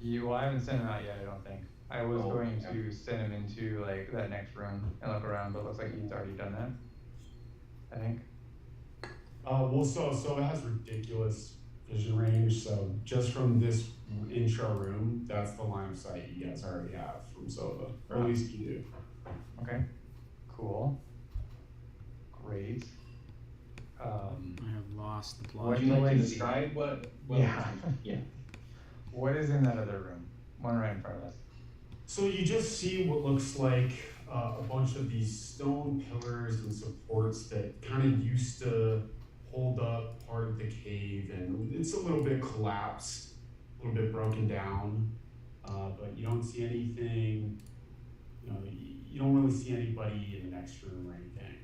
Well, I haven't sent him out yet, I don't think. I was Oh, going yeah. to send him into like that next room and look around, but it looks like he's already done that. I think. So it has ridiculous vision range. So just from this intro room, that's the line of sight you guys already have from Sova, or at least you do. Okay. Cool. Great. I have lost the plot. What Would do you you like to see? describe what? Yeah. Yeah. What is in that other room? One right in front of us. So you just see what looks like a bunch of these stone pillars and supports that kind of used to hold up part of the cave, and it's a little bit collapsed, a little bit broken down. But you don't see anything. You don't really see anybody in the next room or anything.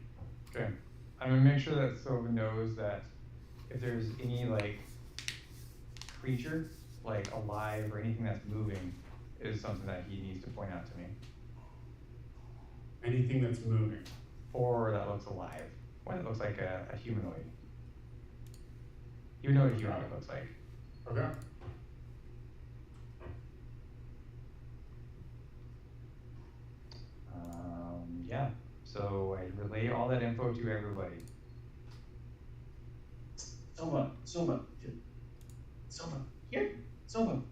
Okay. I'm gonna make sure that Sova knows that if there's any like creature, like alive or anything that's moving, is something that he needs to point out to me. Anything that's moving. Or that looks alive. When it looks like a humanoid. You know what a humanoid looks like. Okay. Yeah. So I relay all that info to everybody. Soma, here, Soma.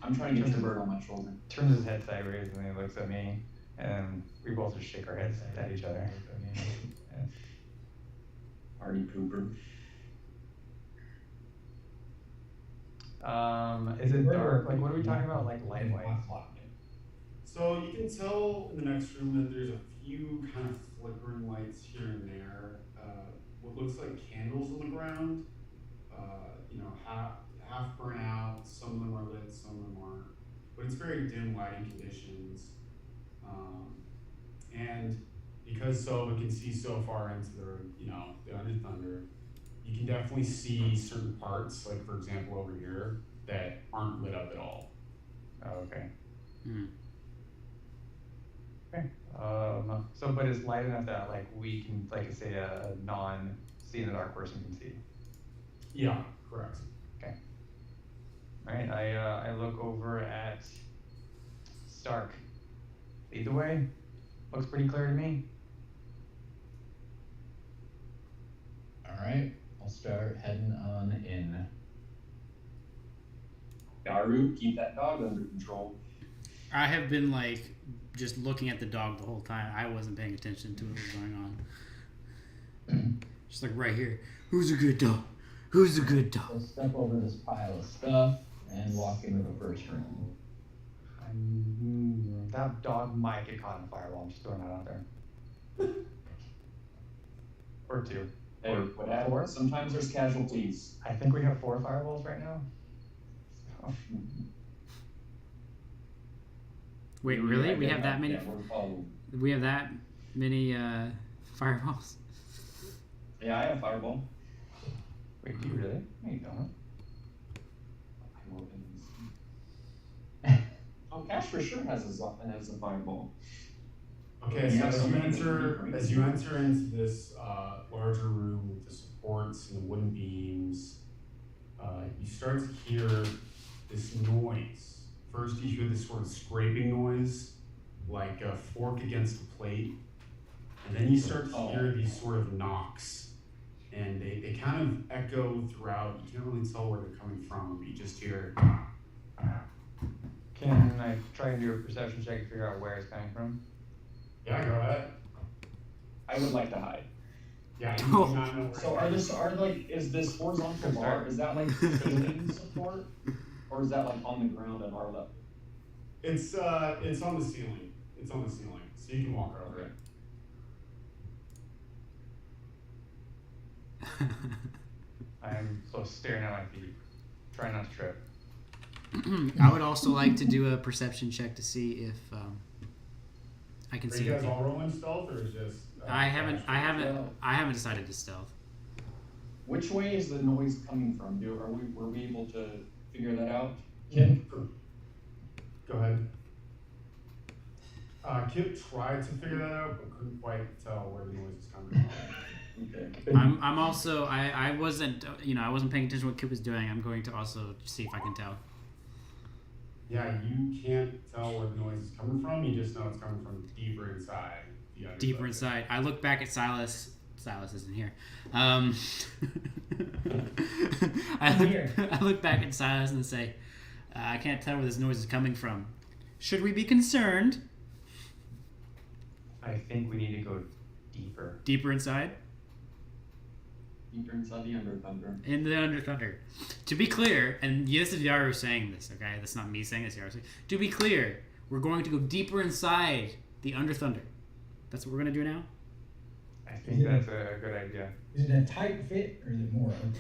I'm trying to get the bird on my shoulder. Turns his head sideways and then he looks at me, and we both just shake our heads at each other. Party pooper. Is it dark? Like, what are we talking about? Like light wise? So you can tell in the next room that there's a few kind of flickering lights here and there. What looks like candles on the ground. Half burnt out. Some of them are lit, some of them aren't. But it's very dim lighting conditions. And because Sova can see so far into the Underthunder, you can definitely see certain parts, like for example over here, that aren't lit up at all. Oh, okay. Hmm. Okay. But it's light enough that like we can, like say, a non-see in the dark person can see. Yeah, correct. Okay. All right. I look over at Stark. Lead the way. Looks pretty clear to me. Alright, I'll start heading on in. Garu, keep that dog under control. I have been like just looking at the dog the whole time. I wasn't paying attention to what was going on. Just like right here. Who's a good dog? Who's a good dog? I'll step over this pile of stuff and walk into the first room. That dog might get caught in a fireball. I'm just throwing that out there. Or two. Hey, Or what happens? four. Sometimes there's casualties. I think we have 4 fireballs right now. So. Wait, really? We have that many? Yeah, we're following. We have that many fireballs? Yeah, I have fireball. Wait, do you really? No, you don't. Oh, Cash for sure has a fireball. Okay, Yeah, so so as you many enter different into this larger room with the supports and the wooden beams, you start to hear this noise. First, you hear this sort of scraping noise, like a fork against a plate, and then you start to hear these sort of knocks, and they kind of echo throughout. You can't really tell where they're coming from. You just hear. Can I try and do a perception check to figure out where it's coming from? Yeah, go ahead. I would like to hide. Yeah, you do not know where. So is this horizontal bar? Is that like ceiling support, or is that like on the ground at our level? It's on the ceiling. It's on the ceiling, so you can walk over it. I'm so staring at my feet, trying not to trip. I would also like to do a perception check to see if I can Are see you guys anything. all rolling stealth, or is just? I haven't decided to stealth. Which way is the noise coming from? Were we able to figure that out? Kip, go ahead. Kip tried to figure that out, but couldn't quite tell where the noise is coming from. Okay. I'm also I wasn't paying attention to what Kip was doing. I'm going to also see if I can tell. Yeah, you can't tell where the noise is coming from. You just know it's coming from deeper inside the Underthunder. Deeper inside. I look back at Silas. Silas isn't here. I look back at Silas and say, I can't tell where this noise is coming from. Should we be concerned? I think we need to go deeper. Deeper inside? Deeper inside the Underthunder. In the Underthunder. To be clear, and this is Yaru saying this, okay? That's not me saying this, Yaru saying. To be clear, we're going to go deeper inside the Underthunder. That's what we're going to do now? I think that's a good idea. Is it a tight fit or is it more open?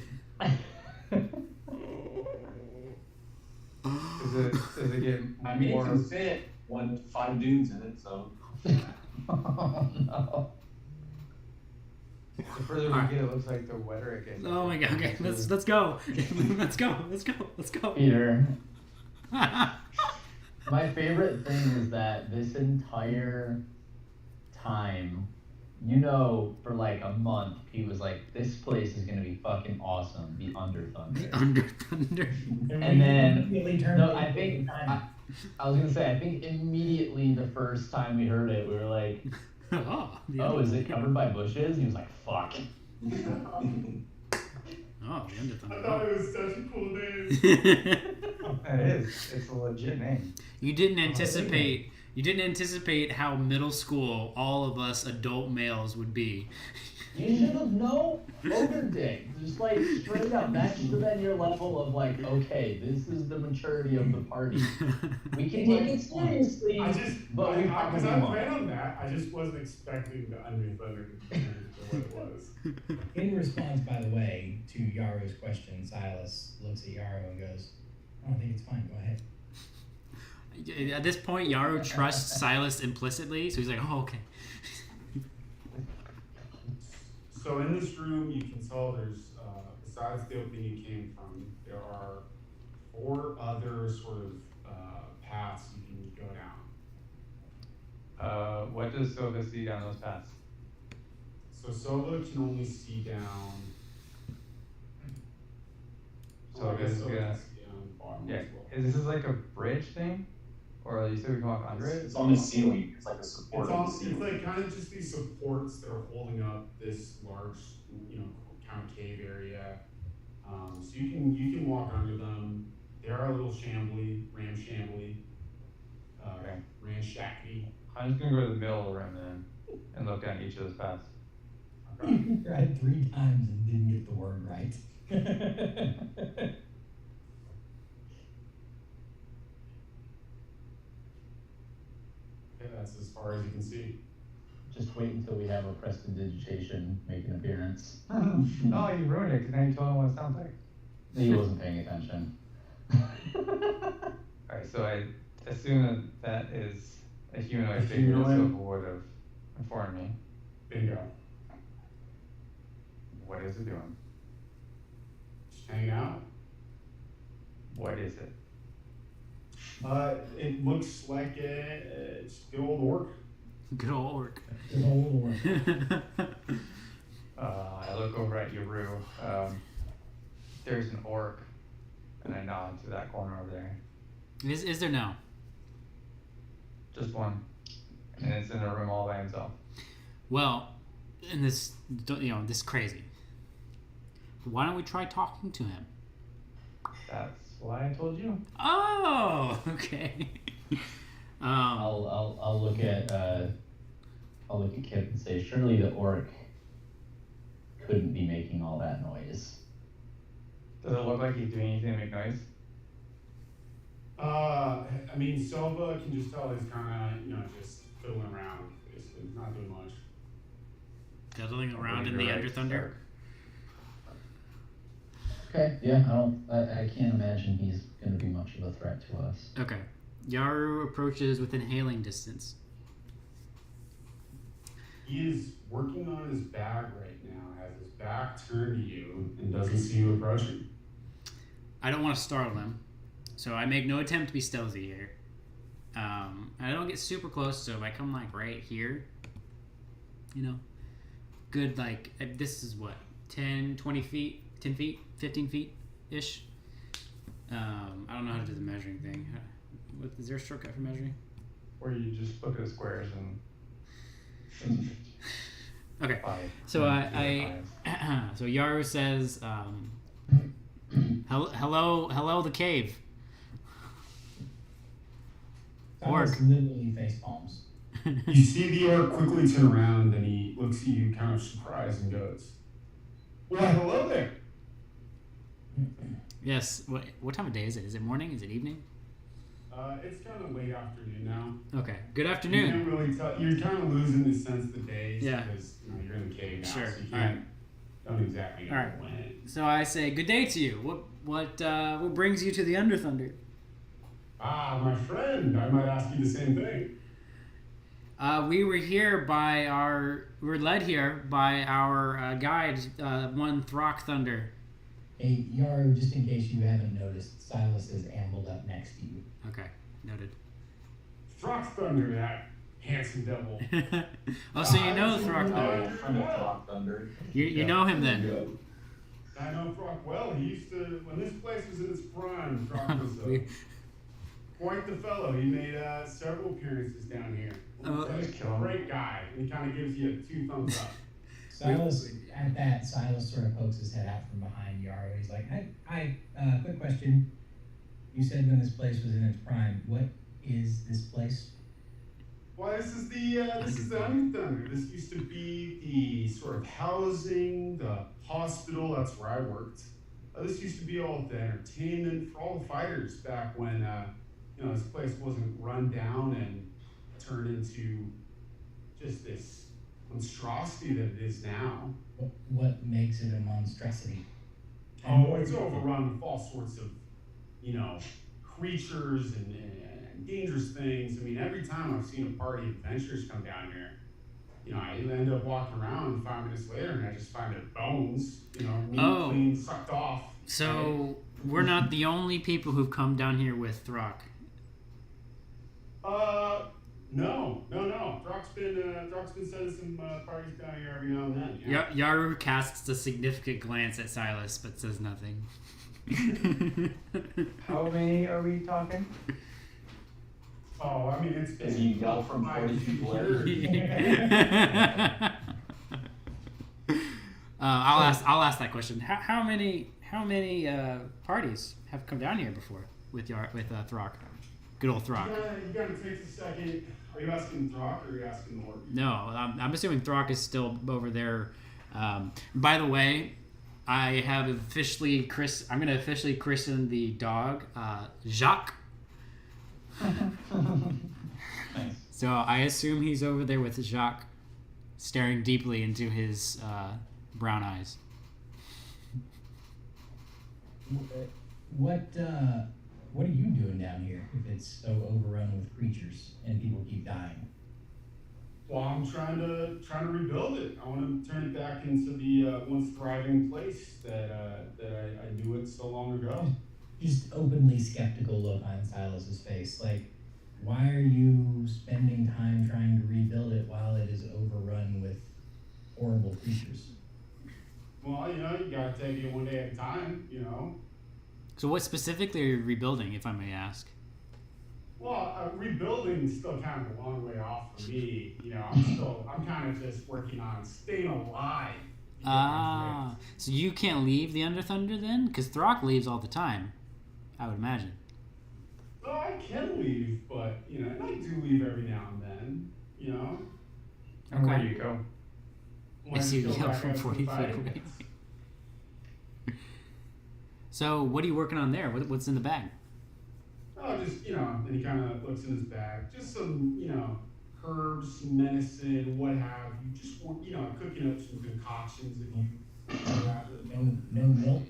Does it get I mean, more? it can fit 5 dudes in it, so. Oh no. The further we Alright. get, it looks like the wetter it gets. Oh my god, okay, let's go. let's go. Peter, my favorite thing is that this entire time, for like a month, he was like, this place is gonna be fucking awesome, the Underthunder. Underthunder. And then, Immediately turned no, it I into think, time. I was gonna say, I think immediately the first time we heard it, we were like, Oh, oh, is it covered by bushes? He was like, fuck. Oh, the I Underthunder. thought it was such a cool name. It is. It's a legit name. You didn't anticipate how middle school all of us adult males would be. You should have known ogre dick. Just like straight up. That should have been your level of like, okay, this is the maturity of the party. We can take it seriously, but we because probably I won't. planned on that. I just wasn't expecting the Underthunder to be what it was. In response, by the way, to Yaro's question, Silas looks at Yaro and goes, "Oh, I think it's fine. Go ahead." At this point, Yaru trusts Silas implicitly, so he's like, "Oh, okay." So in this room, you can tell there's, besides the opening you came from, there are 4 other sort of paths you can go down. What does Silva see down those paths? So Sova can only see down. So I guess this is Sova gonna- can see down the bottom Yeah. as well. Is this like a bridge thing? Or you said we can walk under it? It's on the ceiling. It's like a support It's, on the it's ceiling. like kind of just these supports that are holding up this large, kind of cave area. So you can walk under them. They are a little ramshambly, Okay. ramshackly. I'm just gonna go to the middle of the room then and look at each of those paths. You tried 3 times and didn't get the word right. Okay, that's as far as you can see. Just wait until we have a prestidigitation make an appearance. Oh, you ruined it because now you told him what it sounds like. He wasn't paying attention. Alright, so I assume that is a humanoid A figure that humanoid? Silva would have informed me. Bingo. What is it doing? Just hanging out. What is it? It looks like it's good old orc. Good old orc. Good old one. I look over at Yaru. There's an orc, and I nod to that corner over there. Is there now? Just one, and it's in a room all by himself. Well, and this is crazy. Why don't we try talking to him? That's why I told you. Oh, okay. I'll look at Kip and say, surely the orc couldn't be making all that noise. Does it look like he's doing anything to make noise? I mean, Silva can just tell he's kind of, just fiddling around, basically, not doing much. Cuddling around in the You're right, Underthunder. Okay, yeah, I can't imagine he's gonna be much of a threat to us. Okay. Yaru approaches within hailing distance. He is working on his bag right now, has his back turned to you, and doesn't see you approaching. I don't want to startle him, so I make no attempt to be stealthy here. I don't get super close, so if I come like right here, good, like, this is what, 10, 20 feet, 10 feet, 15 feet ish. I don't know how to do the measuring thing. What is there a shortcut for measuring? Or you just look at the squares and Okay. 5. So and so Yaru says, hello, the cave. Silas Orc. literally face palms. You see the orc quickly turn around and he looks at you kind of surprised and goes, "Why, hello there." Yes. What time of day is it? Is it morning? Is it evening? It's kind of late afternoon now. Okay. Good You afternoon. can't really tell. You're kind of losing the sense of the days Yeah. because you're in the cave now, Sure. so you don't exactly know Alright. when. So I say, good day to you. What brings you to the Underthunder? Ah, my friend, I might ask you the same thing. We were led here by our guide, one Throckthunder. Hey, Yaru, just in case you haven't noticed, Silas is ambled up next to you. Okay, noted. Throckthunder, that handsome devil. Oh, so you know Oh, Throckthunder. friend of Throckthunder. You know him then. I know Throck well. He used to, when this place was in its prime, Throck was quite the fellow. He made several appearances down here. He's a great guy, and he kind of gives you 2 thumbs up. Silas, at that, Silas sort of pokes his head out from behind Yaru. He's like, hi, quick question. You said when this place was in its prime. What is this place? Well, this is the Underthunder. This used to be the sort of housing, the hospital. That's where I worked. This used to be all the entertainment for all the fighters back when this place wasn't run down and turned into just this monstrosity that it is now. What makes it a monstrosity? Oh, it's overrun with all sorts of, creatures and dangerous things. I mean, every time I've seen a party of adventurers come down here, I end up walking around and 5 minutes later and I just find their bones, meat clean, sucked off. So we're not the only people who've come down here with Throck. No. Throck's been sending some parties down here every now and then. Yeah. Yaru casts a significant glance at Silas, but says nothing. How many are we talking? Oh, I mean, it's As you yell from 40 feet away. I'll ask that question. How many parties have come down here before with Throck? Good old Throck. You gotta take a second. Are you asking Throck or are you asking the Lord? No, I'm assuming Throck is still over there. By the way, I have officially I'm gonna officially christen the dog Jacques. Nice. So I assume he's over there with Jacques, staring deeply into his brown eyes. What are you doing down here if it's so overrun with creatures and people keep dying? Well, I'm trying to rebuild it. I want to turn it back into the once thriving place that I knew it so long ago. Just openly skeptical look on Silas's face. Like, why are you spending time trying to rebuild it while it is overrun with horrible creatures? Well, you gotta take it one day at a time. So what specifically are you rebuilding, if I may ask? Well, rebuilding is still kind of a long way off for me. I'm kind of just working on staying alive. So you can't leave the Underthunder then? Because Throck leaves all the time, I would imagine. Well, I can leave, but and I do leave every now and then. And where Okay. do you go? When I see you go yell back from out to 40 feet fight. away. So what are you working on there? What's in the bag? Oh, just and he kind of looks in his bag. Just some herbs, medicine, what have you. Just cooking up some concoctions if you. No milk?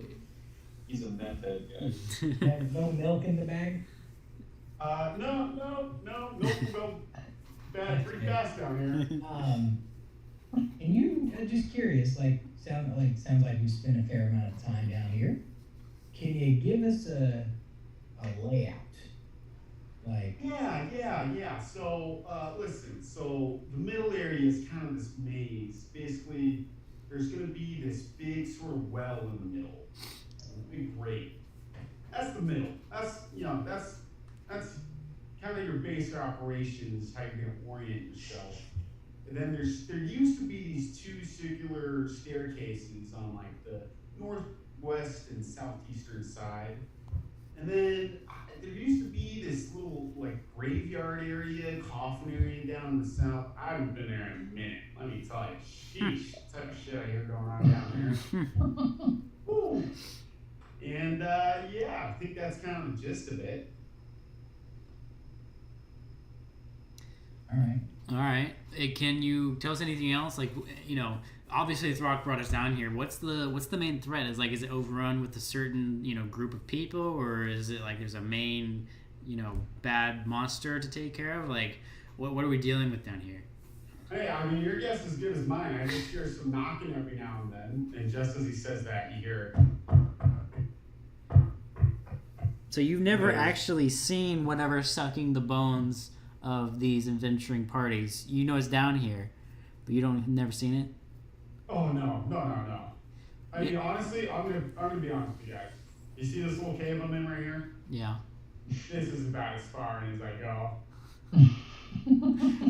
He's a meth head guy. There's no milk in the bag? No, milk will go bad pretty fast down here. And you, just curious, sounds like you spent a fair amount of time down here. Can you give us a layout? Yeah. So, listen. So the middle area is kind of this maze. Basically, there's gonna be this big sort of well in the middle, a big grate. That's the middle. That's kind of your basic operations, how you're going to orient yourself. And then there used to be these two circular staircases on like the northwest and southeastern side. And then there used to be this little like graveyard area, coffin area down in the south. I haven't been there in a minute. Let me tell you, sheesh, what type of shit I hear going on down there. Woo. And yeah, I think that's kind of the gist of it. All right. Can you tell us anything else? Like, obviously Throck brought us down here. What's the main threat? Is it overrun with a certain, group of people, or is it like there's a main, bad monster to take care of? Like, what are we dealing with down here? Hey, I mean, your guess is as good as mine. I just hear some knocking every now and then, and just as he says that, you hear. So you've never actually seen whatever sucking the bones of these adventuring parties. You know it's down here, but you've never seen it? Oh no. I mean, honestly, I'm gonna be honest with you guys. You see this little cave I'm in right here? Yeah. This is about as far in as I go.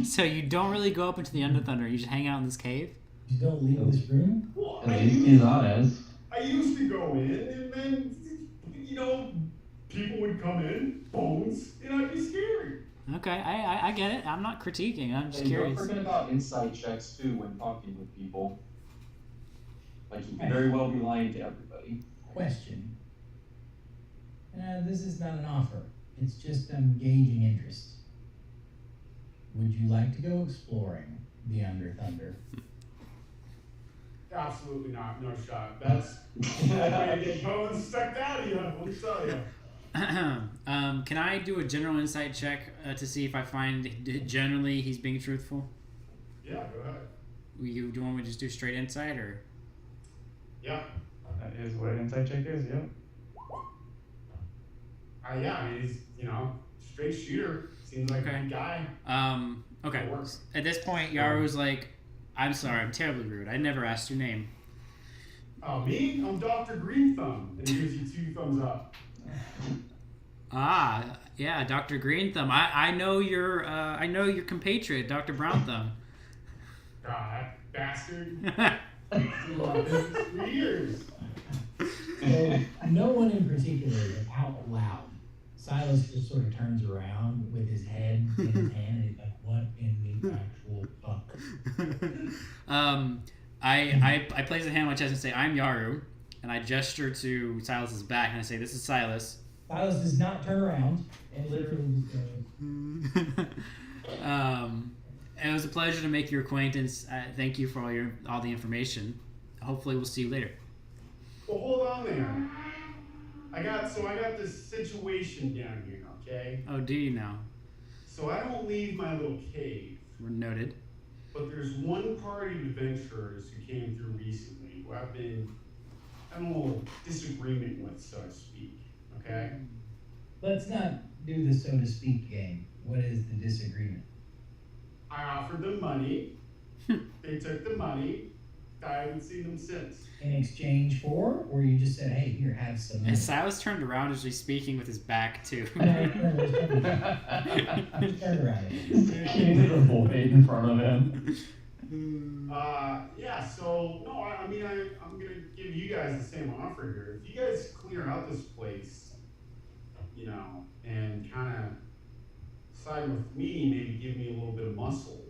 So you don't really go up into the Underthunder. You just hang out in this cave? You don't leave this room? Well, At least he's honest. I used to go in, and then, people would come in, bones, and I'd be scared. Okay, I get it. I'm not critiquing. I'm just And curious. don't forget about insight checks too when talking with people. Like you can very well be lying to everybody. Question. This is not an offer. It's just gauging interest. Would you like to go exploring the Underthunder? Absolutely not. No shot. That's way to get bones stuck out of you. Let me tell you. Can I do a general insight check to see if I find generally he's being truthful? Yeah, go ahead. Do you want me to just do straight insight or? Yeah. That is what an insight check is, yep. Yeah, I mean, he's, straight shooter. Seems like a good guy. Okay. It works. At this point, Yaru's like, I'm sorry, I'm terribly rude. I never asked your name. Oh, me? I'm Dr. Green Thumb. And he gives you 2 thumbs up. Yeah, Dr. Green Thumb. I know your compatriot, Dr. Brown Thumb. God, that bastard. For years. So, no one in particular, but out loud. Silas just sort of turns around with his head in his hand and he's like, what in the actual fuck? I place a hand on my chest and say, I'm Yaru. And I gesture to Silas's back and I say, this is Silas. Silas does not turn around and literally just goes. It was a pleasure to make your acquaintance. Thank you for all the information. Hopefully we'll see you later. Well, hold on there. I got this situation down here, okay? Oh, do you now? So I don't leave my little cave. We're noted. But there's one party of adventurers who came through recently who I've been having a little disagreement with, so to speak, okay? Let's not do the so to speak game. What is the disagreement? I offered them money. They took the money. I haven't seen them since. In exchange for, or you just said, hey, here, have some money? And Silas turned around as he's speaking with his back to. Just turn around. Speaking to the void in front of him. Yeah, so, no, I'm gonna give you guys the same offer here. If you guys clear out this place, and kind of side with me, maybe give me a little bit of muscle,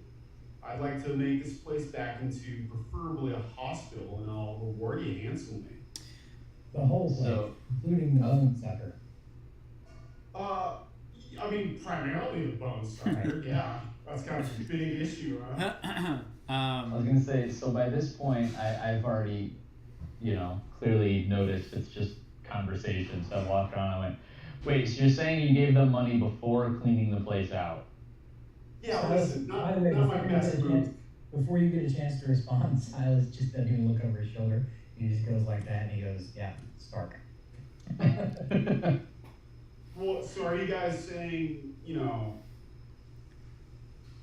I'd like to make this place back into preferably a hospital, and I'll reward you handsomely. The whole place, including the bone sucker. I mean, primarily the bone sucker, yeah. That's kind of a big issue, huh? I was gonna say, so by this point, I've already, clearly noticed it's just conversation. So I walked around and I went, wait, so you're saying you gave them money before cleaning the place out? Yeah, Silas, listen, by the way, not my best move. before you get a chance to respond, Silas just doesn't even look over his shoulder. He just goes like that and he goes, yeah, Stark. Well, so are you guys saying,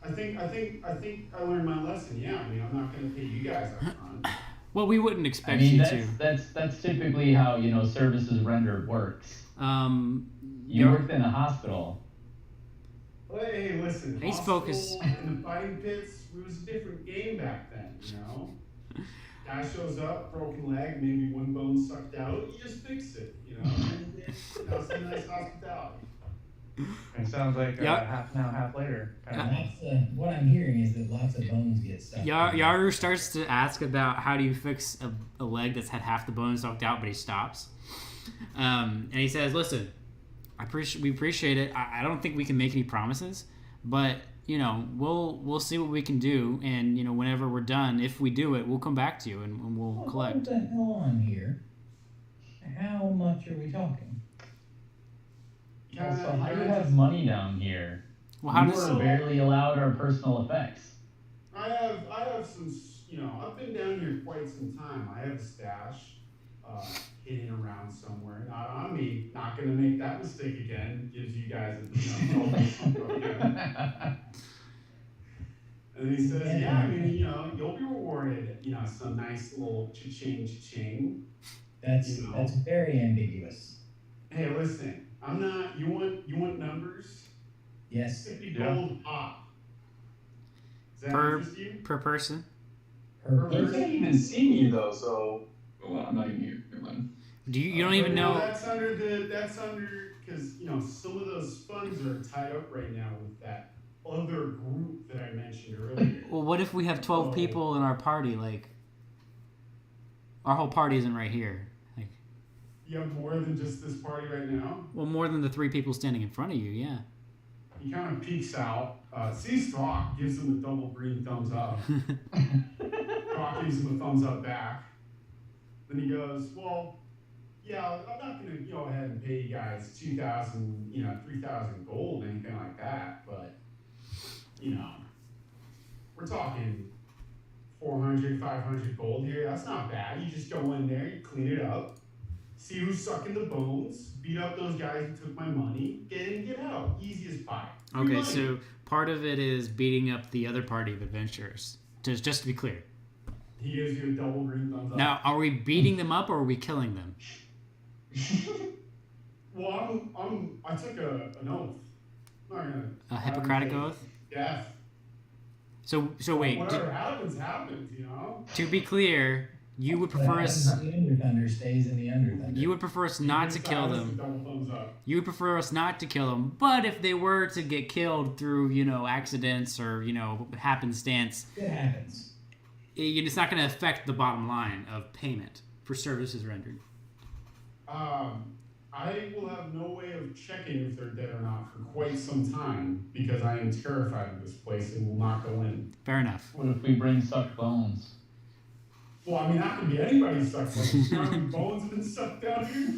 I think I learned my lesson. Yeah, I mean, I'm not going to pay you guys up front. Well, we wouldn't expect I mean, you that's typically how, services rendered works. to. You worked in a hospital. listen, He's hospital focused. and the fighting pits, it was a different game back then, you know? Guy shows up, broken leg, maybe one bone sucked out, you just fix it, you know? And some nice hospitality. It sounds like Yep. half now, half later. Kind of thing. What I'm hearing is that lots of bones get stuck. Yaru starts to ask about how do you fix a leg that's had half the bone sucked out, but he stops. And he says, "Listen, we appreciate it. I don't think we can make any promises, but you know, we'll see what we can do. And you know, whenever we're done, if we do it, we'll come back to you and we'll collect." What the hell on here? How much are we talking? Also, how do you have money down here? Well, how we does were barely allowed our personal effects. I have some, you know, I've been down here quite some time. I have a stash hidden around somewhere. Not on me. Not going to make that mistake again. Gives you guys a, And he says, yeah, I mean, you know, you'll be rewarded, you know, some nice little cha-ching. That's very ambiguous. Hey, listen, I'm not, you want numbers? Yes. 50 gold pop. Does that Per- interest you? per person? You can't even see me though, so I'm not even here. Never mind. Do you don't even know? That's under, because, you know, some of those funds are tied up right now with that other group that I mentioned earlier. Well, what if we have 12 people in our party? Like, our whole party isn't right here. Like, You have more than just this party right now? well, more than the 3 people standing in front of you, yeah. He kind of peeks out, sees Throck, gives him a double green thumbs up. Throck gives him a thumbs up back. Then he goes, well, yeah, I'm not going to go ahead and pay you guys 2,000, 3,000 gold, anything like that, but, you know, we're talking 400, 500 gold here. That's not bad. You just go in there, you clean it up, see who's sucking the bones, beat up those guys who took my money, get in, get out. Easy as pie. Free Okay, money. so part of it is beating up the other party of adventurers. Just to be clear. He gives you a double green thumbs up. Now, are we beating them up or are we killing them? Well, I took an oath. I'm not gonna. A Hippocratic oath? Death. So wait, Whatever happens, happens, you know? to be clear, you would prefer us... The Underthunder stays in the Underthunder. You would prefer us not to kill Silence them. and double thumbs up. You would prefer us not to kill them, but if they were to get killed through, accidents or, happenstance, It happens. it's not going to affect the bottom line of payment for services rendered. I will have no way of checking if they're dead or not for quite some time because I am terrified of this place and will not go in. Fair enough. What if we bring sucked bones? Well, I mean, that could be anybody's sucked bones. You know how many bones have been sucked down here?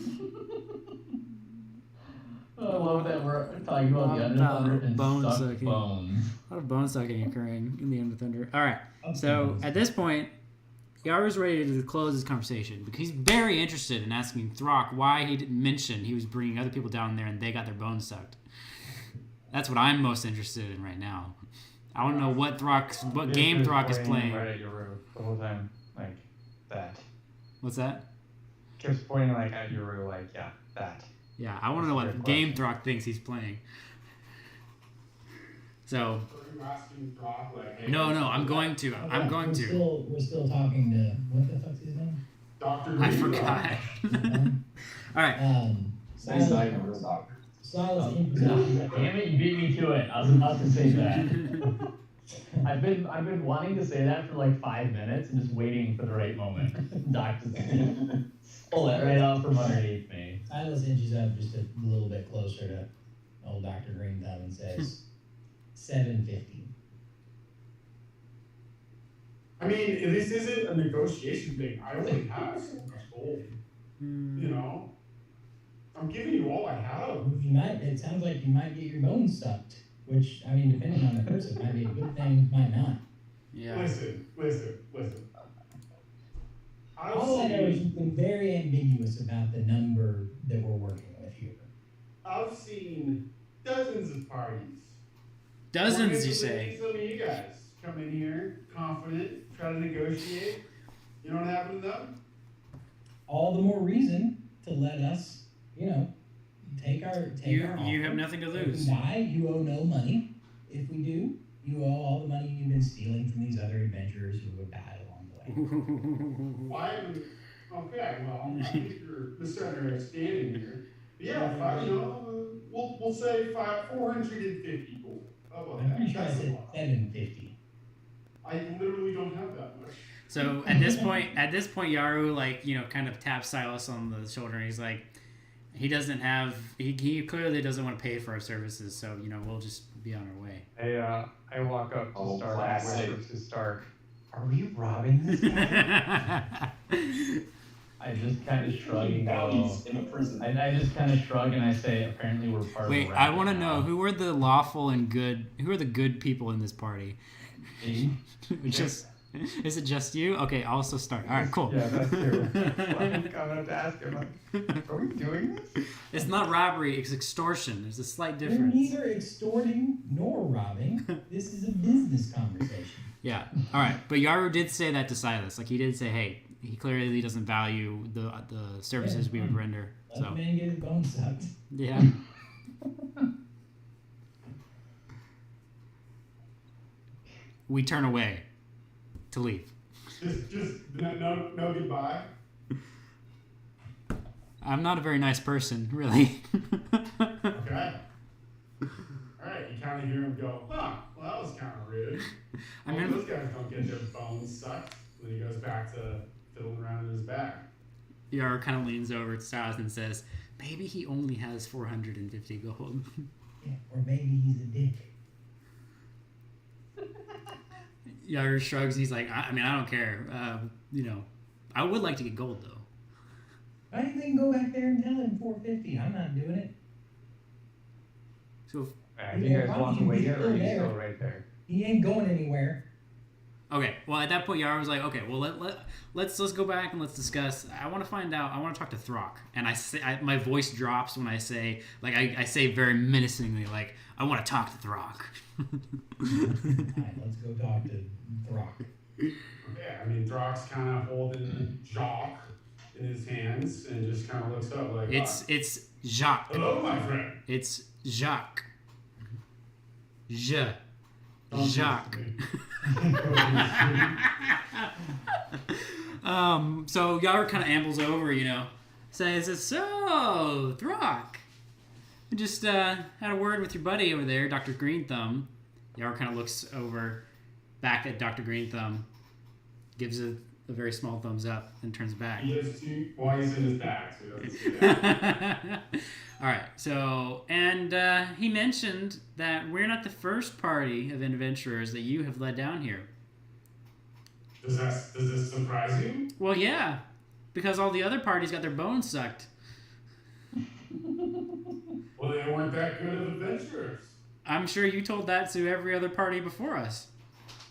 I love that we're talking about the Underthunder and Bone sucked sucking. bones. A lot of bone sucking occurring in the Underthunder. All right. So at this point, Yaru's ready to close this conversation because he's very interested in asking Throck why he didn't mention he was bringing other people down there and they got their bones sucked. That's what I'm most interested in right now. I want to know what game Throck is playing. Right at your roof the whole time, like that. What's that? Keeps pointing like at your roof, like that. Yeah, I want to know what game Throck thinks he's playing. So, Are you asking Throck, like, hey, no, I'm going to. We're still talking to what the fuck's his name? Dr. I Green forgot. Throck. All right. He's not even a real doctor. Silas Damn it, you beat me to it. I was about to say that. I've been wanting to say that for like 5 minutes and just waiting for the right moment. Doctor, pull it right out from underneath me. Silas inches up just a little bit closer to old Dr. Green Thumb and says, 750. I mean, this isn't a negotiation thing. I only have so much gold. You know? I'm giving you all I have. It sounds like you might get your bones sucked, which, I mean, depending on the person, might be a good thing, might not. Yeah. Listen. All I know is you've been very ambiguous about the number that we're working with here. I've seen dozens of parties. Dozens, you say? Some of you guys come in here, confident, try to negotiate. You know what happened to them? All the more reason to let us, take our You offer. have nothing to If we lose. die, you owe no money. if we do, you owe all the money you've been stealing from these other adventurers who have died along the way. Why? Okay, well, I think you're misunderstanding here. Yeah, we'll say 450 gold. How about I'm that? pretty sure I That's a said lot. 750. I literally don't have that much. So at this point, Yaru like kind of taps Silas on the shoulder, and he's like, he doesn't have, he clearly doesn't want to pay for our services, so we'll just be on our way. I walk up to Oh, Stark and classic. whisper to Stark, "Are we robbing this guy?" I just kind of shrug and go. Bounties in a prison. I just kind of shrug and I say, apparently we're part Wait, of the I racket want to now. know who are the lawful and good, who are the good people in this party? Me? Just is it just you? Okay, I'll also start. All right, cool. Yeah, that's true. I'm coming up to ask him, like, are we doing this? It's not robbery; it's extortion. There's a slight We're difference. neither extorting nor robbing. This is a business conversation. Yeah. All right, but Yaru did say that to Silas. Like he did say, hey, he clearly doesn't value the services we would render. Let the So man get his bone sucked. yeah. We turn away to leave. Just no goodbye. I'm not a very nice person, really. Okay. Alright, you kind of hear him go, huh, well, that was kind of rude. I mean, Those guys don't get their bones sucked. Then he goes back to fiddling around in his bag. Yaru kind of leans over to Silas and says, maybe he only has 450 gold. Yeah, or maybe he's a dick. Yaru shrugs and he's like, I mean, I don't care. I would like to get gold, though. I think we can go back there and tell him 450. I'm not doing it. So, Do you guys walk away yet, or are you still right there? He ain't going anywhere. okay. Well, at that point, Yaru was like, okay, well, let's go back and let's discuss. I want to find out. I want to talk to Throck. And my voice drops when I say, like, I say very menacingly, like, I want to talk to Throck. Alright, let's go talk to Throck. Yeah, I mean, Throck's kind of holding the jock in his hands and just kind of looks up like, It's Jacques. hello, my friend. It's Jacques. Don't Jacques. listen to me. So Yaru kind of ambles over, says, so, Throck, I just had a word with your buddy over there, Dr. Green Thumb. Yaru kind of looks over, back at Dr. Green Thumb, gives a very small thumbs up, and turns back. He has two, well, he's in his bag, so he doesn't see that. All right, so, and he mentioned that we're not the first party of adventurers that you have led down here. Does this surprise you? Well, yeah, because all the other parties got their bones sucked. Well, they weren't that good of adventurers. I'm sure you told that to every other party before us.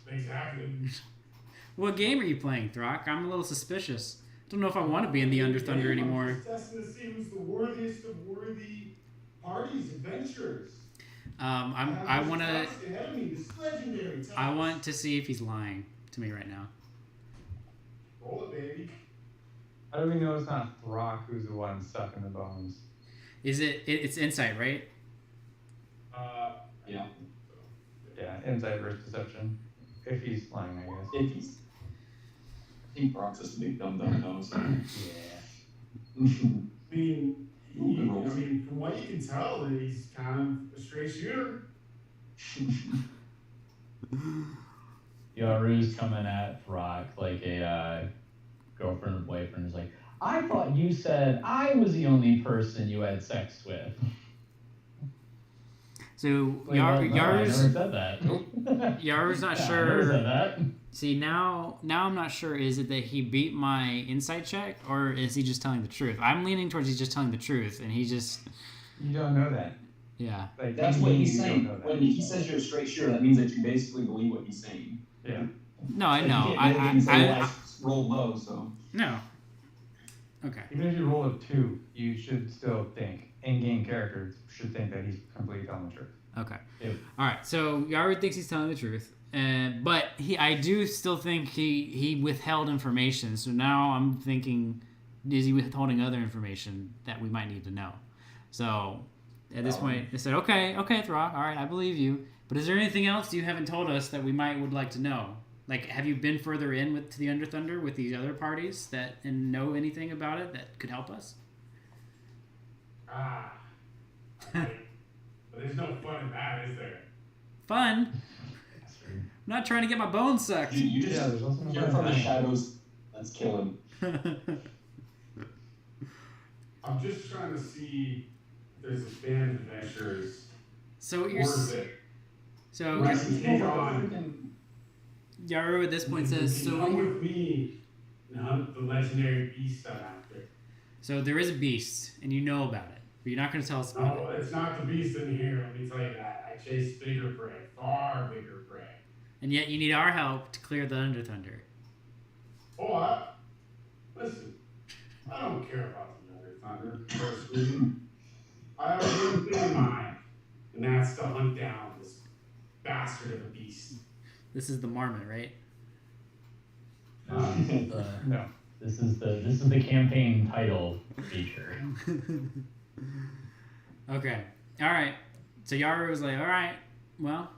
Exactly. What game are you playing, Throck? I'm a little suspicious. Don't know if I want to be in the Underthunder anymore. I'm just testing to see who's the worthiest of worthy parties, adventurers. I want to. Ahead of me, this legendary task. I want to see if he's lying to me right now. Roll it, baby. How do we know it's not Throck who's the one sucking the bones? Is it? It's insight, right? Yeah. Yeah, insight versus perception. If he's lying, I guess. If he's. I think Brock's just a big dumb though, so. I mean, from what you can tell, that he's kind of a straight shooter. Yaru's coming at Throck like a girlfriend or boyfriend is like, I thought you said I was the only person you had sex with. So Wait, no, I never Yaru's said that. Yaru's not Yeah, I sure. never said that. See, now I'm not sure. Is it that he beat my insight check, or is he just telling the truth? I'm leaning towards he's just telling the truth, and he just, You don't know that. yeah. Like, That's you what mean he's you don't saying. know that. When he says you're a straight shooter, that means that you basically believe what he's saying. Yeah. No, I know. You can't say, I well, I roll low, so. no. Okay. Even if you roll a 2, you should still think, in-game characters should think that he's completely telling the truth. Okay. Yep. All right. So Yaru thinks he's telling the truth, but I do still think he withheld information. So now I'm thinking, is he withholding other information that we might need to know? So At this point, they said, okay, Throck, all right, I believe you. But is there anything else you haven't told us that we would like to know? Like, have you been further to the Underthunder with these other parties and know anything about it that could help us? But there's no fun in that, is there? Fun? I'm not trying to get my bones sucked. You just, Yeah, there's also no you're fun from the in that. shadows. Let's kill him. I'm just trying to see if there's a band of adventurers. So Or you're... is it? So Right. Take on. Yaru at this point says, You can come with me and hunt the legendary beast I'm after. So there is a beast, and you know about it, but you're not going to tell us about No, it's not the beast in here, let me tell you that. I chase bigger prey, far bigger prey. it. And yet you need our help to clear the Underthunder. Oh, listen, I don't care about the Underthunder, personally. I have one thing in mind, and that's to hunt down this bastard of a beast. This is the Marmot, right? No. This is the campaign title feature. Okay. All right. So Yaru was like, all right, well,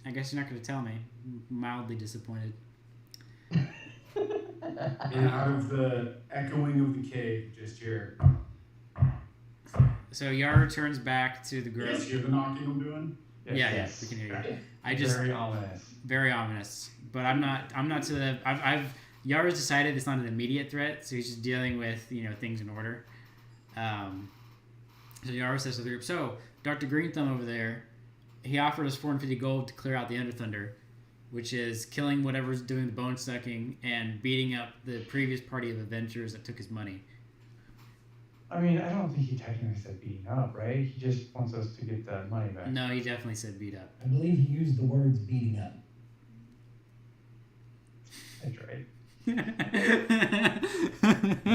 I guess you're not going to tell me. Mildly disappointed. And out of the echoing of the cave, just hear, So Yaru turns back to the group. yes, hear the knocking I'm doing? Yes. We can hear you. Okay. I just Very ominous. very ominous. But I'm not to the Yaru's decided it's not an immediate threat, so he's just dealing with, things in order. So Yaru says to the group, so Dr. Green Thumb over there, he offered us 450 gold to clear out the Underthunder, which is killing whatever's doing the bone sucking and beating up the previous party of adventurers that took his money. I mean, I don't think he technically said beating up, right? He just wants us to get the money back. No, he definitely said beat up. I believe he used the words beating up. That's right. He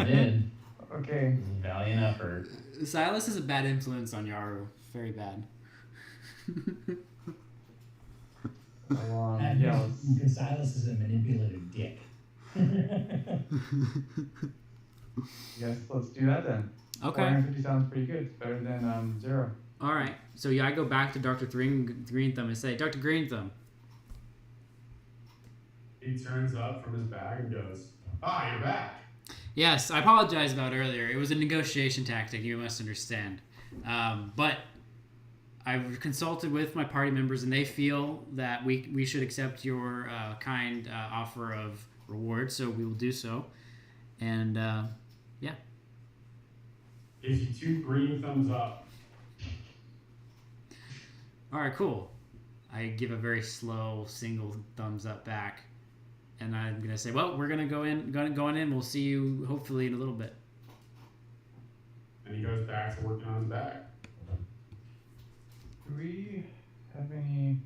did. Okay. It was a valiant effort. Silas is a bad influence on Yaru. Very bad. Well, Yeah, let's... because Silas is a manipulative dick. Yes, let's do that then. Okay. 450 sounds pretty good. It's better than 0. All right. So I go back to Dr. Green Thumb and say, Dr. Green Thumb. He turns up from his bag and goes, you're back. Yes, I apologize about earlier. It was a negotiation tactic, you must understand. But I've consulted with my party members, and they feel that we should accept your kind offer of reward, so we will do so. And, yeah. Gives you 2 green thumbs up. All right, cool. I give a very slow single thumbs up back. And I'm going to say, well, we're going to go in. We'll see you hopefully in a little bit. And he goes back to working on his bag. Do we have any...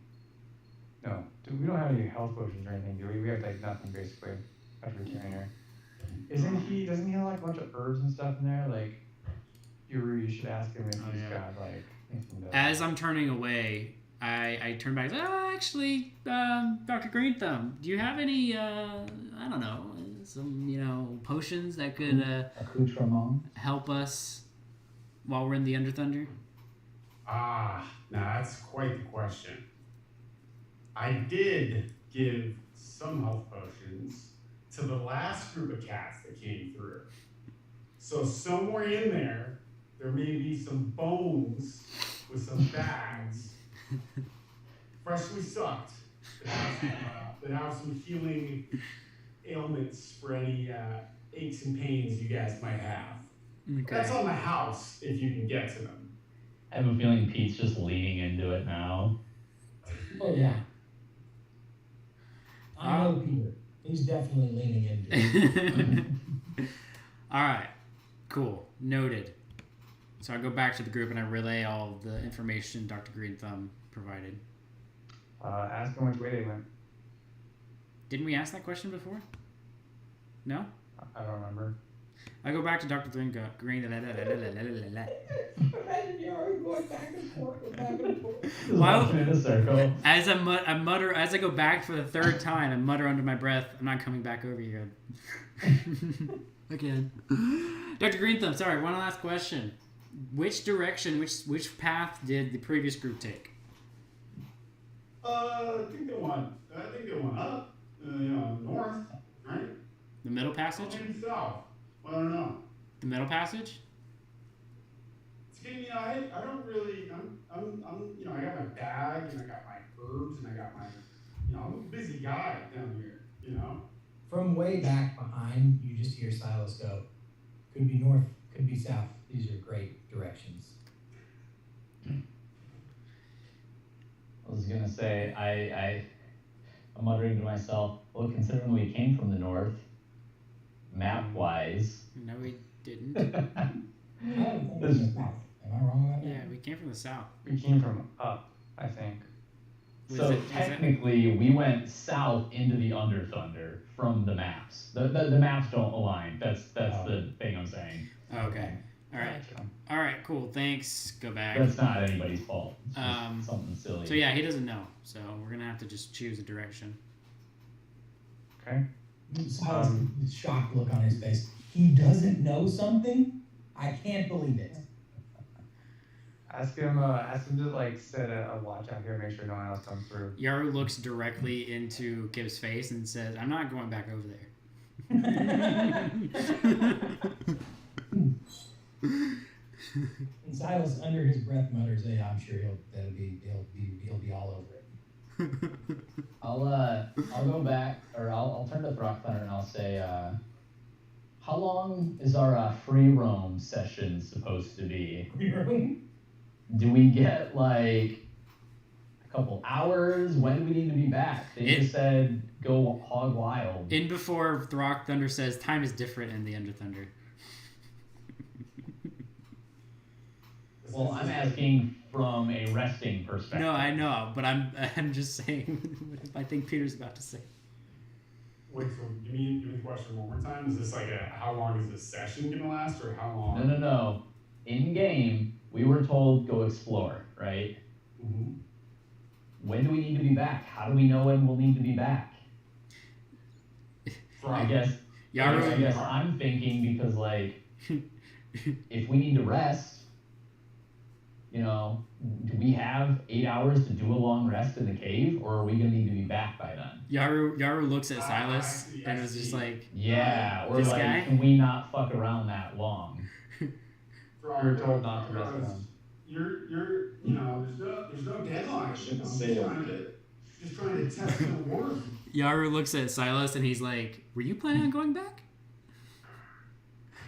No. We don't have any health potions or anything, do we? We have, nothing, basically, after carrying her. Doesn't he have, a bunch of herbs and stuff in there? You should ask him if he's got, anything to... As I'm turning away, I turn back. Actually, Dr. Green Thumb, do you have any, I don't know, some, potions that could Accoutrement. help us while we're in the Underthunder? Now that's quite the question. I did give some health potions to the last group of cats that came through. So somewhere in there may be some bones with some bags, freshly sucked, that have some healing ailments for any aches and pains you guys might have. Okay. That's on the house if you can get to them. I have a feeling Pete's just leaning into it now. Oh yeah. I know Peter. He's definitely leaning into it. All right. Cool. Noted. So I go back to the group and I relay all of the information Dr. Green Thumb provided. Ask him which way they went. Didn't we ask that question before? No? I don't remember. I go back to Dr. Green. Imagine you're going back and forth, back and forth. Wow. In a circle. As I mutter, as I go back for the third time, I mutter under my breath, I'm not coming back over here. Again. Dr. Green Thumb, sorry, one last question. Which direction, which path did the previous group take? I think they went up, north, right? The middle passage? Or maybe south. Well, I don't know. The middle passage? It's getting, I don't really, I'm, I got my bag and I got my herbs and I got my, I'm a busy guy down here, From way back behind, you just hear Silas go, could be north, could be south. These are great directions. I was gonna say, I'm muttering to myself, well, considering we came from the north, map-wise. No, we didn't. I don't think it's the south. Am I wrong about that? Yeah, we came from the south. We came from up, I think. So technically, we went south into the Underthunder from the maps. The maps don't align. That's the thing I'm saying. Okay. All right. Cool. Thanks. Go back. That's not anybody's fault. It's just something silly. So yeah, he doesn't know. So we're gonna have to just choose a direction. Okay. Silas, shocked look on his face. He doesn't know something? I can't believe it. Ask him to like set a watch out here, make sure no one else comes through. Yaru looks directly into Kip's face and says, "I'm not going back over there." And Silas, under his breath, mutters, "Yeah, I'm sure he'll be all over it." I'll go back, or I'll turn to Throckthunder and I'll say, how long is our free roam session supposed to be? Do we get like a couple hours? When do we need to be back? They just said go hog wild. In before Throckthunder says, "Time is different in the Underthunder." Well, I'm asking from a resting perspective. No, I know, but I'm just saying what I think Peter's about to say. Wait, so give me the question one more time. Is this like how long is this session gonna last, or how long? No. In game, we were told go explore, right? Mm-hmm. When do we need to be back? How do we know when we'll need to be back? I guess I'm thinking because like, if we need to rest, do we have 8 hours to do a long rest in the cave, or are we gonna need to be back by then? Yaru looks at Silas and is just like, yeah, or this like, guy? can we not fuck around that long? We were told not to mess around. You're there's no deadline. Just trying to test the word. Yaru looks at Silas and he's like, "Were you planning on going back?"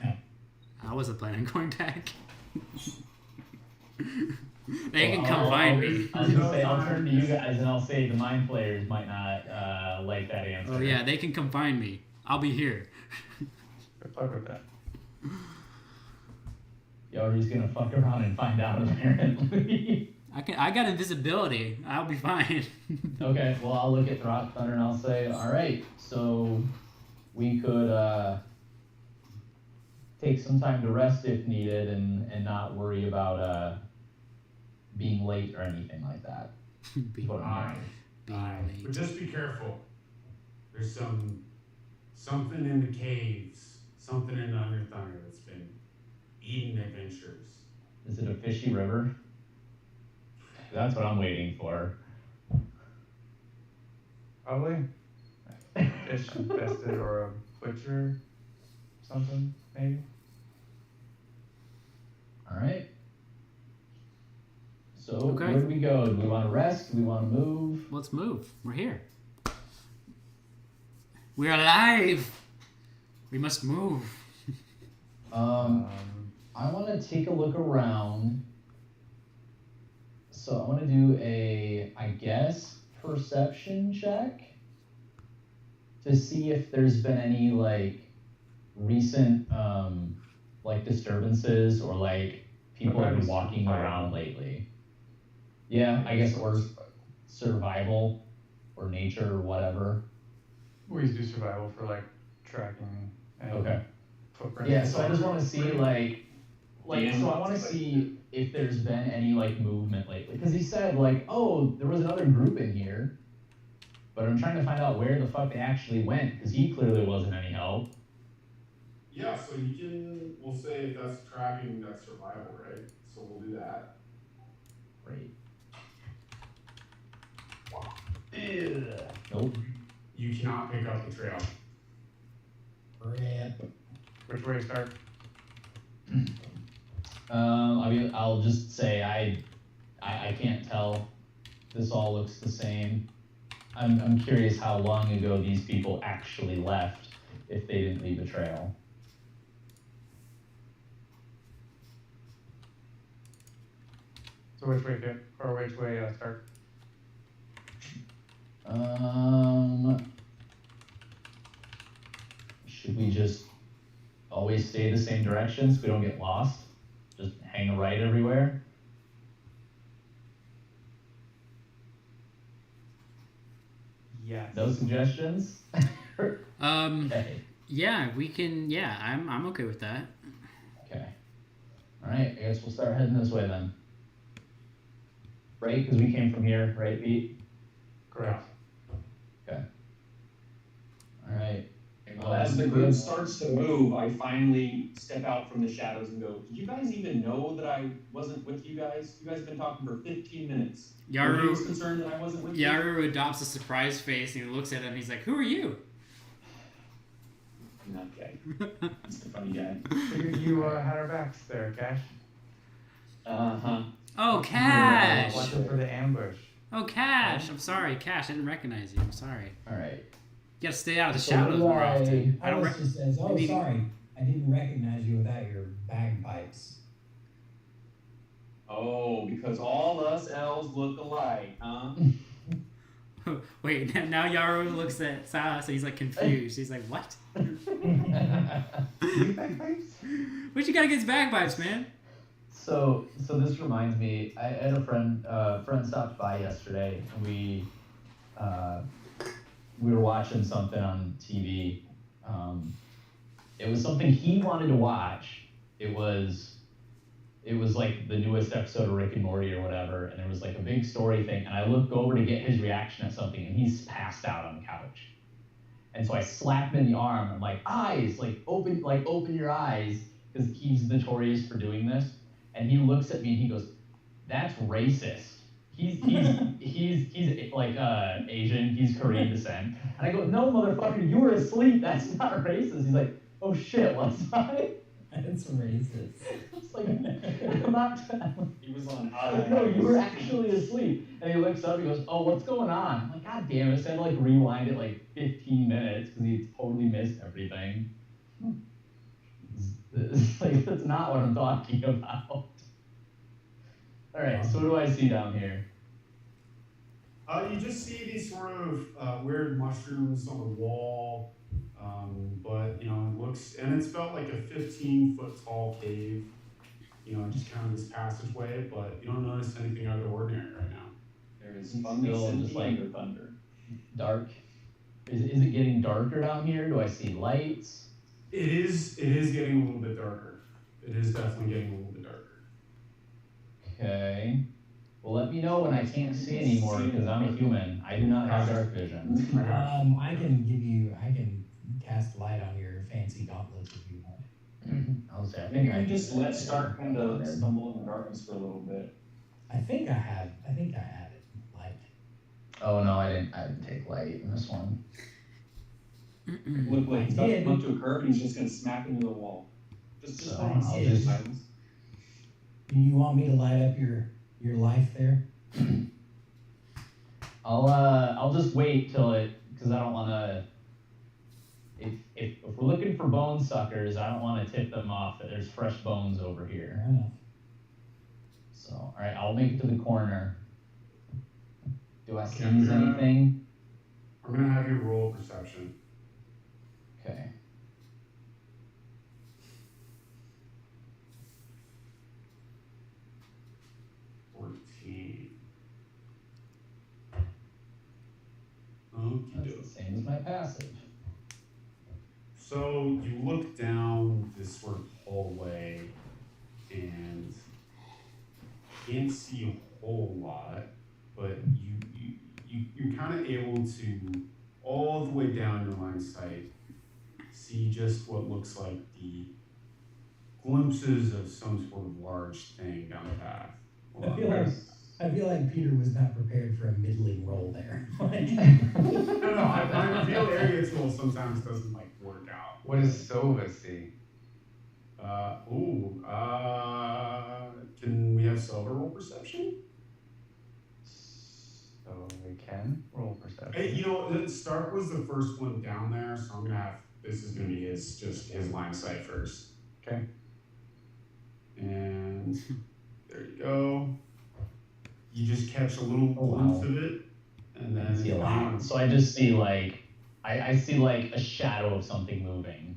No. I wasn't planning on going back. They can come find me. I was gonna say, I'll turn to you guys and I'll say the mind players might not like that answer. Oh yeah, they can come find me. I'll be here. Good luck with that. Yaru's gonna fuck around and find out apparently. I got invisibility. I'll be fine. Okay, well I'll look at Throckthunder and I'll say, alright, so we could take some time to rest if needed and not worry about being late or anything like that. Being late. But just be careful. There's something in the caves, something in the Underthunder that's been eating adventurers. Is it a fishy river? That's what I'm waiting for. Probably. Fish infested or a butcher, something, maybe. Alright. So, Okay. where do we go? Do we want to rest? Do we want to move? Let's move. We're here. We're alive. We must move. I want to take a look around. So I want to do I guess, perception check to see if there's been any like recent disturbances or like people have been walking around lately. Yeah, I guess, or survival or nature or whatever. We used to do survival for like tracking and Okay. footprints. Yeah, so I just want to see so I want to see if there's been any like movement lately, because he said like, oh, there was another group in here, but I'm trying to find out where the fuck they actually went, because he clearly wasn't any help. Yeah, so we'll say if that's tracking, that's survival, right? So we'll do that. Great. Nope. You cannot pick up the trail. Rip. Which way to start? I mean, I'll just say I can't tell. This all looks the same. I'm curious how long ago these people actually left, if they didn't leave a trail. So which way fit, or which way start? Should we just always stay the same direction so we don't get lost? Just hang a right everywhere? Yes. No suggestions? Okay. Yeah, we can. Yeah, I'm okay with that. Okay. All right. I guess we'll start heading this way then. Right? Because we came from here, right, Pete? Correct. Okay. All right. Well, as the group starts to move, I finally step out from the shadows and go, did you guys even know that I wasn't with you guys? You guys have been talking for 15 minutes. Were you concerned that I wasn't with you? Yaru adopts a surprised face and he looks at him. He's like, "Who are you?" Okay. He's the funny guy. You had our backs there, Cash. Uh-huh. Oh, Cash. Watching for the ambush. Oh, Cash. I'm sorry, Cash. I didn't recognize you. I'm sorry. All right. You gotta stay out of the So shadows more often. I don't. Alice just says, "Oh, maybe- sorry, I didn't recognize you without your bagpipes." Oh, because all us elves look alike, huh? Wait, now Yaru looks at Silas and he's like confused. He's like, "What? You bagpipes? What you got against bagpipes, man?" So this reminds me. I had a friend stopped by yesterday, and we were watching something on TV. It was something he wanted to watch. It was like the newest episode of Rick and Morty or whatever, and it was like a big story thing. And I looked over to get his reaction at something, and he's passed out on the couch. And so I slapped him in the arm. I'm like, eyes, open your eyes, because he's notorious for doing this. And he looks at me and he goes, "That's racist." He's like Asian. He's Korean descent. And I go, "No, motherfucker, you were asleep. That's not racist." He's like, "Oh shit, was I?" That's racist. It's like, I'm not. He was on No, you were actually asleep. And he looks up, he goes, "Oh, what's going on?" I'm like, "God damn it." So I had to rewind it 15 minutes because he totally missed everything. That's not what I'm talking about. Alright, so what do I see down here? You just see these sort of weird mushrooms on the wall, but it looks, and it's felt like a 15-foot tall cave. Just kind of this passageway, but you don't notice anything out of the ordinary right now. There is It's fungus still and just like- thunder. Dark. Is it getting darker down here? Do I see lights? It is getting a little bit darker. It is definitely getting a little bit darker. Okay. Well, let me know when I can't see anymore because I'm a human. I do not have dark vision. I can cast light on your fancy gauntlets if you want. I'll say, I Maybe think you I can just let Stark kind of stumble in the darkness for a little bit. I think I had it light. Oh no, I didn't take light in this one. Look like he's about to did. come up to a curve and he's just gonna smack into the wall. Just So, once. I'll just- Silence. Do you want me to light up your life there? I'll just wait till it, because I don't want to. If we're looking for bone suckers, I don't want to tip them off that there's fresh bones over here. Fair enough. So, all right, I'll make it to the corner. Do I Okay, seize anything? I'm gonna have you roll perception. Okay. That's the same as my passive. So you look down this sort of hallway and can't see a whole lot, but you're kind of able to, all the way down your line of sight, see just what looks like the glimpses of some sort of large thing down the path. I feel like Peter was not prepared for a middling roll there. No, I feel area tool sometimes doesn't like work out. What does Sova see? Can we have Silver roll perception? So we can roll perception. Hey, Stark was the first one down there, so I'm gonna have, this is gonna be his line of sight first. Okay. And there you go. You just catch a little glimpse of it, and then see a lot. So I just see like I see like a shadow of something moving.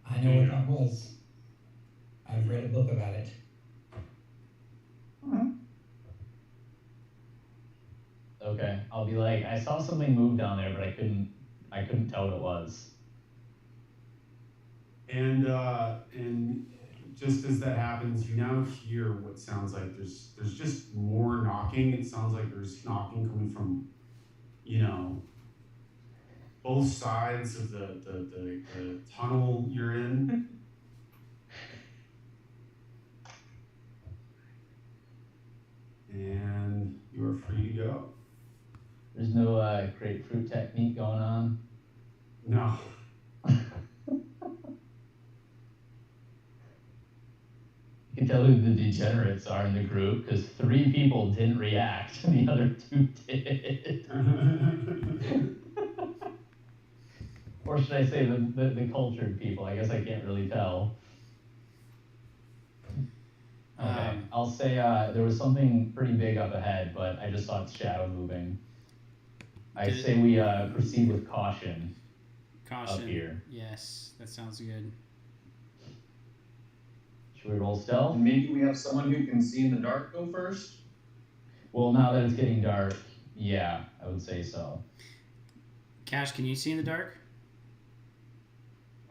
I know what that was. I've read a book about it. Okay, I'll be like, I saw something move down there, but I couldn't tell what it was. And just as that happens, you now hear what sounds like there's just more knocking. It sounds like there's knocking coming from, both sides of the tunnel you're in. And you are free to go. There's no grapefruit technique going on. No. You can tell who the degenerates are in the group because 3 people didn't react and the other 2 did. Or should I say the cultured people? I guess I can't really tell. Okay, I'll say there was something pretty big up ahead, but I just saw its shadow moving. I say we proceed with caution. Caution. Up here. Yes, that sounds good. Should we roll stealth? Maybe we have someone who can see in the dark go first? Well, now that it's getting dark, yeah, I would say so. Cash, can you see in the dark?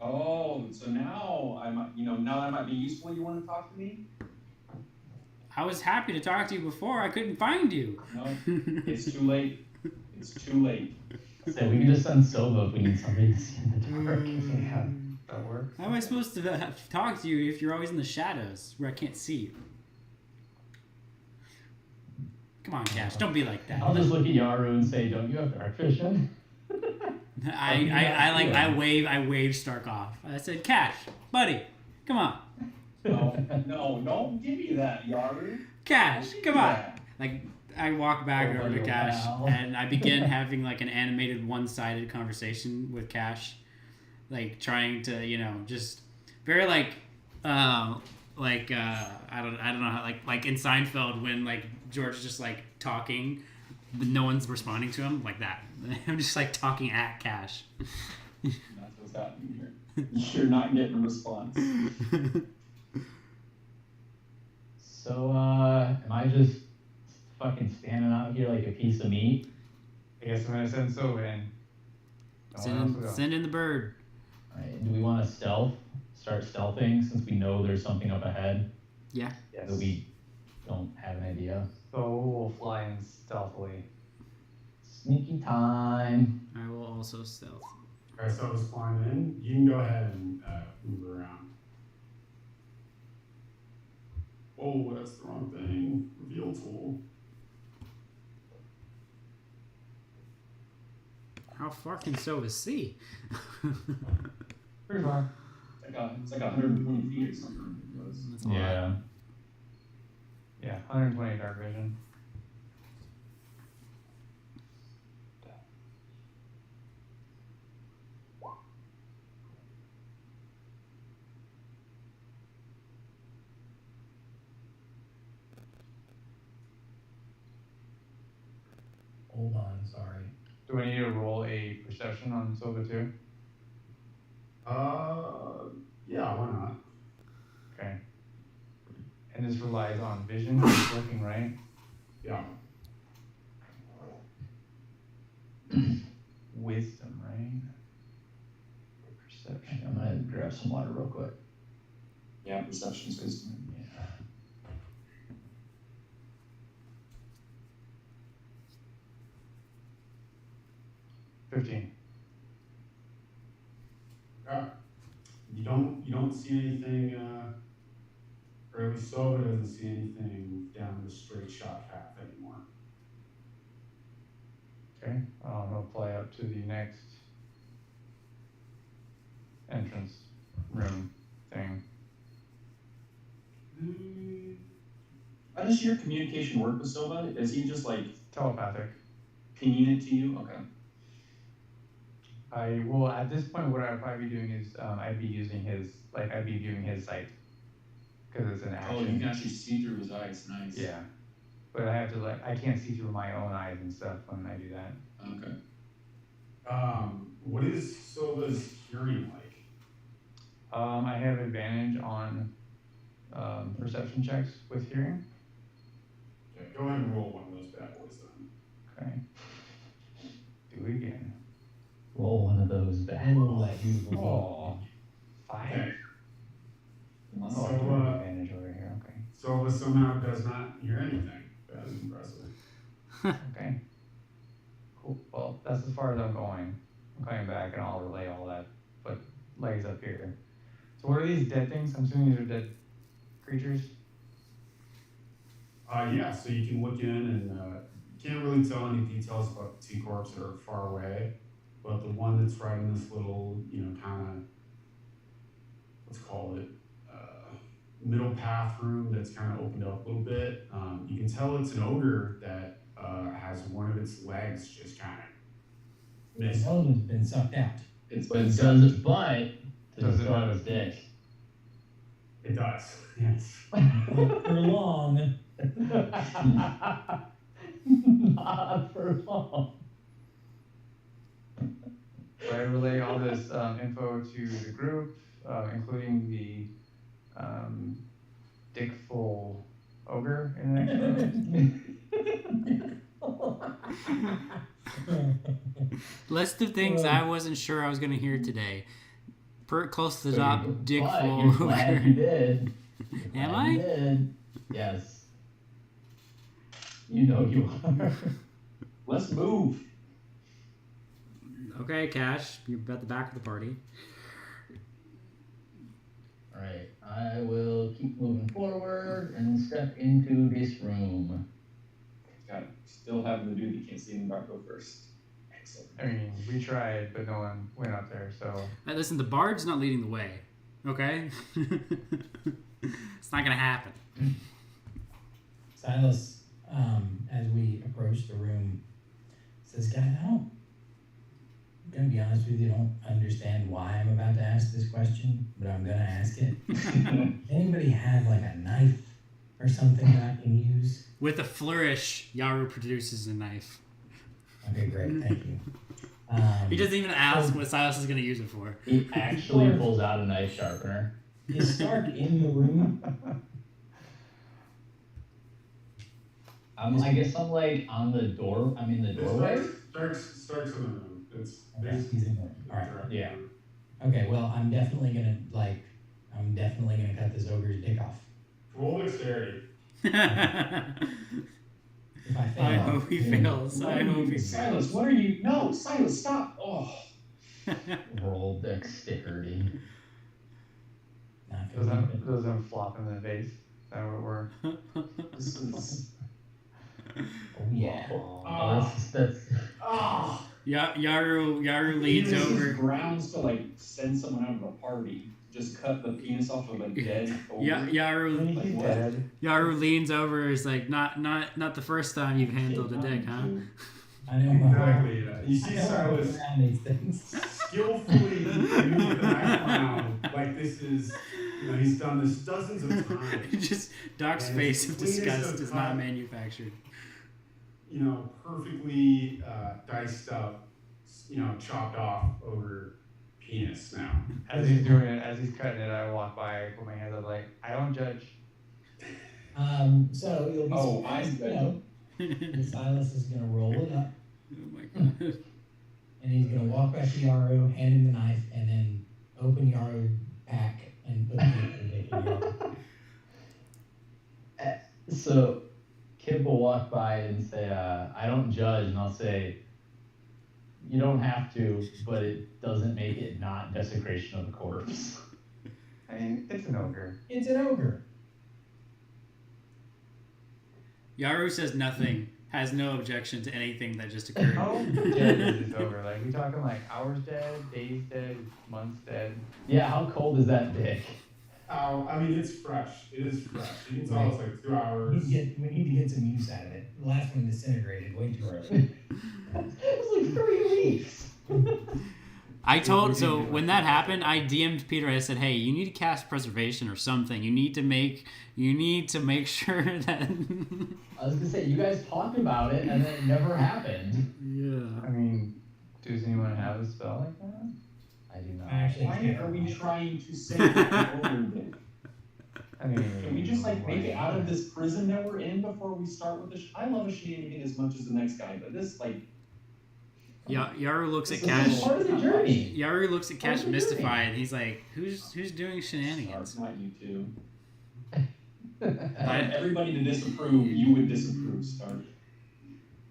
Oh, so now now that I might be useful, you want to talk to me? I was happy to talk to you before. I couldn't find you. No, it's too late. It's too late. So we can just send Silva if we need somebody to see in the dark. Yeah, that works. How am I supposed to talk to you if you're always in the shadows where I can't see you? Come on, Cash, don't be like that. I'll just look at Yaru and say, "Don't you have dark vision?" I wave Stark off. I said, Cash, buddy, come on. No, don't give me that, Yaru. Cash, come on. Yeah. Like I walk back over to Cash and I begin having like an animated one-sided conversation with Cash, like trying to just very I don't know how like in Seinfeld when like George is just like talking but no one's responding to him like that. I'm just like talking at Cash. That's what's happening here. You're not getting a response. So, am I just fucking standing out here like a piece of meat? I guess I'm gonna send Sova in. Send in the bird. Alright, do we want to start stealthing since we know there's something up ahead? Yeah. Yes. That we don't have an idea. So we'll fly in stealthily. Sneaky time. I will also stealth. Alright, so I was flying in. You can go ahead and move around. Oh, that's the wrong thing. Reveal tool. How far can Sova see? Pretty far. It's like 120 feet or something. That's a lot. Yeah. Yeah, 120 dark vision. Hold on, sorry. Do I need to roll a perception on Sova too? Yeah, why not? Okay. And this relies on vision, just looking, right? Yeah. Wisdom, right? Perception. I'm gonna grab some water real quick. Yeah, perception's wisdom. Yeah. Yeah. You don't see anything, or at least Sova doesn't see anything down the straight shot path anymore. Okay, I'll fly up to the next entrance room thing. How does your communication work with Sova? Is he just like Telepathic. pinging it to you? Okay. At this point, what I'd probably be doing is I'd be using I'd be viewing his sight because it's an action. Oh, you can actually see through his eyes. Nice. Yeah, but I have to I can't see through my own eyes and stuff when I do that. Okay. What is Sova's hearing like? I have advantage on perception checks with hearing. Okay, go ahead and roll one of those bad boys then. Okay. Do it again. Roll one of those back. We'll let you Oh, 5. Okay. Oh, So, I do have advantage over here. Okay. Sova somehow does not hear anything. That is impressive. Okay. Cool. Well, that's as far as I'm going. I'm coming back and I'll relay all that. But legs up here. So what are these dead things? I'm assuming these are dead creatures. Yeah, so you can look in and can't really tell any details about the two corpses that are far away, but the one that's right in this little, kind of, let's call it, middle path room that's kind of opened up a little bit. You can tell it's an ogre that has one of its legs just kind of The missing. element's been sucked out. It's But been does sucked. it Does it still have have his dick? It does, yes. Not for long. Not for long. So I relay all this info to the group, including the dickful ogre in the next room. List of things I wasn't sure I was going to hear today. Close to the top, dick But full. you're glad you did. You're Am glad I? You did. Yes. You know you are. Let's move. Okay, Cash, you're at the back of the party. Alright, I will keep moving forward and step into this room. Got it. Still having the dude you can't see in the dark go first. Excellent. I mean, we tried, but no one went up there, so. Hey, listen, the bard's not leading the way, okay? It's not going to happen. Silas, as we approach the room, says, "Guys, I'm gonna be honest with you, I don't understand why I'm about to ask this question, but I'm gonna ask it. Anybody have like a knife or something that I can use?" With a flourish, Yaru produces a knife. Okay, great, thank you. He doesn't even ask what Silas is going to use it for. He actually pulls out a knife sharpener. Is Stark in the room? I guess I'm like on the door. I'm in the doorway. Stark's in the room. It's Okay, he's in the room. All right. direct Yeah. view. Okay, well, I'm definitely gonna cut this ogre's dick off. Roll dexterity. If I fail, I hope he fails. I hope he Silas, fails. what are you? No, Silas, stop. Oh. Roll dexterity. not Does gonna them, does them flop in the face? Is that what we're. This is. Oh yeah. Oh, that's Ah! Yaru leans This is over. grounds to like send someone out of a party. Just cut the penis off of a dead ogre. Yaru Like what? Dead. Yaru leans over. Is like, not the first time you've handled a dick, huh? I know my Exactly. You see I know my way Silas around these things. skillfully use the background like this is, he's done this dozens of times. Just Doc's And face it's of the cleanest disgust of is not cut. manufactured. Perfectly diced up, chopped off over penis now. As he's doing it, as he's cutting it, I walk by, I put my hands up like, I don't judge. So you'll be Oh, surprised I'm to know that Silas is gonna roll it up, Oh my god. and he's gonna walk back to Yaru, hand him the knife, and then open Yaru's pack and put the dick in Yaru. so. Kip will walk by and say, "I don't judge," and I'll say, "You don't have to, but it doesn't make it not desecration of the corpse." I mean, it's an ogre. It's an ogre. Yaru says nothing, has no objection to anything that just occurred. How dead is this ogre? Like, we talking like hours dead, days dead, months dead? Yeah, how cold is that dick? I mean, it's fresh. It is fresh. You can tell it's like 2 hours. We need to get some use out of it. The last one disintegrated way too early. It was like 3 weeks. So when that happened, I DM'd Peter. I said, "Hey, you need to cast preservation or something. You need to make sure that." I was gonna say, you guys talked about it and then it never happened. Yeah. I mean, does anyone have a spell like that? I do not. Actually, Why are we trying to save the ogre then? I mean, Can we just like make it out of this prison that we're in before we start with this? I love a shenanigan as much as the next guy, but this like. Yaru looks at This is Cash. part of the journey. Yaru looks at Cash Part of the mystified. And he's like, "Who's doing shenanigans?" Not you two. Everybody to disapprove, you would disapprove, Stark.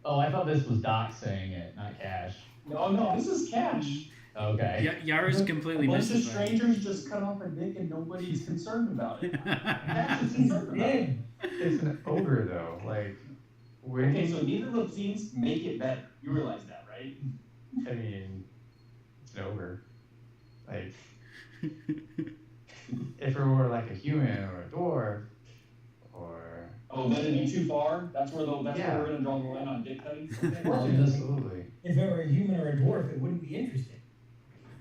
Oh, I thought this was Doc saying it, not Cash. No, this is Cash. Okay. Yaru's completely A bunch of mystified. strangers just cut off a dick and nobody's concerned about it. Cash is concerned about it. it's an ogre though. Like, when Okay, so neither of the scenes make it better. You realize that, right? I mean, it's an ogre. Like, if it were like a human or a dwarf, or Oh, then it'd be too far? That's where Yeah. we're gonna draw the line on dick cutting? I'll just, absolutely. If it were a human or a dwarf, it wouldn't be interesting.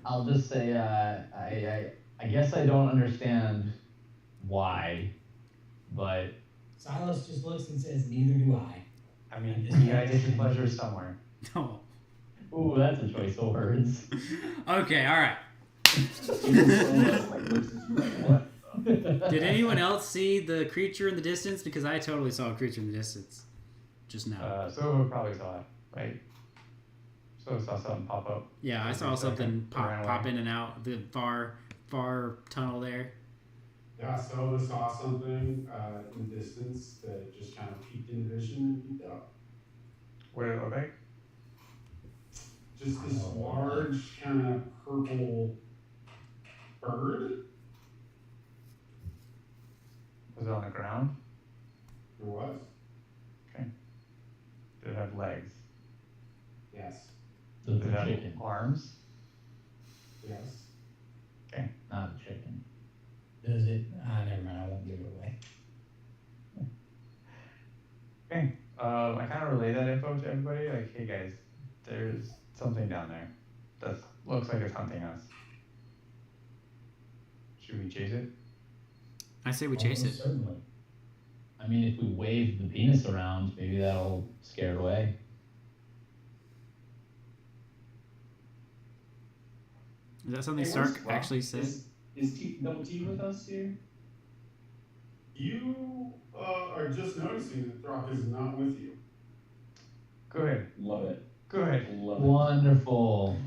I'll just say, I guess I don't understand why, but Silas just looks and says, neither do I. I mean, you gotta get your pleasure somewhere. Oh. ooh, that's a choice of words. Okay. All right. Did anyone else see the creature in the distance? Because I totally saw a creature in the distance just now. So probably saw it, right? So saw something pop up. Yeah, I saw something pop in and out the far tunnel there. Yeah, so I saw something in the distance that just kind of peeked in vision and peeked out. What did it look like? Just this large kind of purple bird. Was it on the ground? It was. Did it have legs? Yes. Does Did it the have chicken, arms? Yes. not the chicken. Does it? Never mind, I won't give it away. Okay. I kind of relay that info to everybody. Like, hey guys, there's something down there that looks like it's hunting us. Should we chase it? I say we chase it. Almost certainly. I mean, if we wave the penis around, maybe that'll scare it away. Is that something Hey, Stark where's Rob? actually said? Is Double T with us here? You are just noticing that Throck is not with you. Good. Love it. Good. Love it. Wonderful.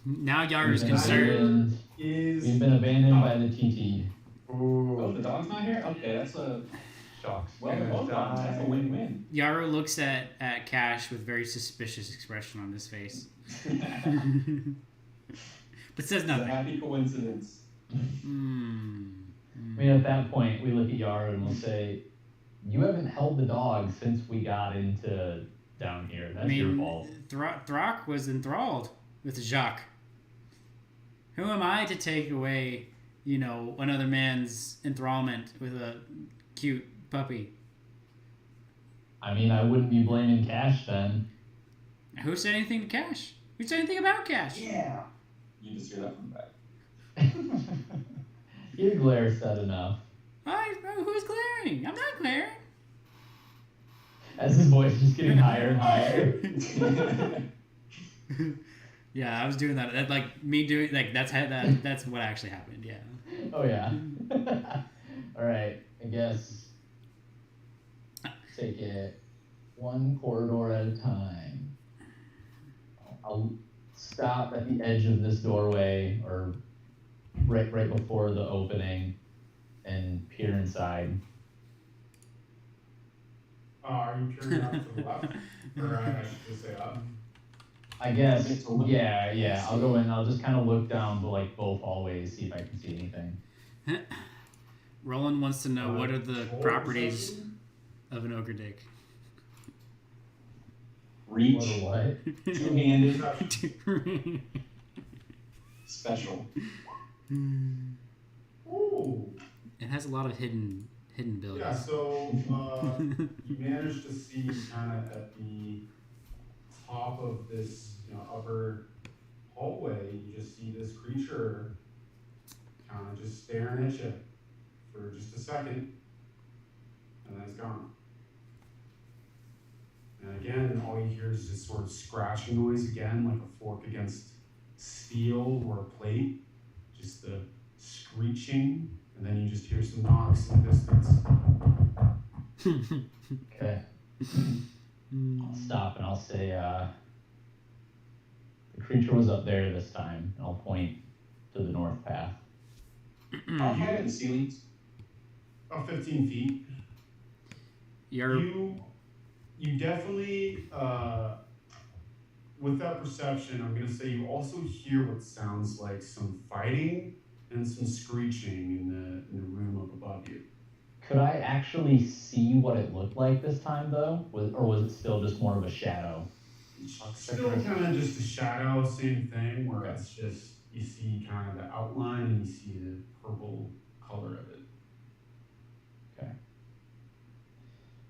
Now Yaru's We've been concerned. abandoned- We've been abandoned by the TT. Ooh. Oh, the dog's not here? Okay, that's a Sharks. well, both dogs. That's a win-win. Yaru looks at Cash with very suspicious expression on his face, but says It's a nothing. happy coincidence. I mean, at that point, we look at Yara and we'll say, you haven't held the dog since we got into down here. That's your fault. Throck was enthralled with Jacques. Who am I to take away, another man's enthrallment with a cute puppy? I mean, I wouldn't be blaming Cash then. Who said anything to Cash? Who said anything about Cash? Yeah. You just hear that from the back. Your glare said enough. Who's glaring? I'm not glaring. As his voice is getting higher and higher. Yeah, I was doing that. That's what actually happened. Yeah. Oh, yeah. All right, I guess take it one corridor at a time. I'll stop at the edge of this doorway or right before the opening and peer inside. Are you turning out to the left? Or I should just say up? I guess, yeah, I'll go in, I'll just kind of look down both hallways, see if I can see anything. Roland wants to know what are the Control properties perception? of an ogre dick. Reach, What? two-handed, Perception. special. Ooh. It has a lot of hidden abilities. Yeah, so you managed to see kind of at the top of this upper hallway, you just see this creature kind of just staring at you for just a second, and then it's gone. And again, all you hear is this sort of scratching noise again, like a fork against steel or a plate, just the screeching, and then you just hear some knocks in the distance. Okay. I'll stop and I'll say, the creature was up there this time. And I'll point to the north path. How high are the ceilings? About 15 feet. You definitely, with that perception, I'm going to say you also hear what sounds like some fighting and some screeching in the room up above you. Could I actually see what it looked like this time, though? Or was it still just more of a shadow? Still kind of just a shadow, same thing, where it's just, you see kind of the outline and you see the purple color of it. Okay.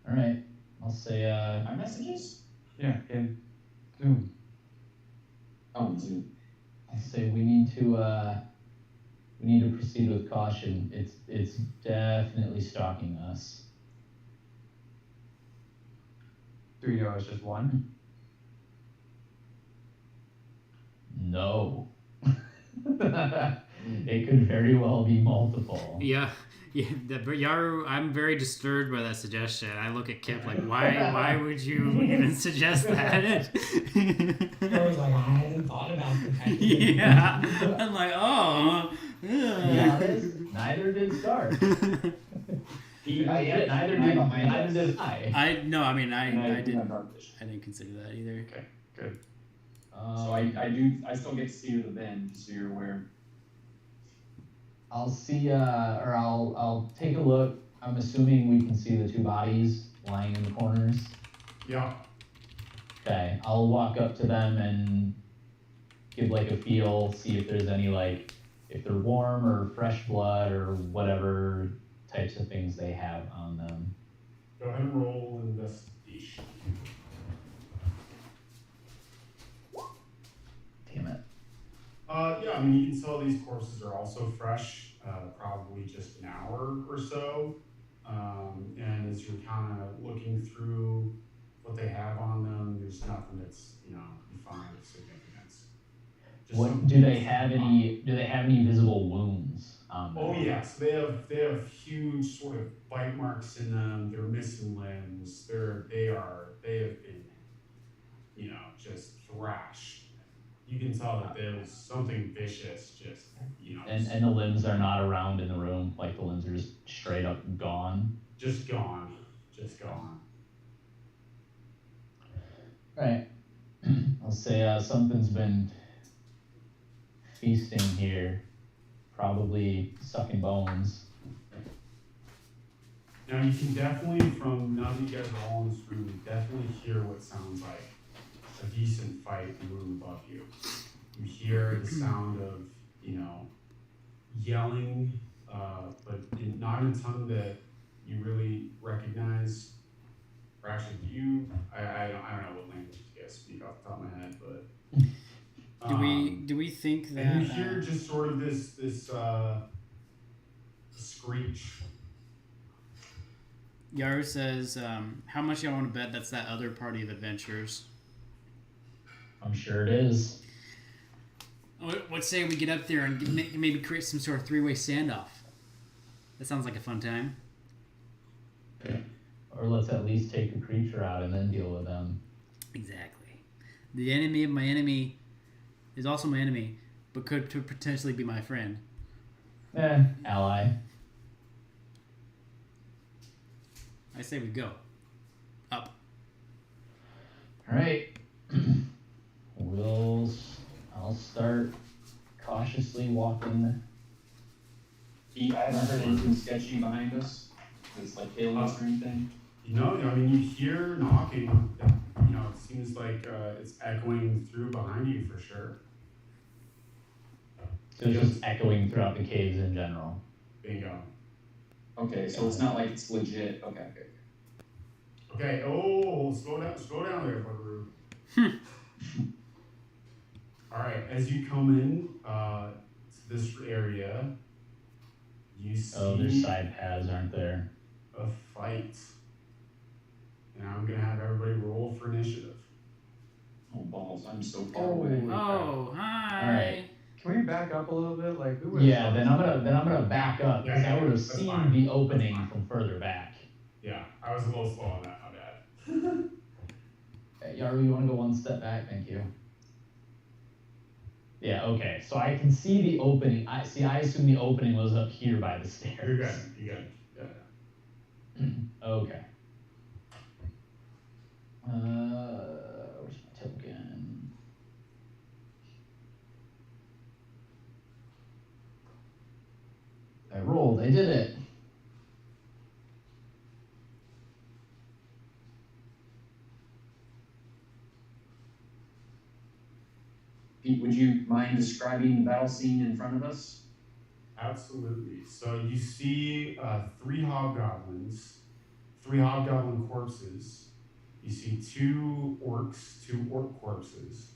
All right. I'll say, My messages? Yeah, in Zoom. Oh, Zoom. I'll say we need to proceed with caution. It's definitely stalking us. Do we know it's just one? No. It could very well be multiple. Yeah, but Yaru, I'm very disturbed by that suggestion. I look at Kip like, why would you even suggest that? I was like, I hadn't thought about the type of thing. Yeah, I'm like, oh. To be honest, neither did Stark. Neither did I. I I didn't consider that either. Okay, good. So I still get to see the bend, just so you're aware. I'll see, or I'll take a look. I'm assuming we can see the two bodies lying in the corners. Yeah. Okay, I'll walk up to them and give like a feel, see if there's any if they're warm or fresh blood or whatever types of things they have on them. Go ahead and roll investigation. Damn it. Yeah, you can tell these courses are also fresh, probably just an hour or so. And as you're kind of looking through what they have on them, there's nothing that's, you find of significance. What do they have any visible wounds on them? Oh yes, they have huge sort of bite marks in them. They're missing limbs. They have been, just thrashed. You can tell that there was something vicious, just. And the limbs are not around in the room, like the limbs are just straight up gone. Just gone. Right. I'll say something's been feasting here, probably sucking bones. Now you can definitely, now that you guys are all in this room, you definitely hear what sounds like a decent fight in the room above you. You hear the sound of, yelling, but not in a tongue that you really recognize. Or actually, I don't know what language you guys speak off the top of my head, but. Do we think that? And you hear just sort of this screech. Yaru says, how much y'all want to bet that's that other party of adventurers? I'm sure it is. What say we get up there and maybe create some sort of three-way standoff? That sounds like a fun time. Or let's at least take the creature out and then deal with them. Exactly. The enemy of my enemy is also my enemy, but could potentially be my friend. Ally. I say we go. Up. All right. I'll start cautiously walking I haven't heard anything sketchy behind us. It's like halos or anything. No, I mean, you hear knocking. You know, it seems like it's echoing through behind you for sure. So it's just echoing throughout the caves in general. Bingo. Okay, so it's not like it's legit. Okay. Okay. Oh, slow down there, Buckaroo. All right. As you come in to this area, you see. Oh, there's side paths, aren't there? A fight. And I'm gonna have everybody roll for initiative. Oh balls! I'm so far away. Oh, hi. All right. Can we back up a little bit? Like, who was? Yeah, then I'm gonna back up because Yeah, I would have that's seen fine. the opening from further back. Yeah, I was a little slow on that. My bad. Yaru, you want to go one step back? Thank you. Yeah. Okay. So I can see the opening. I assume the opening was up here by the stairs. You're good. Yeah. Okay. Where's my token? I rolled. I did it. Pete, would you mind describing the battle scene in front of us? Absolutely. So you see 3 hobgoblins, 3 hobgoblin corpses. You see 2 orcs, 2 orc corpses.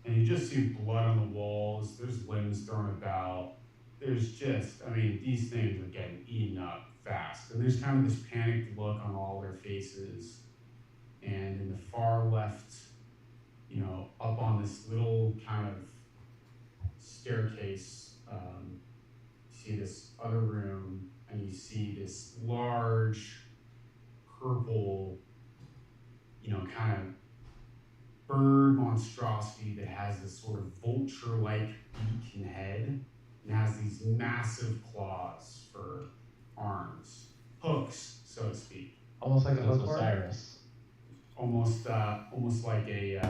And you just see blood on the walls. There's limbs thrown about. There's just, I mean, these things are getting eaten up fast. And there's kind of this panicked look on all their faces. And in the far left, you know, up on this little kind of staircase, you see this other room, and you see this large purple, you know, kind of bird monstrosity that has this sort of vulture-like beak and head, and has these massive claws for arms, hooks, so to speak. Almost like a hook horn? Osiris. Almost like a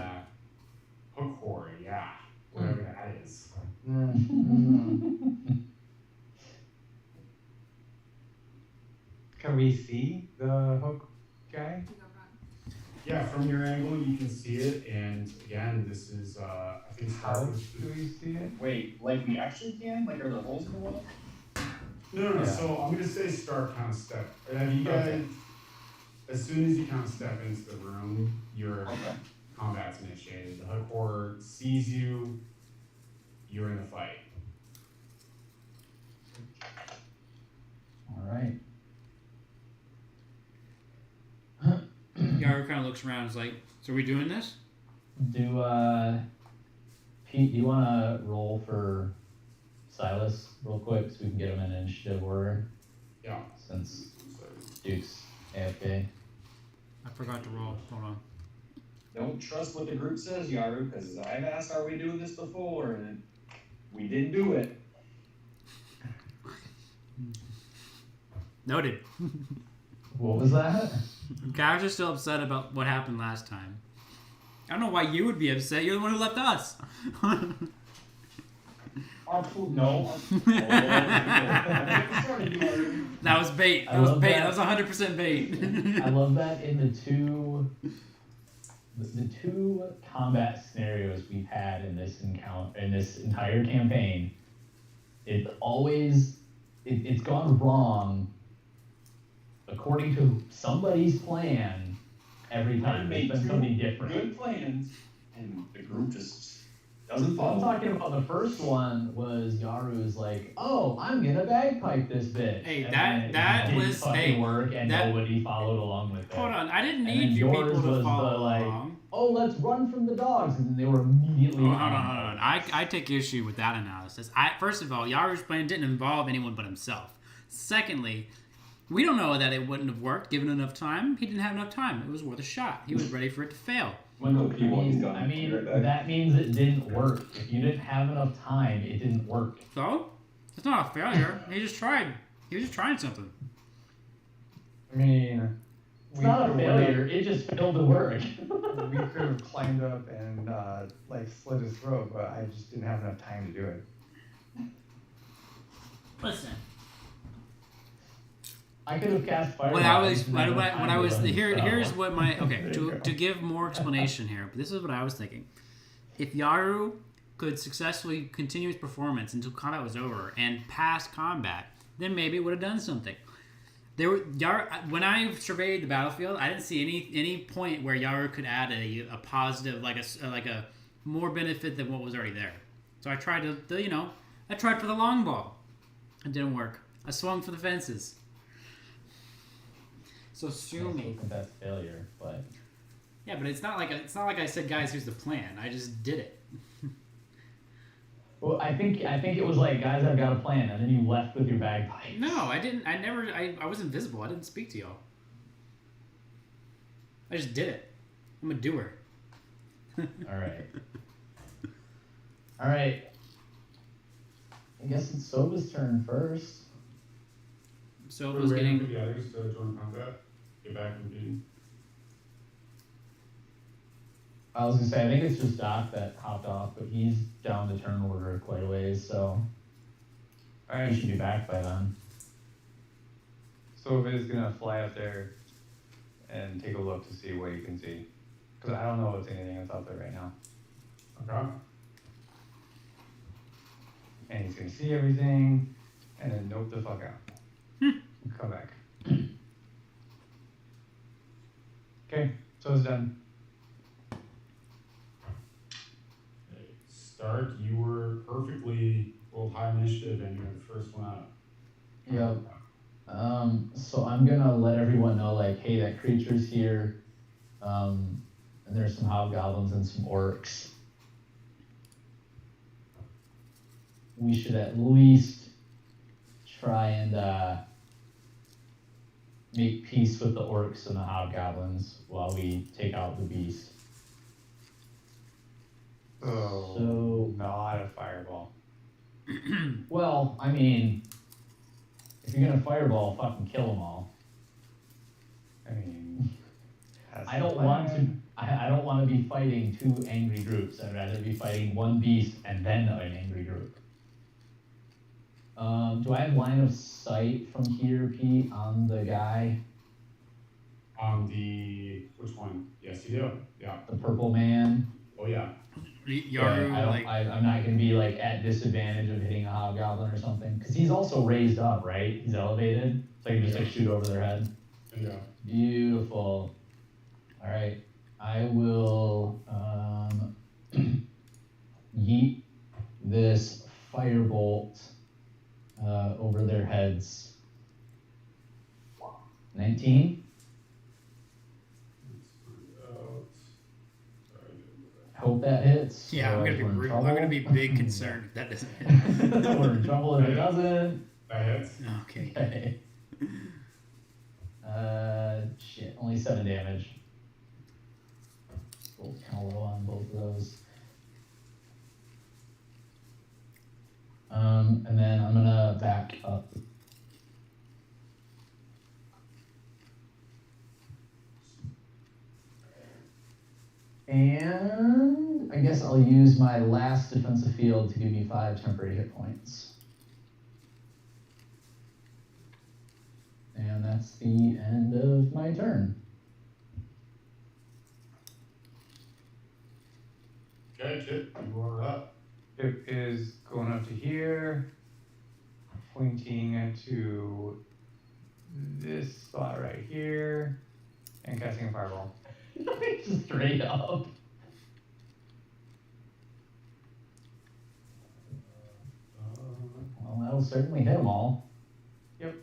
hook horn, yeah, whatever that is. Can we see the hook guy? Yeah, from your angle you can see it, and again, this is I think How do we see it? Wait, like we actually can? Like, are there holes in the wall? No. Yeah. So I'm gonna say start kind of step. Have you guys? Okay. As soon as you kind of step into the room, your Okay. combat's initiated. The hook horde sees you. You're in the fight. All right. Yaru kind of looks around and is like, so are we doing this? Do Pete, do you want to roll for Silas real quick so we can get him in initiative order? Yeah. Since So, Duke's AFK. I forgot to roll. Hold on. Don't trust what the group says, Yaru, because I've asked, are we doing this before? And we didn't do it. Noted. What was that? Guys are still upset about what happened last time. I don't know why you would be upset. You're the one who left us. No. That was bait. That was bait. That was 100% bait. I love that in the two combat scenarios we've had in this entire campaign, it's gone wrong according to somebody's plan every time. It's been something different. Good plans, and the group just doesn't I'm follow. talking about the first one was Yaru's like, oh, I'm gonna bagpipe this bitch. Hey, And that- then that it didn't was- fucking hey, work, and that- nobody followed along with it. Hold on. I didn't And need then you yours people was to follow the, like, along. Oh, let's run from the dogs, and then they were immediately. Hold on. I take issue with that analysis. First of all, Yaru's plan didn't involve anyone but himself. Secondly, we don't know that it wouldn't have worked given enough time. He didn't have enough time. It was worth a shot. He was ready for it to fail. I mean, that means it didn't work. If you didn't have enough time, it didn't work. So, it's not a failure. He just tried. He was just trying something. I mean, It's not a failure. It just failed to work. We could have climbed up and like slit his throat, but I just didn't have enough time to do it. Listen, I could have cast fireball. Here's what my to give more explanation here. This is what I was thinking. If Yaru could successfully continue his performance until combat was over and past combat, then maybe it would have done something. When I surveyed the battlefield, I didn't see any point where Yaru could add a positive, like a more benefit than what was already there. So I tried I tried for the long ball. It didn't work. I swung for the fences. So sue me. I think that's failure, but yeah, but it's not like I said, guys, here's the plan. I just did it. Well, I think it was like, guys, I've got a plan, and then you left with your bagpipes. No, I didn't. I was invisible. I didn't speak to y'all. I just did it. I'm a doer. All right. I guess it's Soba's turn first. Soba's getting the others to join combat. Get back in the game. I was gonna say, I think it's just Doc that hopped off, but he's down the turn order quite a ways, so Alright, he should be back by then. so Viz gonna fly up there and take a look to see what he can see. Because I don't know what's anything that's out there right now. Okay. And he's gonna see everything and then nope the fuck out. Come back. Okay, so it's done. Stark, you were perfectly rolled high initiative and you're the first one out. Yep. So I'm gonna let everyone know, like, hey, that creature's here. And there's some hobgoblins and some orcs. We should at least try and make peace with the orcs and the hobgoblins while we take out the beast. So not a fireball. Well, I mean, if you're gonna fireball, fucking kill them all. I mean, I don't want to be fighting two angry groups. I'd rather be fighting one beast and then an angry group. Do I have line of sight from here, Pete, on the guy? On which one? Yes, you do. Yeah. The purple man? Oh yeah. Yaru, I'm not going to be like at disadvantage of hitting a hobgoblin or something. Because he's also raised up, right? He's elevated. So I can just like shoot over their head. Yeah. Beautiful. All right. I will yeet this firebolt over their heads. 19. Hope that hits. yeah, I'm gonna be big concerned if that doesn't hit. We're in trouble if it doesn't. That hits. Okay. Shit, only 7 damage. Rolled kind of low on both of those. And then I'm gonna back up. And I guess I'll use my last defensive field to give me 5 temporary hit points. And that's the end of my turn. Okay, Chip, you are up. It is going up to here, pointing to this spot right here, and casting a fireball. Just straight up. Well, that'll certainly hit them all. Yep.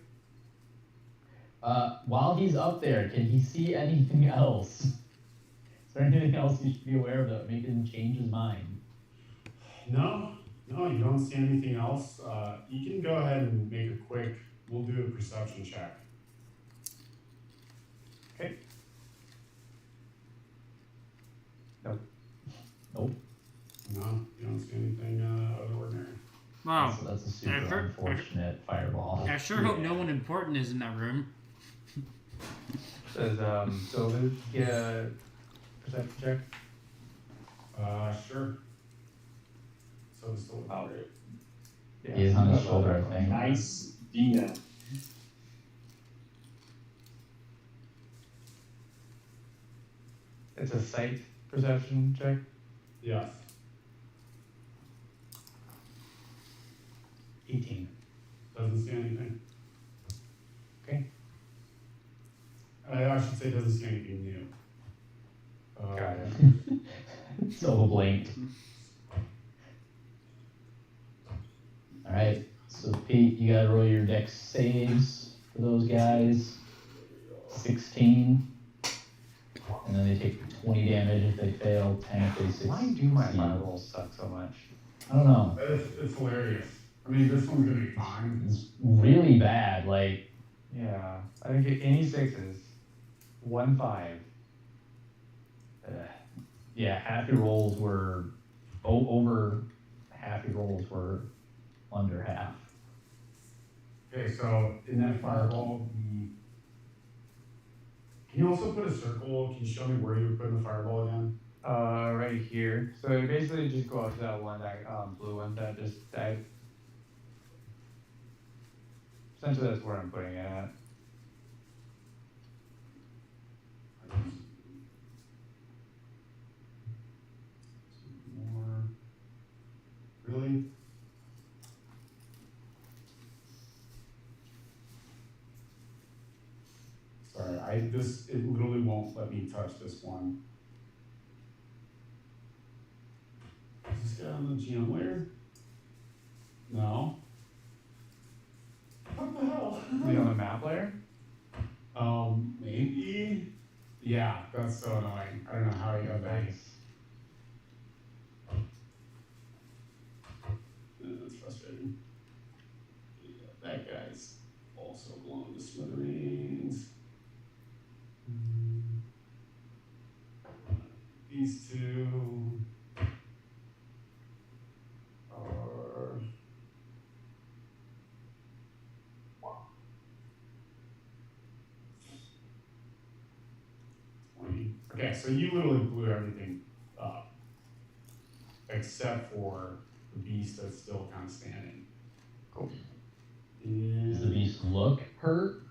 While he's up there, can he see anything else? Is there anything else he should be aware of that make him change his mind? No, you don't see anything else. You can go ahead and make a quick, we'll do a perception check. Okay. Nope. Nope. No, you don't see anything out of the ordinary. Wow. So that's a super unfortunate fireball. I sure hope no one important is in that room. Says, so Luke, get a perception check. Sure. So it's still Oh. great. Yeah. He is on his shoulder, I think. Nice. Yeah. It's a sight perception check. Yes. 18. Doesn't see anything. Okay. I should say doesn't see anything new. Got it. So blinked. Alright, so Pete, you gotta roll your dex saves for those guys. 16. And then they take 20 damage if they fail, 10 if they succeed. Why do my firewalls suck so much? I don't know. It's hilarious. I mean, this one's gonna be fine. It's really bad, like, Yeah, I didn't get any 6s. 1 5. yeah, half your rolls were over half your rolls were under half. Okay, so in that fireball, can you also put a circle? Can you show me where you would put the fireball again? Right here. So basically just go up to that one, that blue one that just died. Essentially that's where I'm putting it at. More. Really? Sorry, it literally won't let me touch this one. Is this guy on the GM layer? No. What the hell? Be on the map layer? Maybe. Yeah, that's so annoying. I don't know how he got that. That's frustrating. Yeah, that guy's also blown to smithereens. These two are. Okay, so you literally blew everything up, except for the beast that's still kind of standing. Cool. Does the beast look hurt?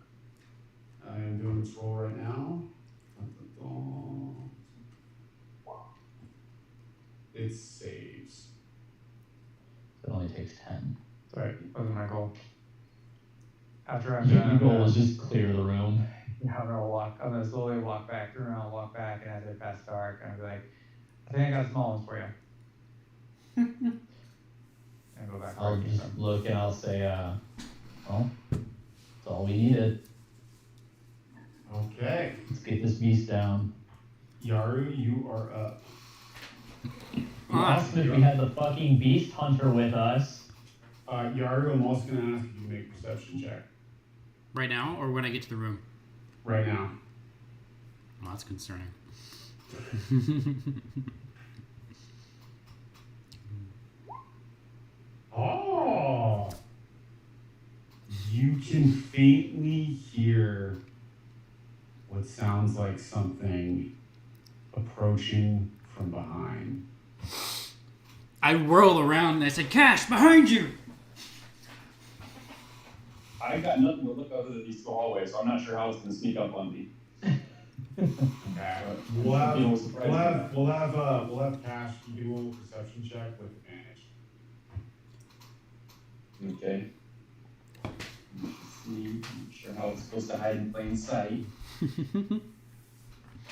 I am doing its roll right now. It saves. It only takes 10. Sorry, wasn't my goal. After I'm Your done, goal is just clear the room. yeah, I'm gonna slowly walk back, turn around, walk back, and as I pass dark, I'm gonna be like, I think I got small ones for you. And go back. I'll just look and I'll say, well, that's all we needed. Okay. Let's get this beast down. Yaru, you are up. You asked if we had the fucking beast hunter with us. Yaru, I'm also gonna ask you to make a perception check. Right now, or when I get to the room? Right now. Well, that's concerning. Oh! You can faintly hear what sounds like something approaching from behind. I whirl around and I say, Cash, behind you! I got nothing to look other than these two hallways, so I'm not sure how it's going to sneak up on me. Okay. We'll have Cash do a little perception check with advantage. Okay. Let's see. I'm not sure how it's supposed to hide in plain sight.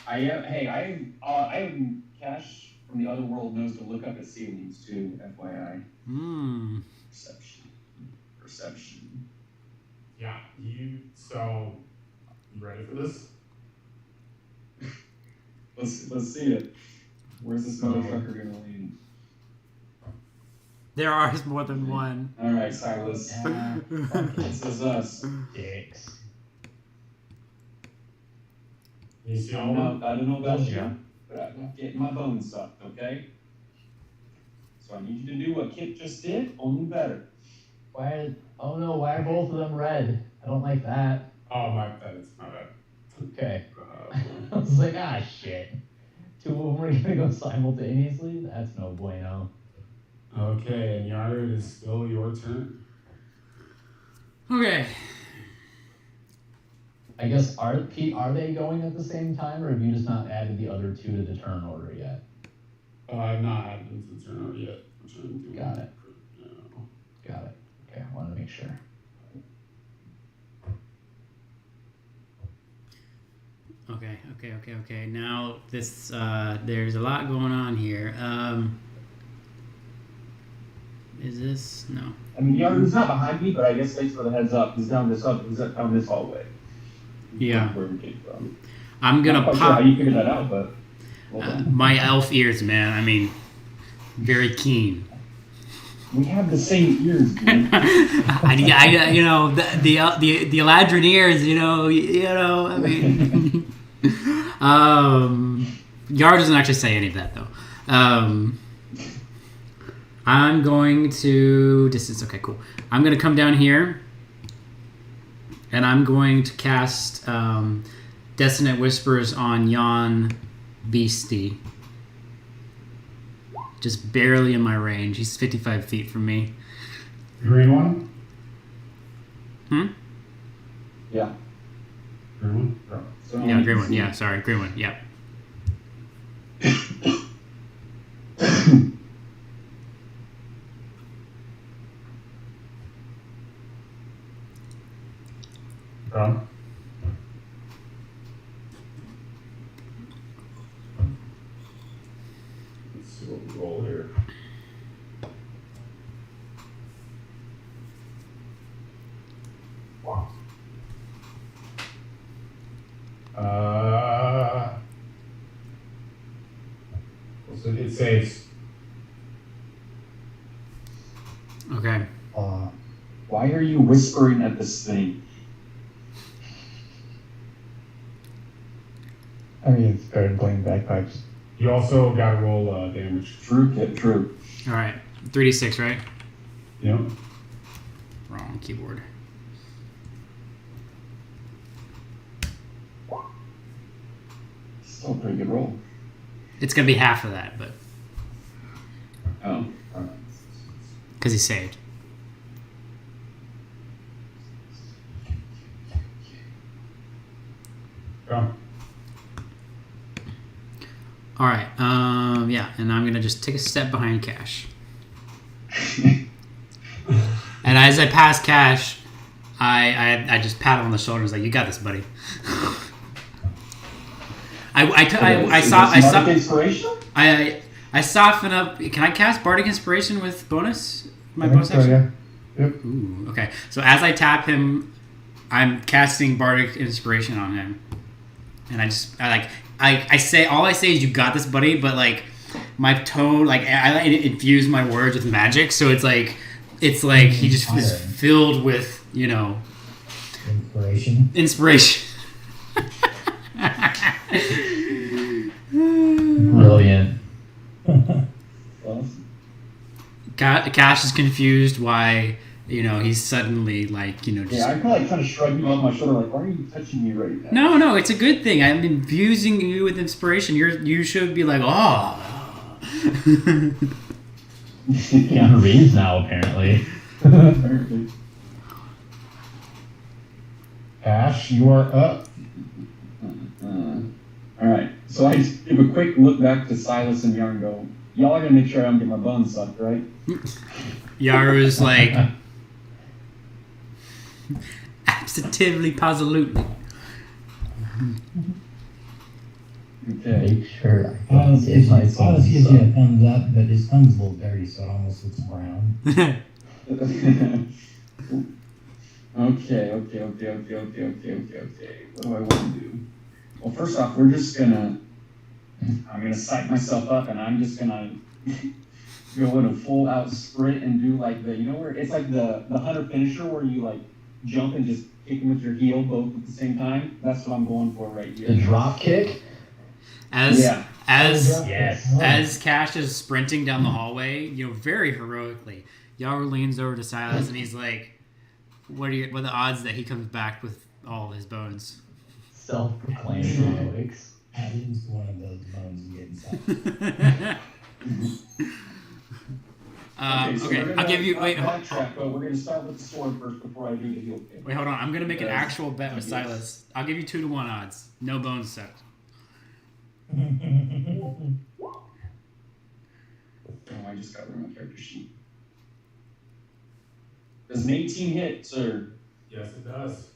I am Cash from the other world knows to look up at ceilings too, FYI. Perception. Yeah, you ready for this? Let's see it. Where's this motherfucker gonna land? There are more than one. Alright, Silas. This is us. Dicks. You see I all of them? don't know about Yeah. you, but I'm getting my bones sucked, okay? So I need you to do what Kip just did, only better. Why are both of them red? I don't like that. Oh, my bad. It's my bad. Okay. I was like, shit. Two of them are gonna go simultaneously? That's no bueno. Okay, and Yaru, it is still your turn. Okay. I guess are they going at the same time, or have you just not added the other two to the turn order yet? I've not had them to turn out yet, which I'm doing. Got it. Now. Got it. Okay, I wanted to make sure. Okay. Now this there's a lot going on here. Is this no? I mean, he's not behind me, but I guess thanks for the heads up. He's down this hallway. Yeah. Where we came from. I'm gonna not pop. sure how you figured that out, but my elf ears, man. I mean, very keen. we have the same ears, dude. I you know the Eladrin ears. You know. I mean, Yar doesn't actually say any of that though. I'm going to distance. Okay, cool. I'm going to come down here, and I'm going to cast Dissonant Whispers on Yon Beastie. Just barely in my range. He's 55 feet from me. Green one? Yeah. Green one? Oh. So Yeah, green one. Yeah, sorry, green one. Yeah. Okay. Let's see what we roll here. Wow. So it saves. Okay. Why are you whispering at this thing? I mean, it's better than playing bagpipes. You also got to roll damage. True, kid, true. All right. 3d6, right? Yep. Wrong keyboard. Still a pretty good roll. It's gonna be half of that, but Oh. because he saved. Go. All right. Yeah, and I'm gonna just take a step behind Cash. And as I pass Cash, I just pat him on the shoulder. And was like, "You got this, buddy." I soften up. Can I cast Bardic Inspiration with bonus? My bonus action? Yeah. Yep. Ooh, okay. So as I tap him, I'm casting Bardic Inspiration on him, and I say all I say is, "You got this, buddy," but like my tone, like I infuse my words with magic, so it's like he just is filled with inspiration. Brilliant. Cash is confused why he's suddenly just. Yeah, I probably kind of shrug you off my shoulder, like, why are you touching me right now? No, it's a good thing. I'm infusing you with inspiration. You should be like, oh. Keanu Reeves now, apparently. Apparently. Ash, you are up. Alright, so I just give a quick look back to Silas and Yarn and go, y'all are gonna make sure I don't get my bones sucked, right? Yaru's like, absolutely, positively. Okay. Make sure. Silas gives you a thumbs up, but his thumb's a little dirty, so it almost looks brown. Okay. What do I want to do? Well, first off, I'm gonna psych myself up, and I'm just gonna go in a full out sprint and do like where it's like the hunter finisher where you like jump and just kick him with your heel both at the same time. That's what I'm going for right here. The drop kick. As Yes. Cash is sprinting down the hallway, very heroically, Yaru leans over to Silas and he's like, "What are the odds that he comes back with all his bones?" Self-proclaimed heroics. At least one of those bones is getting Okay, I'll give you. Wait, backtrack, but we're gonna start with the sword first before I do the heel kick. Wait, hold on. I'm gonna make an actual bet with Silas. I'll give you 2-1 odds. No bones sucked. Oh, I just got rid of my character sheet. Does an 18 hit, sir? Yes, it does.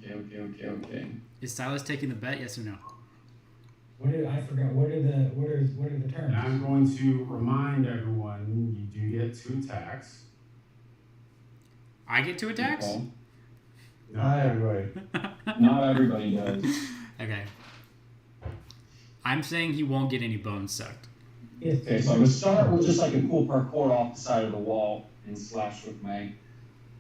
Okay. Is Silas taking the bet? Yes or no? I forgot. What are the terms? And I'm going to remind everyone you do get 2 attacks. I get 2 attacks? Okay. Not everybody. Not everybody does. Okay. I'm saying he won't get any bones sucked. Okay, so I'm gonna start with just like a cool parkour off the side of the wall and slash with my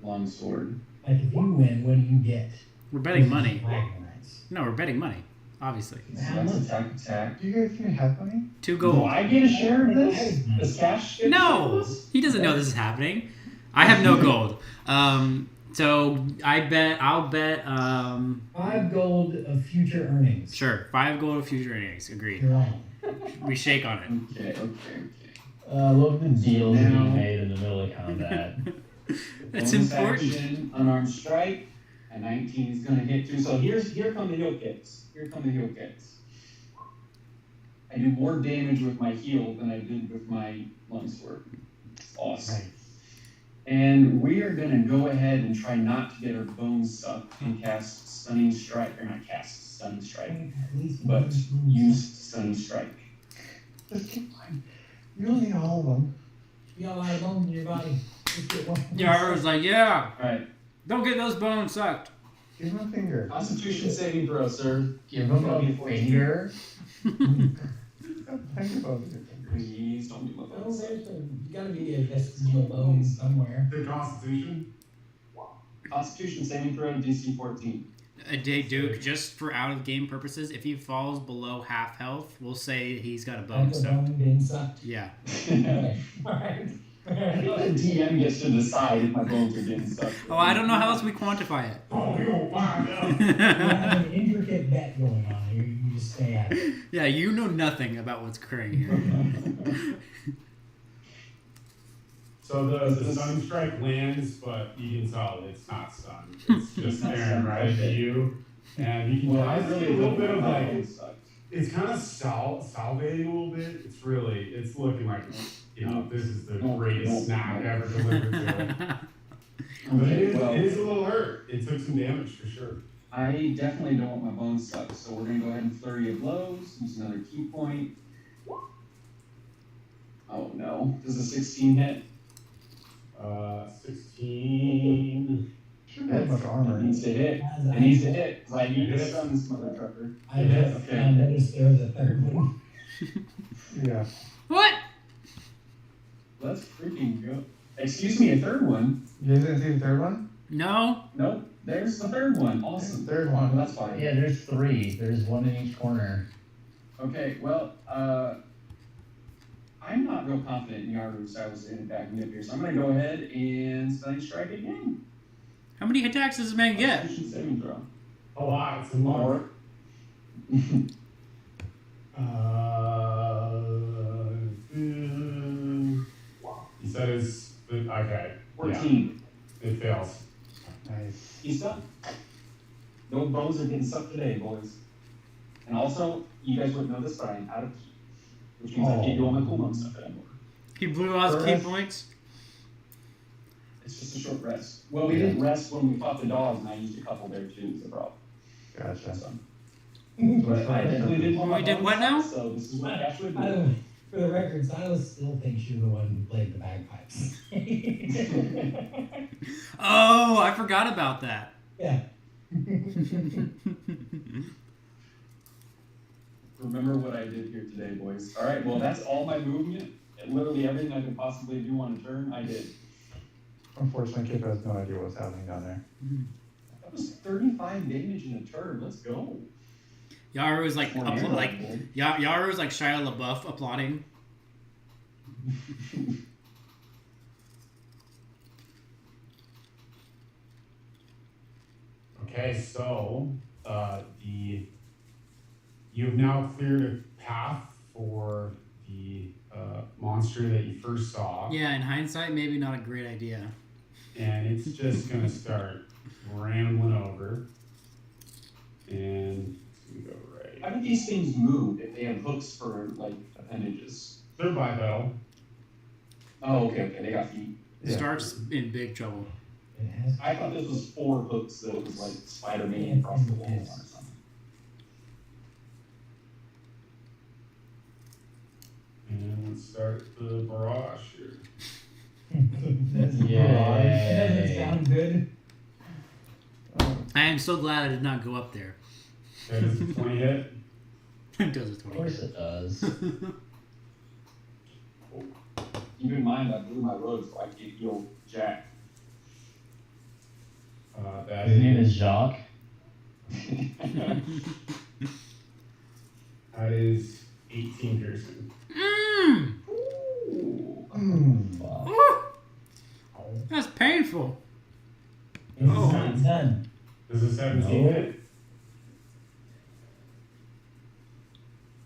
long sword. Like if you win, what do you get? We're betting money. Nice. No, we're betting money. Obviously. So that's attack. Do you guys even have money? 2 Do gold. I get a share of this? Does Cash get a share No! of this? He doesn't know this is happening. I have no gold. So I'll bet 5 gold of future earnings. sure, 5 gold of future earnings. Agreed. You're on. We shake on it. Okay. I love the deals Now- being made in the middle of combat. It's Bonus important. Action, unarmed strike. A 19 is gonna hit too. So here come the heel kicks. I do more damage with my heel than I did with my longsword. Awesome. Right. And we are gonna go ahead and try not to get our bones sucked and cast stunning strike, or not cast stunning strike, At least but use stunning strike. Just keep mine. You don't need all of them. You got a lot of bones in your body. Just get one. Yara's like, yeah, All right. don't get those bones sucked. Give him a finger. Constitution saving throw, sir. Give him a finger. Think about it. Please don't be my Oh, bones. there's gotta be a decimal bone somewhere. The Constitution? Constitution saving throw, DC 14. Duke, just for out of game purposes, if he falls below half health, we'll say he's got a bone That's a sucked. bone being sucked. Yeah. Okay. Alright. I feel like the DM gets to decide if my bones are getting sucked. Oh, I don't know how else we quantify it. Oh, you'll find out. You have an intricate bet going on. You just stay at it. Yeah, you know nothing about what's occurring here. So the stun strike lands, but you can tell it's not stunned. It's just staring right at you. And you can Well, I kind of see really a little don't bit of know how like, it sucked. it's kind of salivating a little bit. It's looking like, this is the greatest snack ever delivered to it. But it is a little hurt. It took some damage for sure. I definitely don't want my bones sucked, so we're gonna go ahead and flurry of blows, use another key point. Oh no, does a 16 hit? 16. Shouldn't have much It armor. needs to hit. As It needs to hit, 'cause I need to stun this mother trucker. I just noticed there was a third one. Yeah. What? Let's freaking go. Excuse me, a third one? You guys didn't see the third one? No? Nope, there's the third one. Awesome. Third one. That's fine. Yeah, there's 3. There's one in each corner. Okay, well, I'm not real confident in Yaru Silas in backing up here, so I'm gonna go ahead and stunning strike again. How many attacks does this man get? Constitution saving throw. A lot. It's a lot. Or He says, okay. 14. Yeah, it fails. Nice. He's done. No bones are getting sucked today, boys. And also, you guys wouldn't know this, but I'm out of key. Which means I can't do all my cooldown stuff anymore. He blew out his key Correct. points? It's just a short rest. Well, we didn't rest when we fought the dogs, and I used a couple there too, is the problem. Gotcha. So, but I definitely didn't want my We did bones what now? sucked, so this is what Cash would I do. don't, for the record, Silas still thinks you're the one who played the bagpipes. Oh, I forgot about that. Yeah. Remember what I did here today, boys. All right, well, that's all my movement. And literally everything I could possibly do on a turn, I did. Unfortunately, Kip has no idea what's happening down there. That was 35 damage in a turn. Let's go. Yaru is like, More appla- ammo, like boy. Yaru is like Shia LaBeouf applauding. Okay, so you've now cleared a path for the monster that you first saw. Yeah, in hindsight, maybe not a great idea. And it's just gonna start rambling over. And it's gonna go right. How do these things move if they have hooks for like appendages? They're bipedal. Oh, okay, they got feet. Yeah. Stark's in big trouble. It has. I thought this was 4 hooks that it was like Spider-Man across the wall or something. And let's start the barrage here. That's Yay. It doesn't sound good. I am so glad I did not go up there. Okay, this is 20 hit. It does a Of 20. course it does. Keep in mind, I blew my road, so I can't heal Jack. That His name is is Jacques. that is 18 piercing. Fuck. That's painful. It's Oh. not done. Does a 17 No. hit?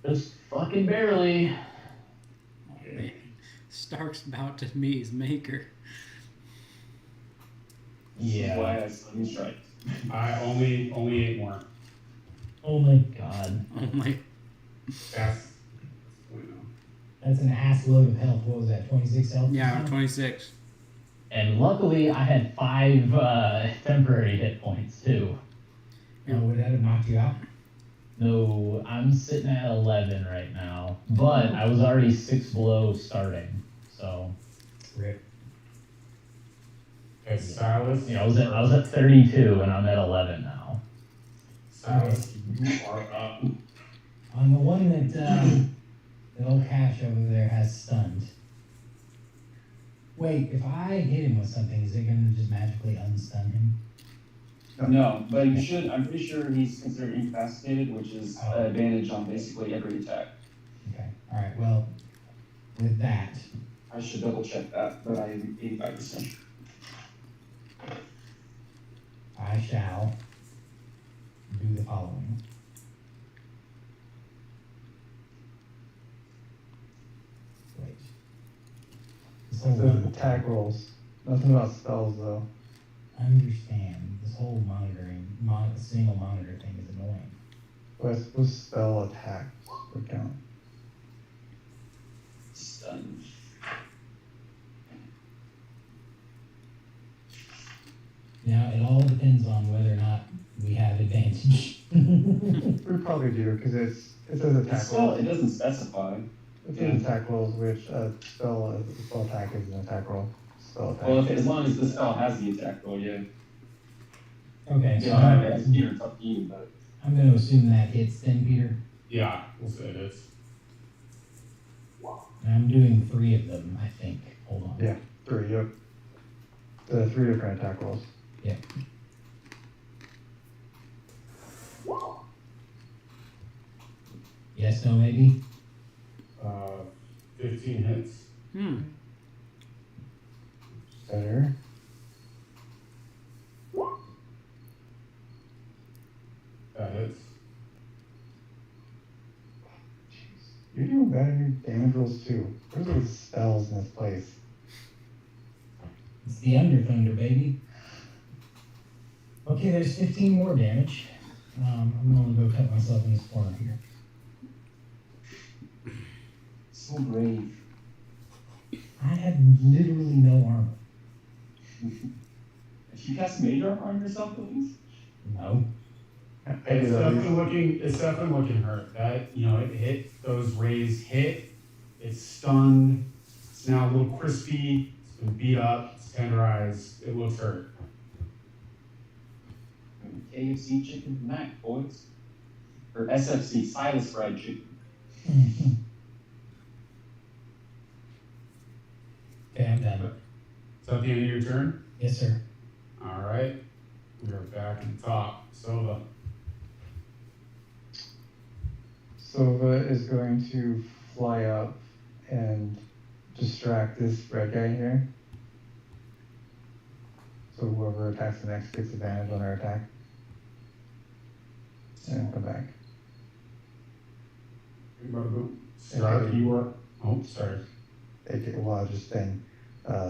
Just fucking barely. Oh, man. Stark's about to meet his maker. This is Yeah. why I sling strike. I only 8 more. Oh my, God. Oh my. That's you know. that's an ass load of health. What was that? 26 health? Yeah, 26. And luckily, I had 5 temporary hit points too. Would that have knocked you out? No, I'm sitting at 11 right now, but I was already 6 below starting. So, Rip. Okay, Silas. you know, I was at 32 and I'm at 11 now. Silas, you are up. On the one that the old cash over there has stunned. Wait, if I hit him with something, is it gonna just magically unstun him? No, but you should. I'm pretty sure he's considered incapacitated, which is Oh. an advantage on basically every attack. Okay. All right. Well, with that, I should double check that, but I am 85% sure. I shall do the following. Wait. This So whole attack rolls. Nothing about spells though. understand this whole monitoring, single monitor thing is annoying. But I suppose spell attacks would count. Stun. Now it all depends on whether or not we have advantage. We probably do because it says attack Still, rolls. it doesn't specify. It says attack rolls, which spell attack is an attack roll. Spell attack. Well, as long as the spell has the attack roll, yeah. Okay, so Yeah, it's Peter, it's up to you, but. I'm going to assume that hits then, Peter. Yeah, we'll say it is. And I'm doing 3 of them, I think. Hold on. Yeah. 3. Yep. The 3 different attack rolls. Yes, no, maybe. 15 hits. Better. That hits. You're doing better in your damage rolls too. Where's those spells in this place? It's the Underthunder, baby. Okay, there's 15 more damage. I'm going to go cut myself in this corner here. So brave. I had literally no armor. If you cast Mage Armor on yourself, at least? No. It's definitely looking hurt. That, it hit, those rays hit, it's stunned, it's now a little crispy, it's been beat up, it's tenderized, it looks hurt. KFC chicken tonight, boys. Or SFC, Silas fried chicken. Okay, I'm done. Is that the end of your turn? Yes, sir. Alright, we are back at the top. Sova. Sova is going to fly up and distract this red guy here. So whoever attacks the next gets advantage on their attack. And come back. Strike, you are. Oh, sorry. Well, just then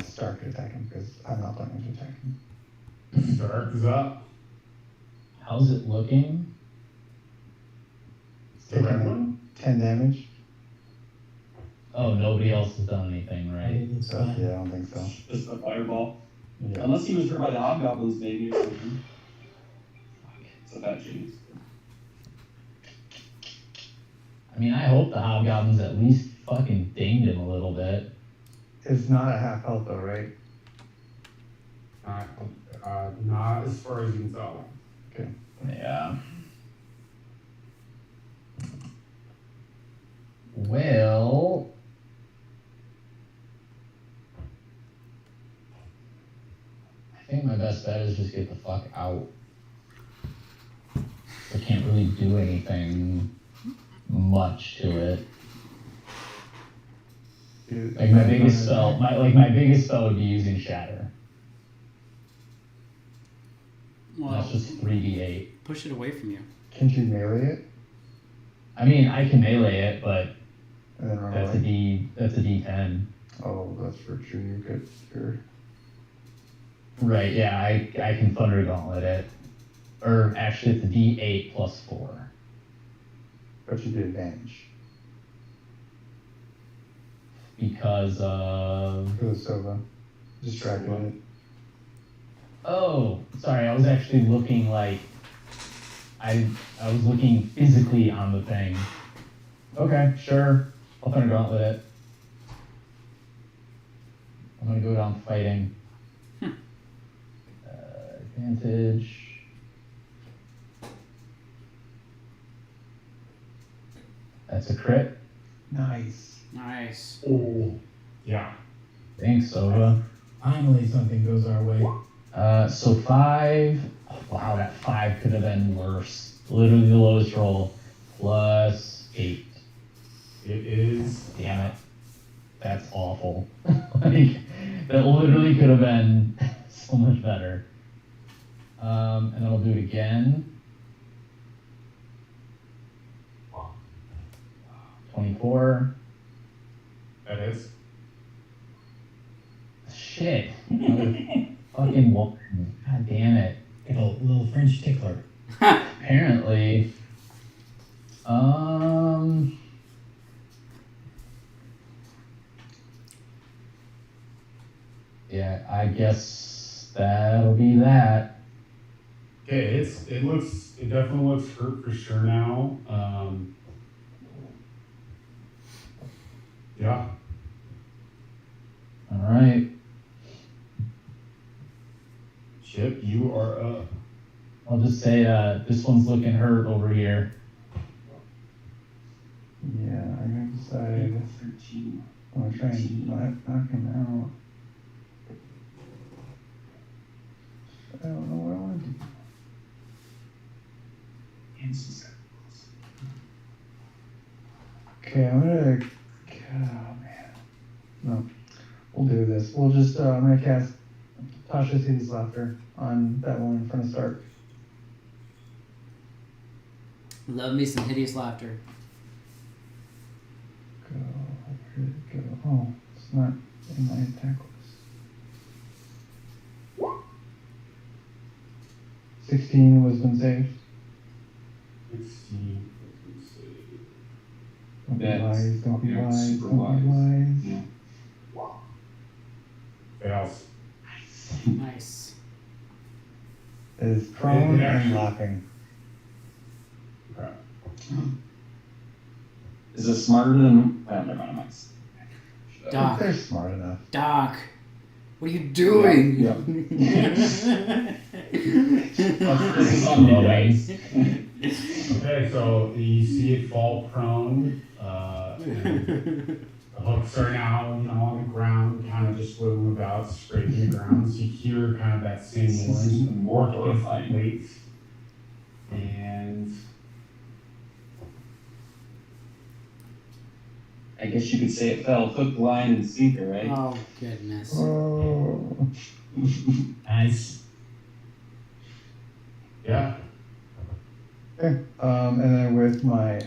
Stark could attack him because I'm not planning to attack him. Stark is up. How's it looking? The red Taking one? 10 damage. Oh, nobody else has done anything, right? It's So, fine. yeah, I don't think so. Just a fireball. Yeah. Unless he was hurt by the hobgoblins, maybe, or something. Fuck, it's a bad genius. I mean, I hope the hobgoblins at least fucking dinged him a little bit. It's not a half health though, right? Not as far as you can tell. Yeah. Well, I think my best bet is just get the fuck out. I can't really do anything much to it. Dude, Like my biggest spell would be using Shatter. Well, That's just 3d8. push it away from you. Can't you melee it I mean, I can melee it, but and then run that's away? a D10. Oh, that's for sure. You could. Sure. Right, yeah, I can Thunder Gauntlet it. Or actually, it's a D8 plus 4. But you did advantage Because of. for the Sova. Distracted it. Oh, sorry, I was actually looking like. I was looking physically on the thing. Okay, sure. I'll Thunder Gauntlet it. I'm gonna go down fighting. Advantage. That's a crit. Nice. Nice. Oh, yeah. Thanks, Sova. Finally, something goes our way. So 5. Oh, wow, that 5 could have been worse. Literally the lowest roll. Plus 8. It is. Damn it. That's awful. Like, that literally could have been so much better. And then I'll do it again. 24. That is. Shit. Another fucking woman. God damn it. Get a little French tickler. Apparently. Yeah, I guess that'll be that. Okay, it definitely looks hurt for sure now. Yeah. Alright. Chip, you are up. I'll just say this one's looking hurt over here. Yeah, I'm gonna decide. 13. I'm gonna try and knock him out. I don't know what I want to do. And some Okay, I'm gonna. Oh man. No, we'll do this. We'll just. I'm gonna cast Tasha's Hideous Laughter on that one in front of Stark. Love me some hideous laughter. Go. Where did it go? Oh, it's not in my attack list. 16 wisdom save. 16. Don't be That's- wise. Don't be yeah, wise. super Don't be wise. Yeah. Fails. Nice. It is prone Yeah. and laughing. Okay. Is it smarter than? Oh, never mind. Doc. They're smart enough. Doc, what are you doing? Okay, so you see it fall prone. And the hooks are now, on the ground, kind of just swiveling about, scraping the ground. So you hear kind of that same This is noise, even more more horrifying. weight. And I guess you could say it fell hook, line, and sinker, right? Oh, goodness. Oh. Nice. yeah, Okay. And then with my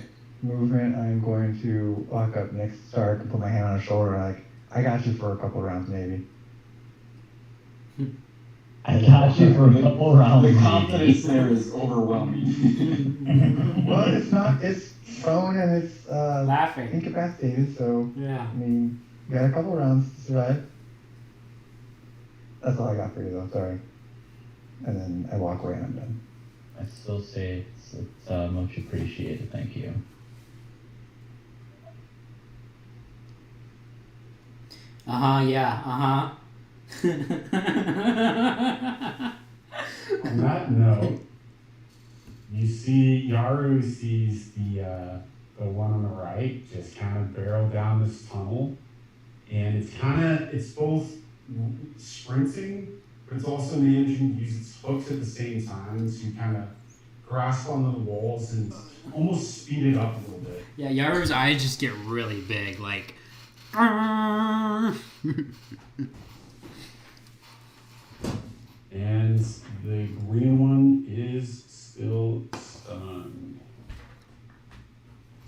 movement, I'm going to walk up next to Stark and put my hand on his shoulder and I got you for a couple rounds, maybe. I got you for a couple rounds. The confidence there is overwhelming. Well, it's not. It's prone and it's Laughing. incapacitated. So Yeah. I mean, you got a couple rounds to survive. That's all I got for you, though. Sorry. And then I walk away and I'm done. I still say it's much appreciated. Thank you. Yeah. On that note, you see Yaru sees the one on the right just kind of barrel down this tunnel, and it's both sprinting, but it's also managing to use its hooks at the same time to kind of grasp onto the walls and almost speed it up a little bit. Yeah, Yaru's eyes just get really big, like. And the green one is still stunned.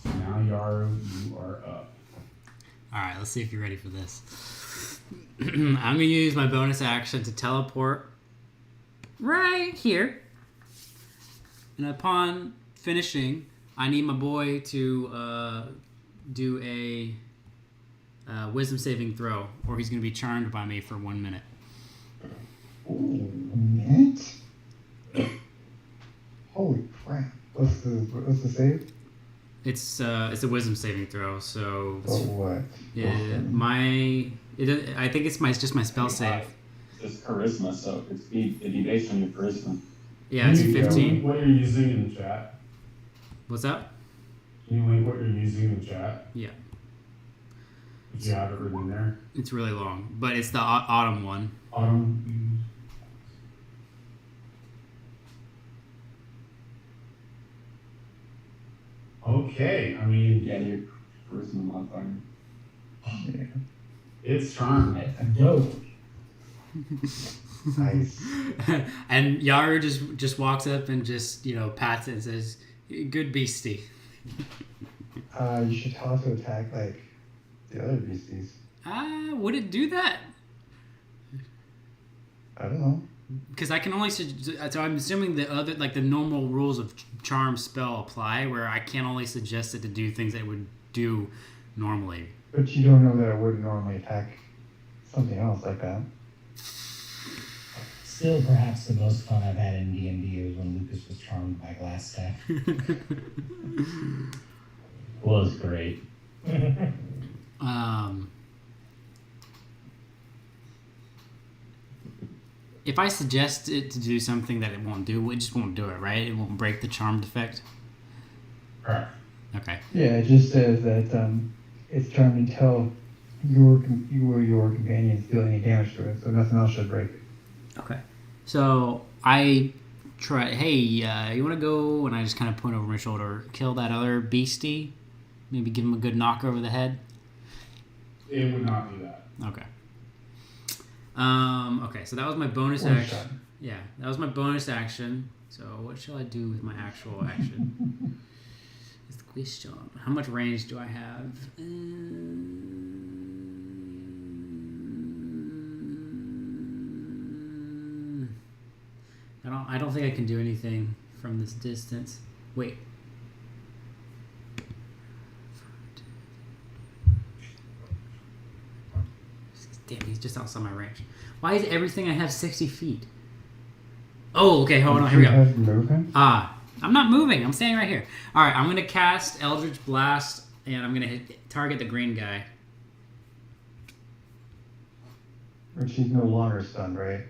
So now, Yaru, you are up. Alright, let's see if you're ready for this. I'm going to use my bonus action to teleport right here. And upon finishing, I need my boy to do a wisdom saving throw, or he's going to be charmed by me for 1 minute. Ooh, a minute? Holy crap! What's the save? It's a wisdom saving throw, so Oh, what? yeah, I think it's just my spell save. It's charisma, so it'd be based on your charisma. Yeah, it's Can you 15. link what you're using in the chat? What's up? Can you link what you're using in the chat? Yeah. If you have it written in there. It's really long, but it's the autumn one. Autumn. Okay, I mean, Yeah, your charisma modifier. Yeah. it's charmed. Dope. Nice. And Yaru just walks up and just pats it and says, "Good beastie." You should tell us to attack like the other beasties. Would it do that? I don't know. Because I can only so I'm assuming the other the normal rules of charm spell apply, where I can only suggest it to do things that it would do normally. But you don't know that it wouldn't normally attack something else like that. Still, perhaps the most fun I've had in D&D was when Lucas was charmed by glass staff. Was great. If I suggest it to do something that it won't do, it just won't do it, right? It won't break the charmed effect. Correct. Okay. Yeah, it just says that it's charmed until you or your companions deal any damage to it, so nothing else should break it. Okay. So I try. Hey, you want to go? And I just kind of point over my shoulder, kill that other beastie. Maybe give him a good knock over the head. It would not do that. Okay. Okay, so that was my bonus One action. shot. Yeah, that was my bonus action. So what shall I do with my actual action? Is the question. How much range do I have? I don't think I can do anything from this distance. Wait. Damn, he's just outside my range. Why is everything I have 60 feet? Oh, okay, hold on, here we go. Have movement? I'm not moving. I'm standing right here. All right, I'm going to cast Eldritch Blast, and I'm going to target the green guy. Or she's no longer stunned, right?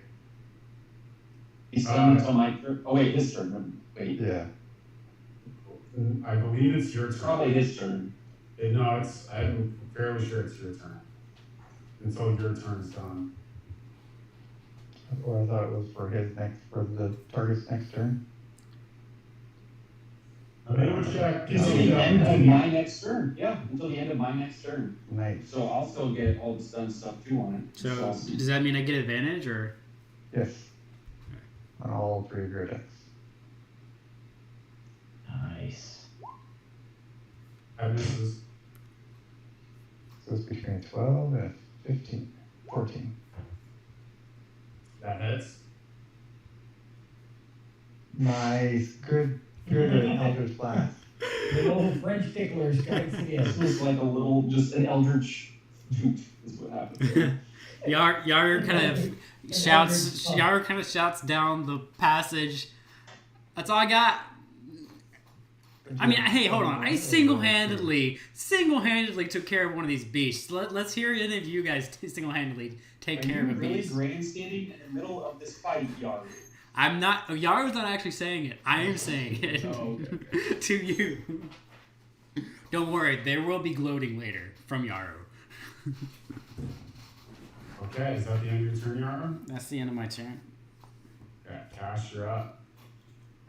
He's stunned until my turn. Oh wait, his turn. Wait, Yeah. I believe it's your turn. it's probably his turn. No, I'm fairly sure it's your turn. Until your turn's done. Or I thought it was for the target's next turn. Okay, we'll check. Until the end of my next turn. Yeah, until the end of my next turn. Nice. So I'll still get all the stun stuff too on it. So does that mean I get advantage, or? Yes. On all three of your attacks. Nice. That misses. So it's between 12 and 15. 14. That hits. Nice. Good Eldritch Blast. The old French tickler strikes again. This was like a little, just an eldritch toot is what happened. Yar kind of shouts down the passage. That's all I got. I mean, hey, hold on. I single-handedly took care of one of these beasts. Let's hear any of you guys single-handedly take care of a beast. Are you really grandstanding in the middle of this fight, Yar? I'm not. Yaru's not actually saying it. I am saying it okay. to you. Don't worry. There will be gloating later from Yaru. Okay, is that the end of your turn, Yara? That's the end of my turn. Okay, Cash, you're up.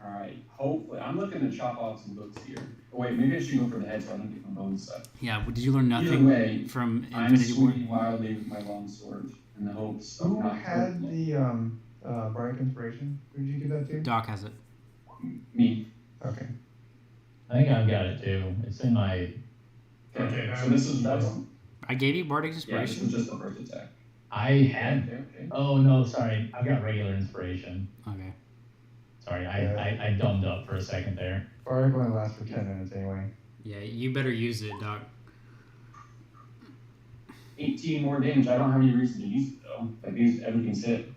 Alright, hopefully. I'm looking to chop off some books here. Oh, wait, maybe I should go for the head so I don't get my bones set. Yeah, but did you learn Either nothing way, from I'm Infinity War? swinging wildly with my longsword in the hopes of Who not had hurting the Bardic Inspiration? Who did you give that to? Doc has it. me. Okay. I think I've got it too. It's in my. Okay, so that's I gave you Bardic yeah, this Inspiration. is just the first attack. I had. Okay. Oh no, sorry. I've got regular inspiration. Okay. Sorry, I dumbed up for a second there. Bardic only lasts for 10 minutes anyway. Yeah, you better use it, Doc. 18 more damage. I don't have any reason to use it though. Like everything's hit.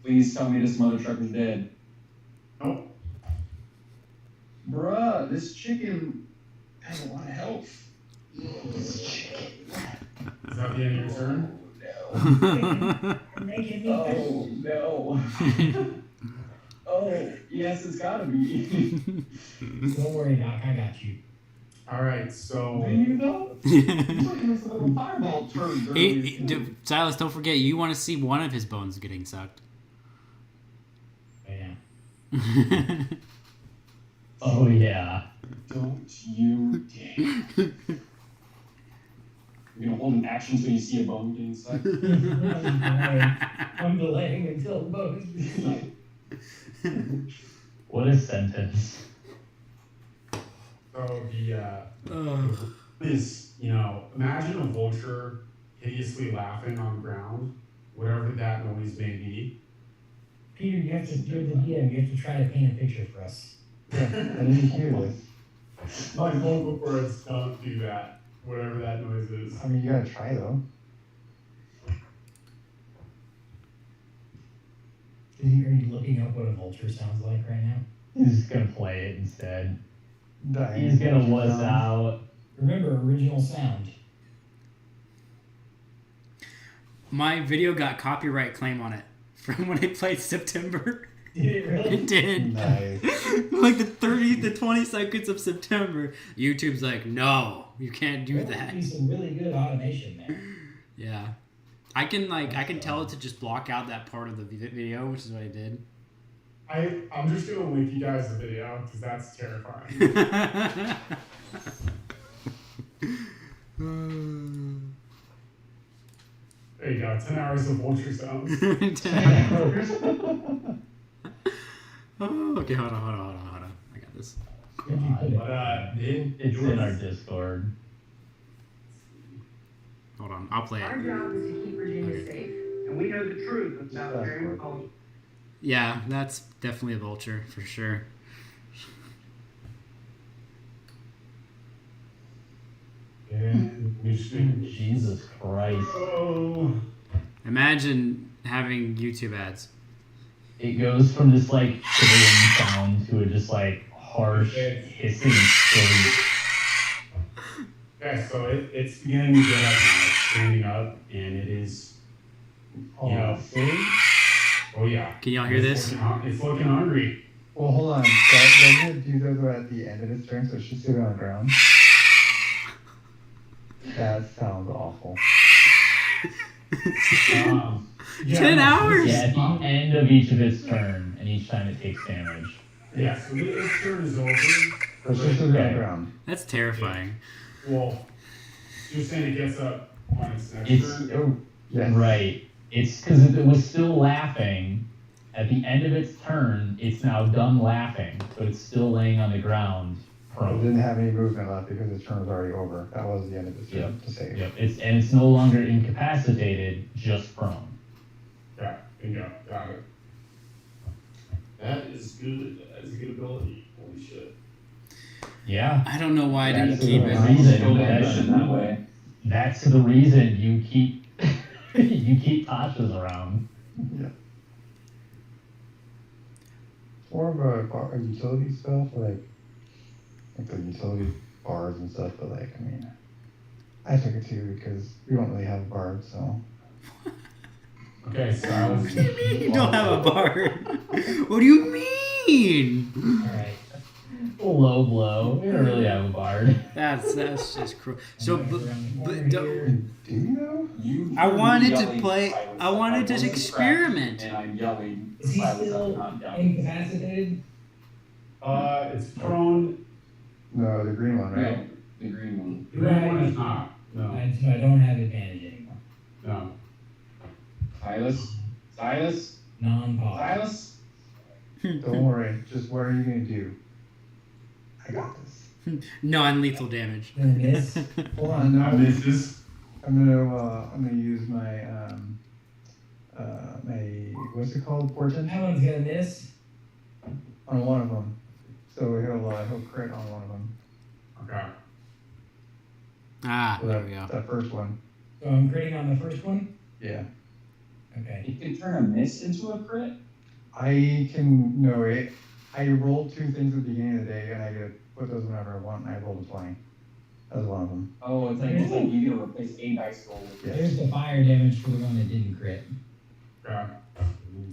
Please tell me this mother trucker's dead. Nope. Bruh, this chicken has a lot of health. Is that the end of your turn? Oh no. Oh, yes, it's gotta be. Don't worry, Doc. I got you. Alright, so. Do you know? He's like this little fireball turd. Silas, don't forget, you want to see one of his bones getting sucked. Yeah. Oh yeah. Don't you dare. You're gonna hold an action so you see a bone getting sucked? I'm delaying until the bones. What a sentence. So is, imagine a vulture hideously laughing on the ground, whatever that noise may be. Peter, you're the DM. You have to try to paint a picture for us. Yeah, I didn't hear this. My vocal cords don't do that, whatever that noise is. I mean, you gotta try though. Are you looking up what a vulture sounds like right now? He's just gonna play it instead. Dying. He's gonna wuss out. Remember, original sound. My video got copyright claim on it from when I played September. Did it really? It did. Nice. Like the 20 seconds of September. YouTube's like, no, you can't do There that. must be some really good automation there. Yeah. I can tell it to just block out that part of the video, which is what I did. I'm just gonna link you guys the video because that's terrifying. There you go, 10 hours of vulture sounds. 10 hours. Oh, okay, hold on. I got this. But It's in our Discord. Hold on, I'll play Our it. job is to keep Virginia safe, and we know the truth about Terry McCall. Yeah, that's definitely a vulture for sure. and we should. Jesus Christ. Oh. Imagine having YouTube ads. It goes from this like chilling sound to a just like harsh hissing scream. Okay, so it's beginning to get up now. It's standing up, and it is. See? Oh yeah. Can y'all hear this? It's looking hungry. Well, hold on. Doesn't it do those at the end of its turn, so it should sit on the ground? That sounds awful. 10 hours? Yeah, at the end of each of its turn, and each time it takes damage. Yeah, so this turn is over. So it should sit on the ground. That's terrifying. Well, you're saying it gets up on its next It's turn? Yes. right. It's because it was still laughing. At the end of its turn, it's now done laughing, but it's still laying on the ground. It prone. didn't have any movement left because its turn was already over. That was the end of its turn Yep. to save. Yep. It's no longer incapacitated, just prone. Yeah, bingo, got it. That is good. That is a good ability. Holy shit. Yeah. I don't know why I didn't That's keep the it. reason. That way. That's the reason you keep you keep Tasha's around. Yeah. It's more of a utility spell for like the utility bars and stuff, but like, I mean, I took it too because we don't really have a bard, so. Okay, Silas. What do you mean you don't have a bard? What do you mean? Alright. Low blow. We don't really have a bard. That's just cruel. So, Around the corner but here. Do you know? I wanted to play. I wanted to experiment. And I'm yelling. Is he Silas, still I'm not yelling. incapacitated? It's prone. No, the green one, right? No, the green one. Green one is not. No. So I don't have advantage anymore. No. Silas, Non-pause. Silas. Don't worry. Just what are you gonna do? I got this. Non-lethal damage. Gonna miss. Hold on, That no. misses. I'm gonna use my my what's it called? Portent That one's gonna miss. on one of them. So he'll crit on one of them. Okay. Ah, So there we go. that first one. So I'm critting on the first one. Yeah. Okay. You can turn a miss into a crit. I can no it. I rolled 2 things at the beginning of the day, and I get to put those whenever I want. And I rolled a 20. That was one of them. Oh, it's like you get to replace a dice roll with Yeah. There's the fire damage for the one that didn't crit. Okay.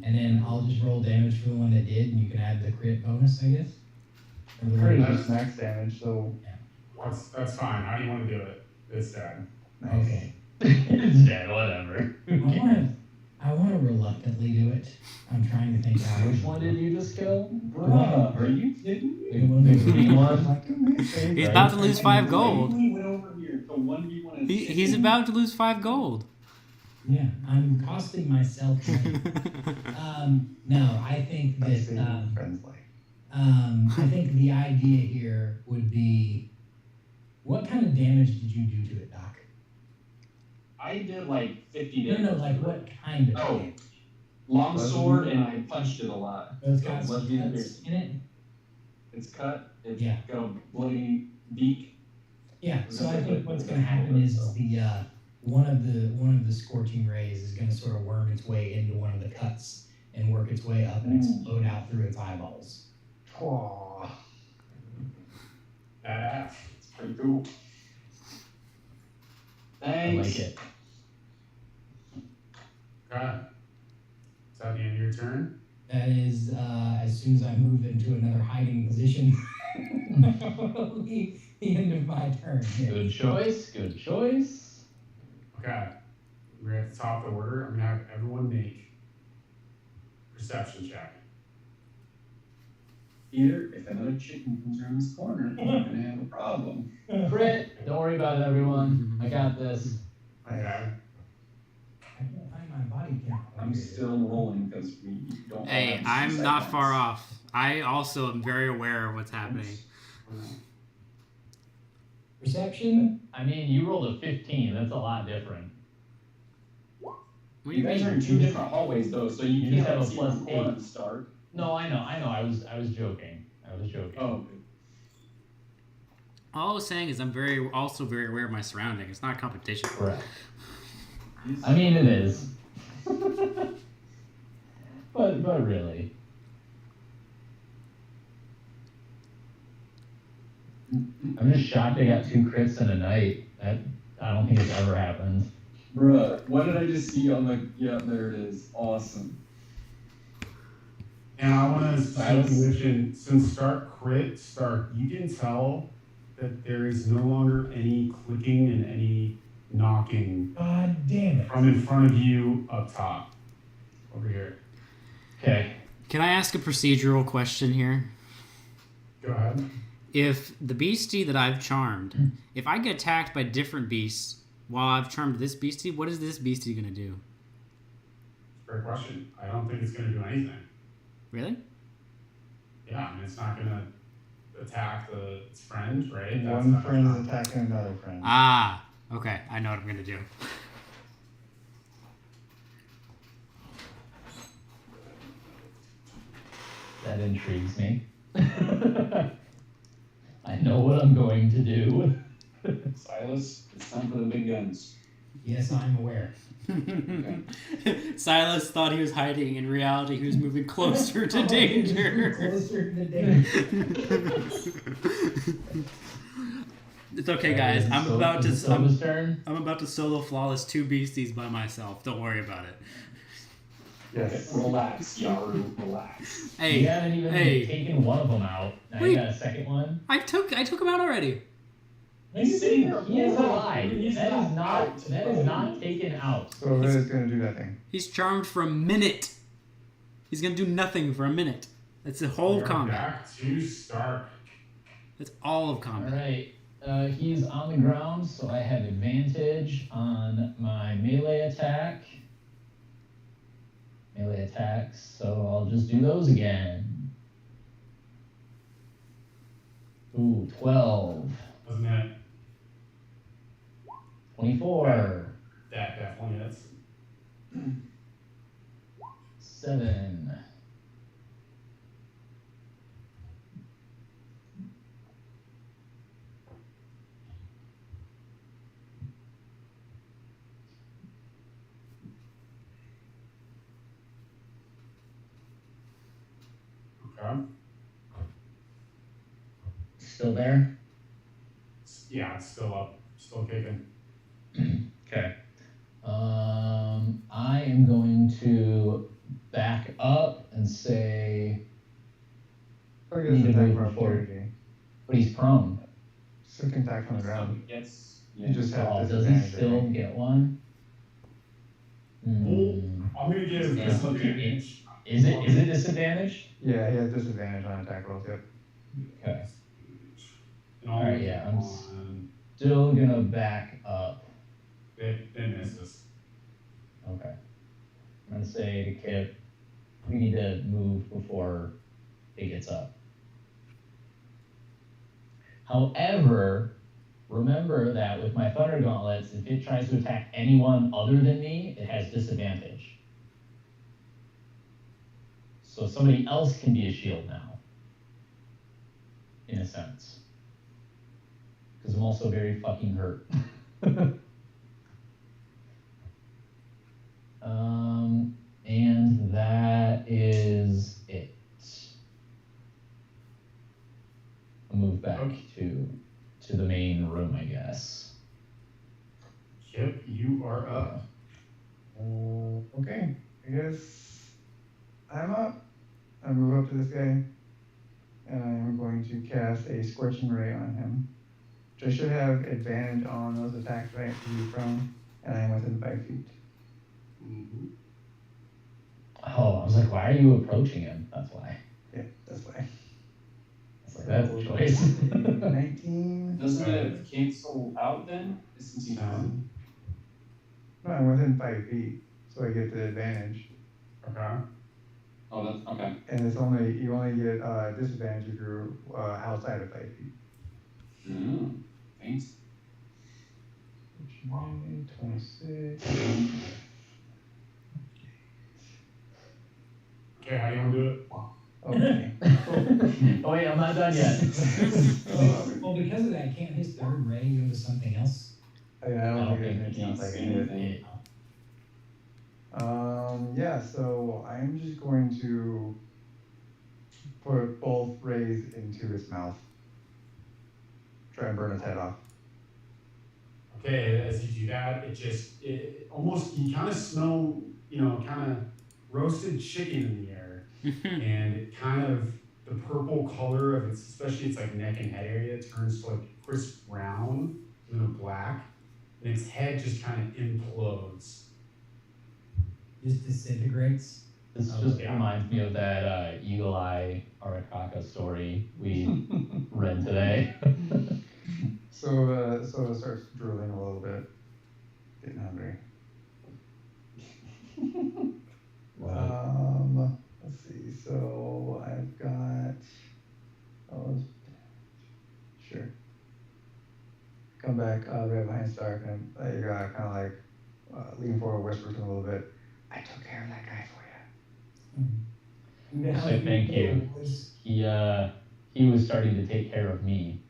And then I'll just roll damage for the one that did, and you can add the crit bonus, I guess. Or the Pretty one- just max damage, so That's fine. How do you want to do it? It's dead. nice. Okay. It's dead, whatever. I wanna reluctantly do it. I'm trying to think how. Which one did you just kill? Bruh, are you kidding me? The one that- The green one? Like, He's about to lose 5 gold. We went over here to 1v1 He's about to lose 5 gold. Yeah, I'm costing myself money. No, I think That's that, saving friends' life. I think the idea here would be, what kind of damage did you do to it, Doc? I did like 50 No, damage. no, like what kind of Oh. damage? Long sword, and I punched it a lot. So it's got some Lesbian cuts in it? It's cut. It's Yeah. got a bloody beak. Yeah, so I think what's gonna happen is the, one of the scorching rays is gonna sort of worm its way into one of the cuts and work its way up and explode out through its eyeballs. Aw. Badass. It's pretty cool. I Thanks. like it. Okay. Is that the end of your turn? That is, as soon as I move into another hiding position, will be the end of my turn. Yeah. Good choice, good choice. Okay. We're at the top of the order. I'm gonna have everyone make perception check. Peter, if another chicken comes around this corner, I'm gonna have a problem. Crit. Don't worry about it, everyone. I got this. Okay. I can't find my body count. I'm still rolling because we don't. Hey, have I'm suicide not dice. far off. I also am very aware of what's happening. Perception? I mean, you rolled a 15. That's a lot different. What do You you guys are mean? in 2 different hallways though, so you, You can't have a see plus from corner 8. to start. No, I know. I was joking. I was joking. Oh, okay. All I was saying is I'm also very aware of my surroundings. It's not competition. Correct. I mean, it is. but really. I'm just shocked I got 2 crits in a night. That I don't think it's ever happened. Bruh, what did I just see on the? Yeah, there it is. Awesome. And I want to Silas? mention, since Stark crit, you can tell that there is no longer any clicking and any knocking God damn it. from in front of you up top. Over here. Okay. Can I ask a procedural question here? Go ahead. If the beastie that I've charmed, if I get attacked by different beasts while I've charmed this beastie, what is this beastie going to do? Great question. I don't think it's going to do anything. Really? Yeah, I mean, it's not going to attack its friend, right? That's One not friend a is attacking another friend. Ah, okay. I know what I'm gonna do. That intrigues me. I know what I'm going to do. Silas, it's time for the big guns. Yes, I'm aware. Silas thought he was hiding. In reality, he was moving closer to danger. Closer to danger. It's okay, guys. I'm about to solo flawless 2 beasties by myself. Don't worry about it. Yes. Relax, Yaru, relax. Hey, you haven't even taken one of them out. Now Wait. you got a second one. I took him out already. He's sitting there. He is alive. That is not taken out. So that is going to do nothing. He's charmed for a minute. He's gonna do nothing for a minute. That's the whole We're combat. back to start. That's all of combat. Alright. He's on the ground, so I have advantage on my melee attack. Melee attacks, so I'll just do those again. Ooh, 12. Doesn't it? 24. That definitely is. 7. Okay. Still there? Yeah, it's still up. Still kicking. Okay. I am going to back up and say, I guess attack for opportunity. but he's prone. So can attack from the ground. Yes. You just have Oh, does he disadvantage. I still think. get one? Hmm. I'm gonna give Yeah. disadvantage. Is it disadvantage? Yeah, he has disadvantage on attack rolls, yep. Okay. And Alright, yeah, I'm on. still gonna back up. It misses. Okay. I'm gonna say to Kip, we need to move before it gets up. However, remember that with my Thunder Gauntlets, if it tries to attack anyone other than me, it has disadvantage. So somebody else can be a shield now. In a sense. Because I'm also very fucking hurt. And that is it. I'll move back to the main room, I guess. Kip, you are up. Okay, I guess I'm up. I move up to this guy, and I'm going to cast a Scorching Ray on him. Which I should have advantage on those attacks, right? To be prone, and I am within 5 feet. Mm-hmm. Oh, I was like, why are you approaching him? That's why. Yeah, that's why. It's like, that's a choice. 19. Doesn't it cancel out then? Since he's prone? No, I'm within 5 feet, so I get the advantage. Okay. Oh, that's okay. And it's you only get disadvantage if you're outside of 5 feet. Thanks. 26. Okay, how you gonna do it? Okay. Oh wait, I'm not done yet. Well, because of that, can't his third ray go to something else? I don't think there's anything else I can hit. anything. Yeah, so I'm just going to put both rays into his mouth. Try and burn his head off. Okay, as you do that, it almost, you kind of smell, kind of roasted chicken in the air. And it kind of, the purple color of its, especially its like neck and head area, turns to like crisp brown and then black. And its head just kind of implodes. Just disintegrates? This just reminds me of that Eagle Eye Arakaka story we read today. So it starts drooling a little bit. Getting hungry. Let's see. So I've got. back right behind Stark, and you kind of like lean forward, whisper to him a little bit. I took care of that guy for you. Why, thank you. He was starting to take care of me.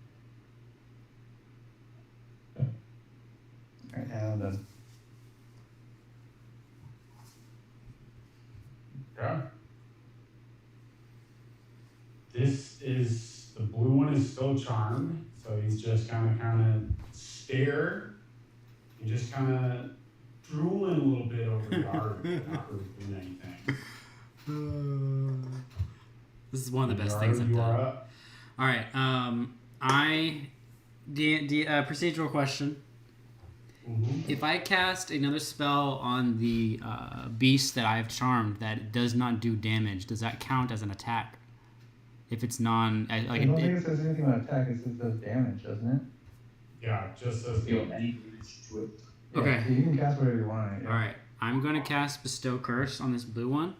Alright, and I'm done. Okay. The blue one is still charmed, so he's just kind of stare and just kind of drooling a little bit over the art, not really doing anything. This is one of the best things I've You are done. up. All right. Procedural question. Mm-hmm. If I cast another spell on the beast that I've charmed that does not do damage, does that count as an attack? If it's non, I don't think it says anything about attack. It says does damage, doesn't it? Yeah, just as Feel any damage to it. Okay. Yeah, so you can cast whatever you want. Yeah. All right. I'm going to cast Bestow Curse on this blue one.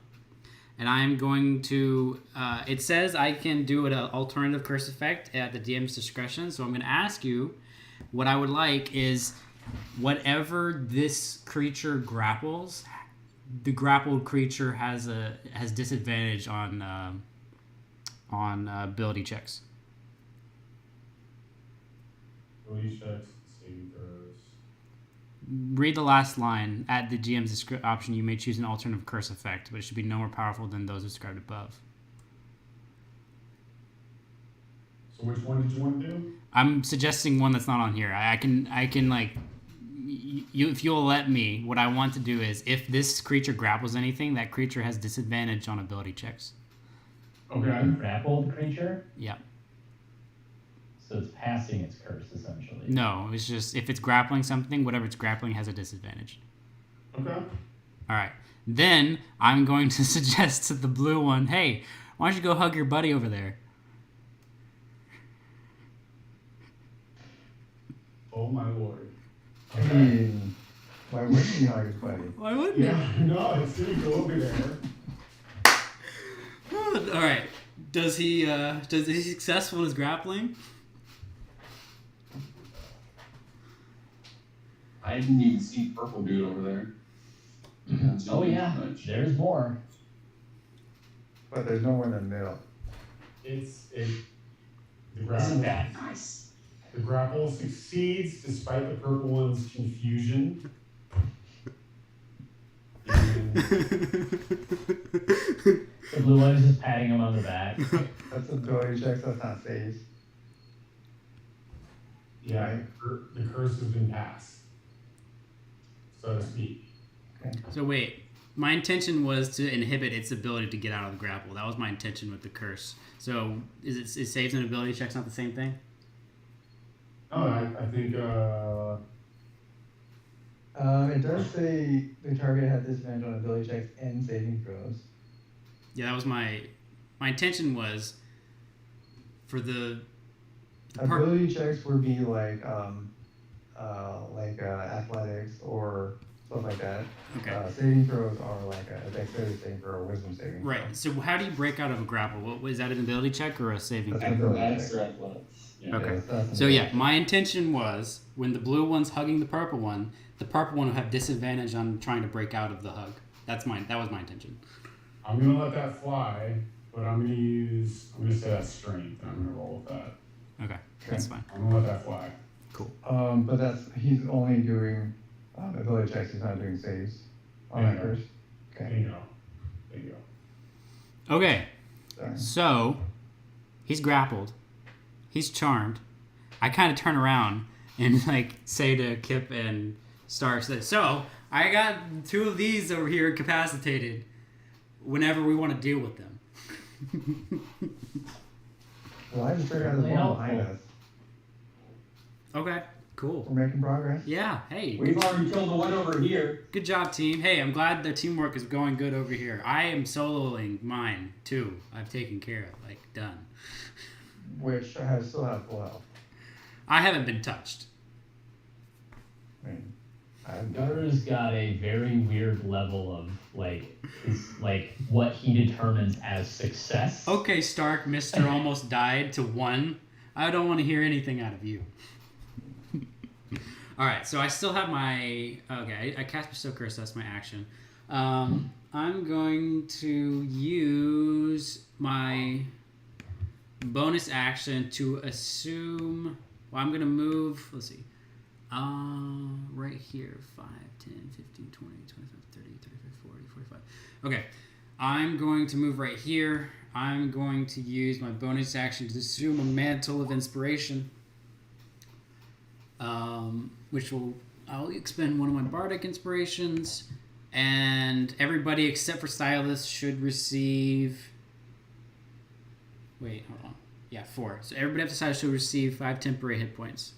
And I'm going to, it says I can do an alternative curse effect at the DM's discretion. So I'm going to ask you, what I would like is whatever this creature grapples, the grappled creature has disadvantage on ability checks. ability checks, saving throws. Read the last line. At the GM's option, you may choose an alternative curse effect, but it should be no more powerful than those described above. So which one did you want to do? I'm suggesting one that's not on here. I can like, you if you'll let me, what I want to do is if this creature grapples anything, that creature has disadvantage on ability checks. Okay. Grappled creature? Yeah. So it's passing its curse, essentially. No, it's just if it's grappling something, whatever it's grappling has a disadvantage. Okay. All right. Then I'm going to suggest to the blue one, hey, why don't you go hug your buddy over there? Oh my lord. I mean, why wouldn't he hug his buddy? Why wouldn't Yeah, no, it's gonna go over there. All right. Does he successful in his grappling? I didn't even see purple dude over there. Oh yeah, there's more. But there's nowhere in the middle. The Isn't grapple. that nice? The grapple succeeds despite the purple one's confusion. And The blue one is just patting him on the back. That's ability check, so that's not saves. yeah, the curse has been passed, so to speak. So wait, my intention was to inhibit its ability to get out of the grapple. That was my intention with the curse. So is saves and ability checks not the same thing? No, I think It does say the target has disadvantage on ability checks and saving throws. Yeah, that was my intention for the part. Ability checks would be like athletics or stuff like that. Okay. Saving throws are like a dexterity saving throw or wisdom saving throw. Right. So how do you break out of a grapple? What is that, an ability check or a saving That's throw? an ability Acrobatics check. or athletics? Yeah. Okay. That's an So ability yeah, check. my intention was when the blue one's hugging the purple one will have disadvantage on trying to break out of the hug. That was my intention. I'm gonna let that fly, but I'm gonna say that's strength, and I'm gonna roll with that. Okay, that's fine. I'm gonna let that fly. Cool. But he's only doing ability checks. He's not doing saves on that Yeah. curse. Okay. There you go. Okay, Sorry. so he's grappled, he's charmed. I kind of turn around and like say to Kip and Stark, so I got 2 of these over here incapacitated. Whenever we want to deal with them. Well, I just figured out there's one behind us. Okay, cool. We're making progress. Yeah, hey, We've already killed the one over here. good job, team. Hey, I'm glad the teamwork is going good over here. I am soloing mine, too. I've taken care of, done. Which still have full health. I haven't been touched. I mean, Garu's got a very weird level of what he determines as success. Okay, Stark, Mr. Almost Died to 1. I don't want to hear anything out of you. All right, so I still have my... Okay, I cast Bestow Curse. That's my action. I'm going to use my bonus action to assume... Well, I'm going to move... Let's see. Right here. 5, 10, 15, 20, 25, 30, 35, 40, 45. Okay. I'm going to move right here. I'm going to use my bonus action to assume a Mantle of Inspiration. Which will... I'll expend one of my Bardic Inspirations. And everybody except for Silas should receive... Wait, hold on. Yeah, 4. So everybody after Silas should receive 5 temporary hit points.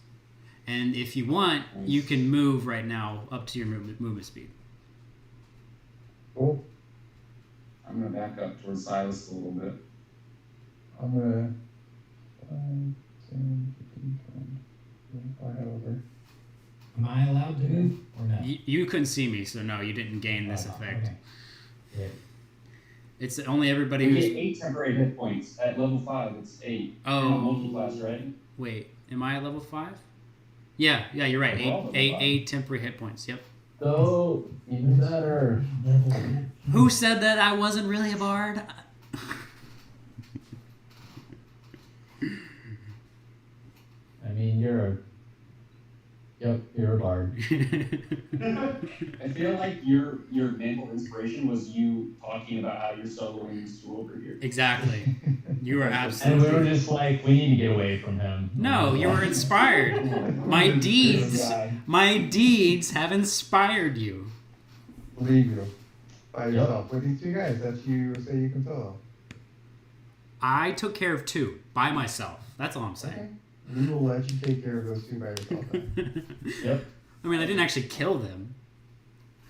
And if you want, you can move right now up to your movement speed. Cool. I'm gonna back up towards Silas a little bit. I'm gonna 5, 10, 15, 20, 25 over. Am I allowed to move or no? You couldn't see me, so no, you didn't gain this effect. Okay. Yeah. It's only everybody We who's... get 8 temporary hit points. At level 5, it's 8. Oh. Multi-class, right? Wait, am I at level 5? Yeah, you're right. Eight temporary hit points, yep. So, even better. Who said that I wasn't really a bard? I mean, you're a bard. I feel like your Mantle Inspiration was you talking about how you're soloing this tool over here. Exactly. You were And absolutely... we were just like, we need to get away from him. No, you were inspired. My deeds have inspired you. Believe you. By yourself. With these 2 guys that you say you can solo. I took care of 2 by myself. That's all I'm saying. Okay. We will let you take care of those 2 by yourself. Yep. I mean, I didn't actually kill them.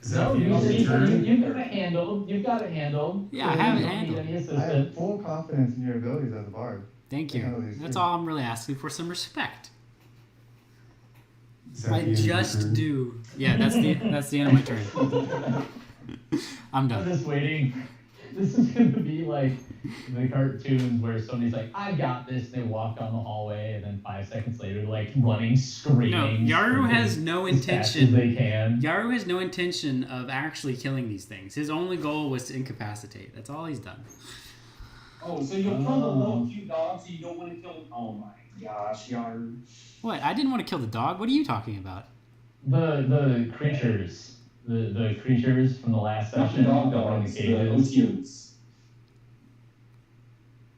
Is that No, the end of your turn? you've got it handled. You've got it handled. Yeah, I have it handled. You don't need any I have assistance. full confidence in your abilities as a bard. Thank you. That's all I'm really asking for, some respect. Is that the I end of your just turn? do. Yeah, that's the end of my turn. I'm I'm done. just waiting. This is gonna be like the cartoons where somebody's like, "I got this." They walk down the hallway, and then 5 seconds later, like running, screaming. No, Yaru has sprinting no as fast intention. as they can. Yaru has no intention of actually killing these things. His only goal was to incapacitate. That's all he's done. Oh, so you'll kill the little cute dog, so you don't want to kill... Oh my gosh, Yaru. What? I didn't want to kill the dog. What are you talking about? The creatures. The creatures from the last Not the session dog that were in dogs, the the cages. Otians.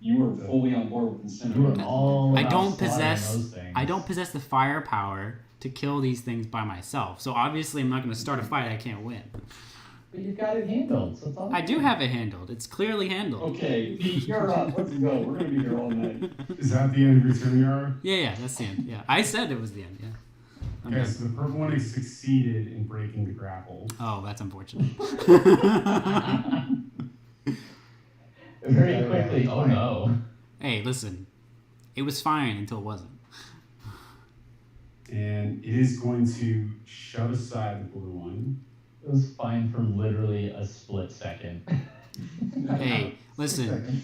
You were fully on board with You were Incinerate. all I about don't slaughtering possess. those things. I don't possess the firepower to kill these things by myself. So obviously, I'm not going to start a fight I can't win. But you've got it handled, so it's all I do have it handled. It's clearly handled. Okay, Pete, you're up. Let's go. We're going to be here all night. Is that the end of your turn, Yara? Yeah, that's the end. Yeah, I said it was the end. Yeah. I'm Okay, done. so the purple one has succeeded in breaking the grapple. Oh, that's unfortunate. Very quickly. Oh no. Hey, listen. It was fine until it wasn't. And it is going to shove aside the blue one. It was fine for literally a split second. Hey, listen. Second.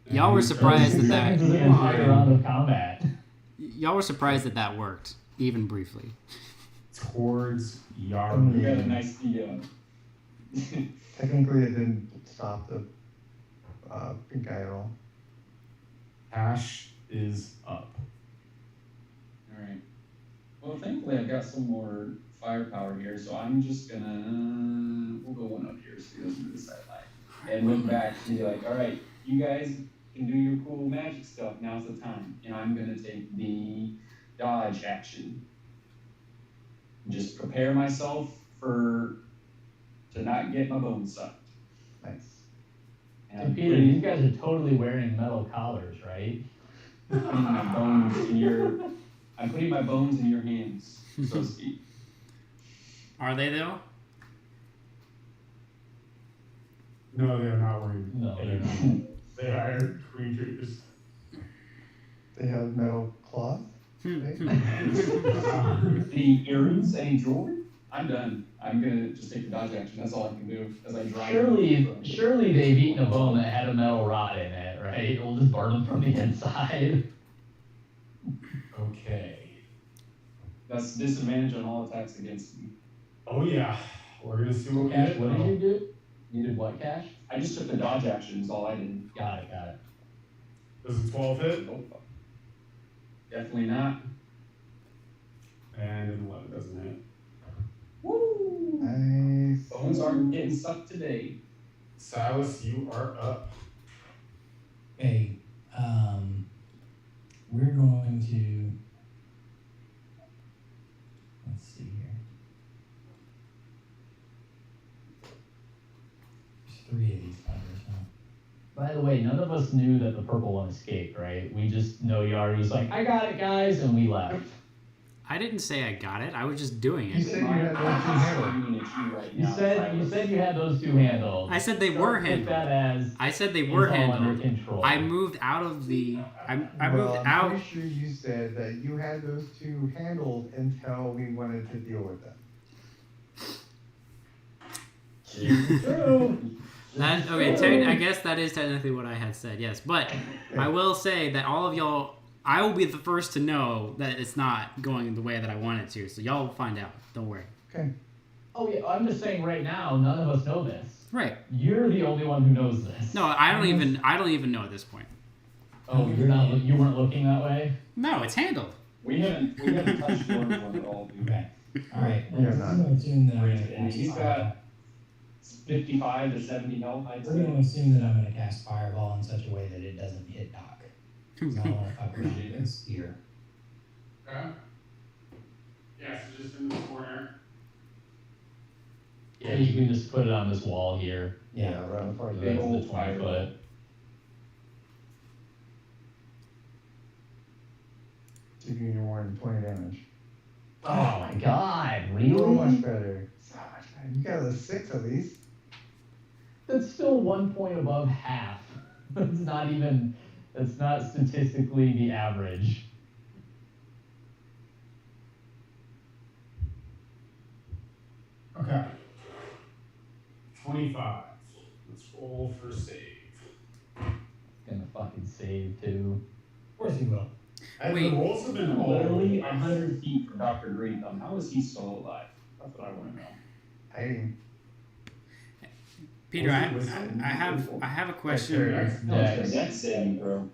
Y'all were surprised that Seconds is an entire round of combat. y'all were surprised that worked, even briefly. Towards Yara. We got a nice Technically, it didn't stop the pink guy at all. Ash is up. Alright. Well, thankfully I've got some more firepower here, so I'm just gonna... We'll go one up here so he doesn't do the sideline. And look back and be like, alright, you guys can do your cool magic stuff, now's the time. And I'm gonna take the dodge action. Just prepare myself to not get my bones sucked. Nice. And And Peter, these guys are totally wearing metal collars, right? I'm putting my bones in your hands, so to speak. Are they though? No, they're not wearing. No, they're not. They are creatures. They have metal cloth. Right? Any earrings, any jewelry? I'm done. I'm gonna just take the dodge action. That's all I can do as I drive. Surely they've eaten a bone that had a metal rod in it, right? We'll just burn them from the inside. Okay. That's disadvantage on all attacks against me. Oh yeah, we're gonna see what we Cash, get. what did you do? You did what, Cash? I just took the dodge action. Is all I did. Got it. Does a 12 hit? Nope. Definitely not. And an 11 doesn't hit. Woo! Nice. Bones aren't getting sucked today. Silas, you are up. Okay, we're going to, let's see here. There's 3 of these fuckers, huh? By the way, none of us knew that the purple one escaped, right? We just know Yaru's like, I got it, guys, and we left. I didn't say I got it. I was just doing You it. said you had those two handles. Screaming at you right You now. said you had those 2 handles. I said they Don't were take handled. that as I said they it's were all under handled. control. I moved out of the. I moved Well, I'm out. pretty sure you said that you had those 2 handled until we wanted to deal with them. True. That okay. I guess that is technically what I had said. Yes, but I will say that all of y'all. I will be the first to know that it's not going the way that I want it to. So y'all will find out. Don't worry. Okay. Oh yeah, I'm just saying right now, none of us know this. Right. You're the only one who knows this. No, I don't even know at this point. Oh, you're not. You weren't looking that way. No, it's handled. We haven't touched your one at all, dude. Okay, alright, Yeah, I'm not. gonna assume that I'm gonna And cast he's Fireball. got 55 to 70 health, I'd We're say. gonna assume that I'm gonna cast Fireball in such a way that it doesn't hit Doc. 'Cause I don't wanna fuck around with this here. Okay. Yeah, so just in the corner. Yeah, you can just put it on this wall here. Yeah, around the far That's Big the old 20 foot. Taking you more than 20 damage. Oh my god, So really? much better. So much better. You got a 6 at least. That's still 1 point above half. That's not even. That's not statistically the average. Okay. 25. Let's roll for save. Gonna fucking save too. Of course he will. And Wait. the rolls have been I'm all over literally the place. 100 feet from Dr. Green Thumb. How is he still alive? That's what I want to know. Hiding. Peter, Was it- I have a question. Dexterity. No, it's a dex saving throw.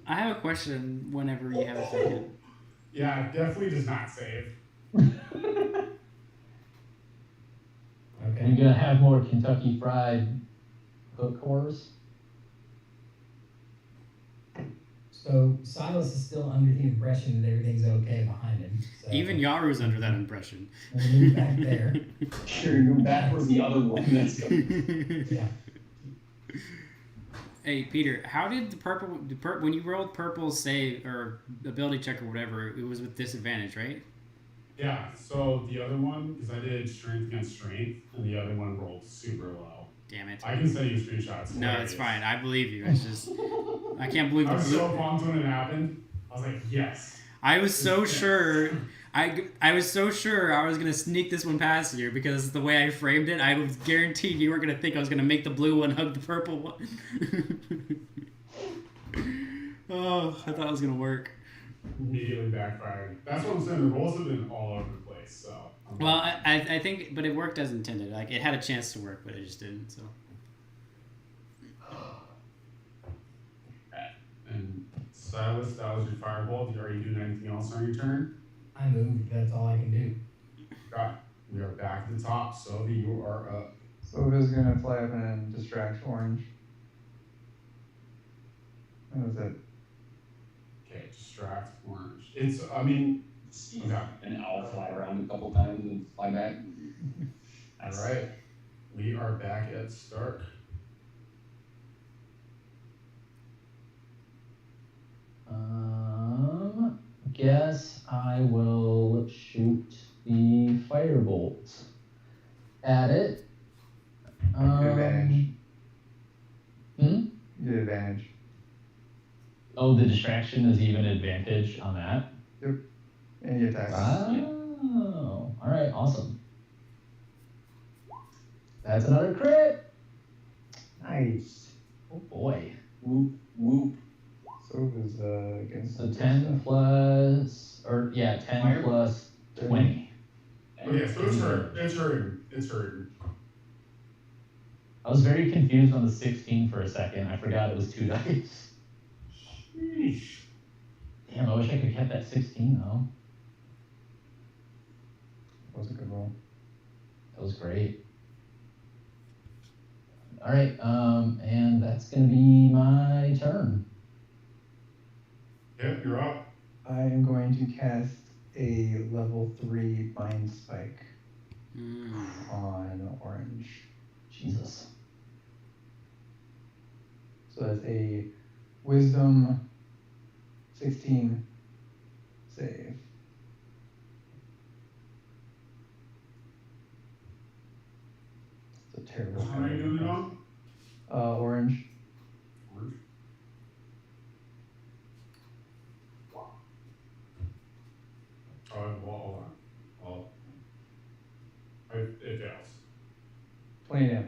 I have a question. Whenever you have a second. Yeah, it definitely does not save. Are you Okay, gonna have more Kentucky Fried hook horse? so Silas is still under the impression that everything's okay behind him, so. Even Yaru's under that impression. I'm gonna move back there, Sure, go back was the other one. That's good. yeah. Hey Peter, how did when you rolled purple save or ability check or whatever, it was with disadvantage, right? Yeah, so the other one, because I did strength against strength, and the other one rolled super low. Damn it. I can send you screenshots. No, it's fine. I believe you. It's just I can't believe I the was blue. so pumped when it happened. I was like, yes. I was so sure. I was so sure I was gonna sneak this one past you because the way I framed it, I was guaranteed you weren't gonna think I was gonna make the blue one hug the purple one. Oh, I thought it was gonna work. Immediately backfired. That's what I'm saying. The rolls have been all over the place. So. Well, I think, but it worked as intended. Like it had a chance to work, but it just didn't. So. And Silas, that was your fireball. Are you doing anything else on your turn? I moved, that's all I can do. Okay. We are back at the top. So you are up. Sova's gonna fly up and distract Orange. That was it. Okay, distract orange. It's, I mean, okay. And I'll fly around a couple times and fly back. All right. We are back at Stark. Guess I will shoot the firebolt at it. Advantage. Hmm? You get advantage. Oh, the distraction is even advantage on that. Any attacks. Oh, all right, awesome. That's another crit. Nice. Oh boy. Whoop, whoop. Sova's against So 10 plus or yeah, 10 Fire? plus 20. Okay, so it's hurting. It's hurting. It's hurting. I was very confused on the 16 for a second. I forgot it was 2 dice. Sheesh. Damn, I wish I could have kept that 16 though. That was a good roll. That was great. All right, and that's gonna be my turn. Yep, you're up. I am going to cast a level 3 Mind Spike on orange. Jesus. So that's a Wisdom 16 save. It's a terrible. How are you doing it on? Orange. Orange. Well, hold on. Well, it fails. 20 damage.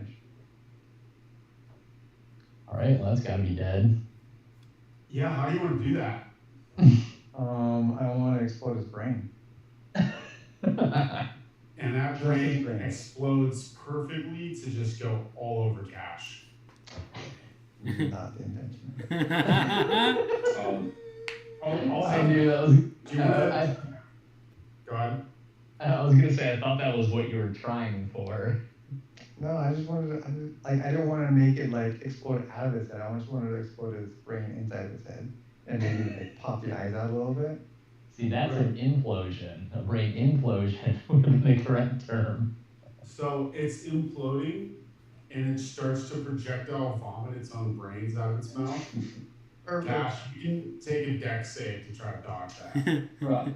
All right, well, that's gotta be dead. Yeah, how do you want to do that? I want to explode his brain. And that Just brain his brain. explodes perfectly to just go all over Cash. Not the intention. I'll I have knew that was. Do you wanna- Go ahead. I was gonna say I thought that was what you were trying for. No, I just wanted to, I didn't want to make it like explode out of his head. I just wanted to explode his brain inside of his head and maybe like pop the eyes out a little bit. See, that's an implosion. A brain implosion would be the correct term. So it's imploding, and it starts to projectile vomit its own brains out of its mouth. Perfect. Cash, you can take a dex save to try to dodge that. Right.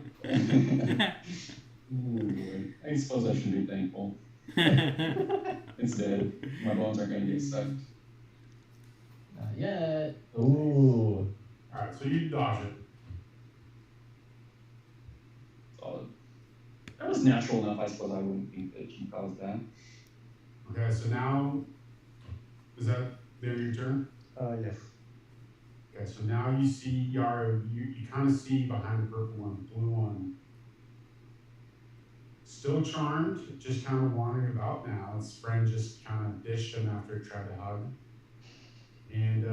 Ooh, boy. I suppose I should be thankful. It's dead. My bones aren't gonna get sucked. Not yet. Ooh. Alright, so you dodge it. Solid. That was natural enough. I suppose I wouldn't think that you caused that. Okay, so now, is that there your turn? Yes. Okay, so now you see Yara, you kind of see behind the purple one, the blue one. Still charmed, just kind of wandering about now. Its friend just kind of dished him after it tried to hug. And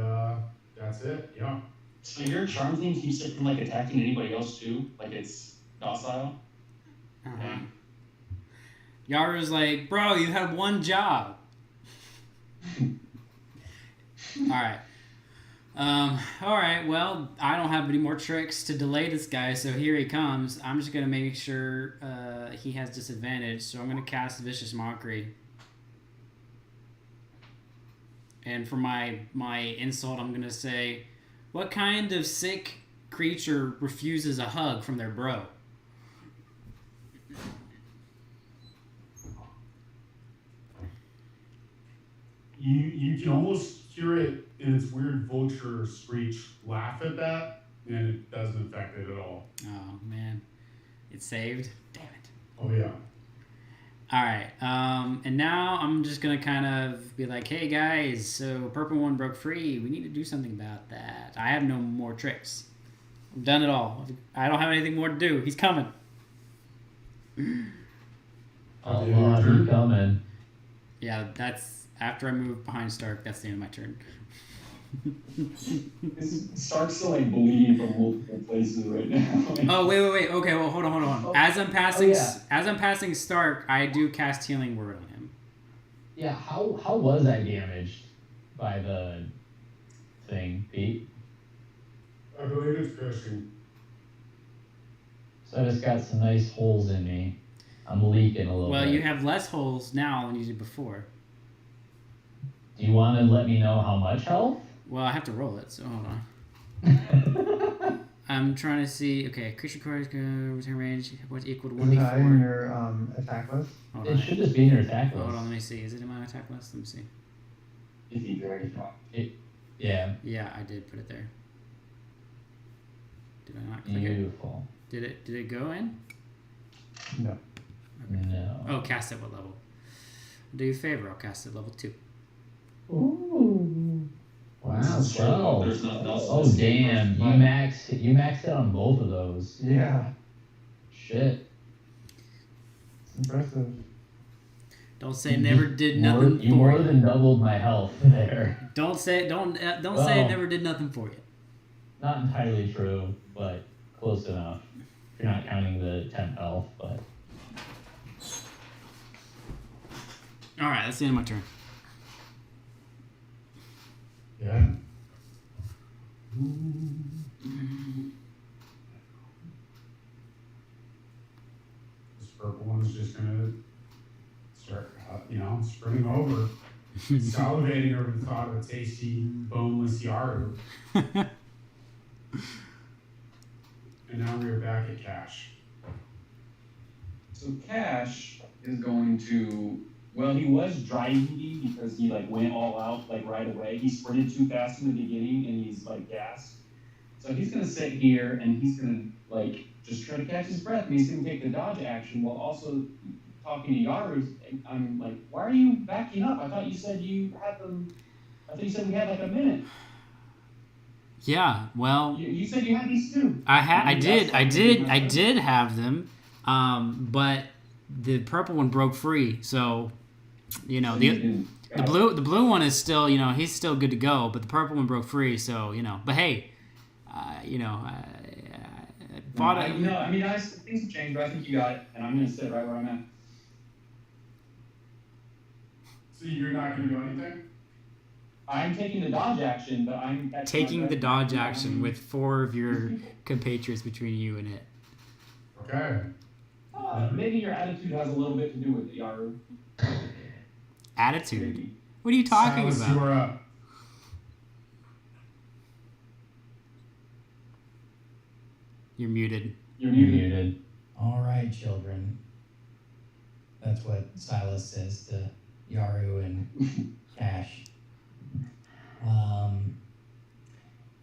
that's it, yeah. So your charm thing keeps it from like attacking anybody else too? Like it's docile? Uh-huh. Yara's like, bro, you had one job. Alright. Alright, well, I don't have any more tricks to delay this guy, so here he comes. I'm just gonna make sure he has disadvantage, so I'm gonna cast Vicious Mockery. And for my insult, I'm gonna say, what kind of sick creature refuses a hug from their bro? You can almost hear it in its weird vulture screech laugh at that, and it doesn't affect it at all. Oh, man. It's saved? Damn it. Oh, yeah. Alright, and now I'm just gonna kind of be like, hey guys, so purple one broke free. We need to do something about that. I have no more tricks. I've done it all. I don't have anything more to do. He's coming. Allah, he's coming. Yeah, that's after I move behind Stark. That's the end of my turn. Stark's still like bleeding from multiple places right now. Oh wait. Okay, well hold on. Oh. As I'm passing, yeah. as I'm passing Stark, I do cast Healing Word on him. Yeah, how was I damaged by the thing, Pete? I believe it's piercing. So I just got some nice holes in me. I'm leaking a little Well, bit. you have less holes now than you did before. Do you want to let me know how much health? Well, I have to roll it, so hold on. I'm trying to see. Okay, creature cards go return range. What's equal to Is it not in 1d4? your attack list? Hold It on. should just be in your attack list. Hold on, let me see. Is it in my attack list? Let me see. If you drag it off. Yeah, Yeah, I did put it there. Did I not click it? beautiful. Did it go in? No. No. Oh, cast at what level? Do you a favor? I'll cast at level 2. Ooh. Wow, This is true. 12. There's nothing else in Oh this game. damn, you maxed it on both of those. Yeah. shit. It's impressive. Don't say never did More, nothing you for more you. than doubled my health there. Don't say say Well, it never did nothing for you. Not entirely true, but close enough. If you're not counting the temp health, but All right, that's the end of my turn. Yeah. This purple one's just gonna start, sprinting over, salivating over the thought of a tasty, boneless Yaru. And now we are back at Cash. So Cash is going to, well, he was dry heaving because he like went all out like right away. He sprinted too fast in the beginning and he's like gassed. So he's gonna sit here and he's gonna like just try to catch his breath, and he's gonna take the dodge action while also talking to Yaru. I'm like, why are you backing up? I thought you said you had them. I thought you said we had like a minute. Yeah, well, You said you had these too. I did have them, but the purple one broke free. So, the blue one is still, he's still good to go, but the purple one broke free. So, but hey, things have changed, but I think you got it, and I'm gonna sit right where I'm at. So you're not gonna do anything? I'm taking the dodge action, but I'm taking the dodge action with 4 of your compatriots between you and it. Okay. Maybe your attitude has a little bit to do with it, Yaru. Attitude? Maybe. What are you talking Silas, about? you are up. You're muted. You're muted. All right, children. That's what Silas says to Yaru and Cash.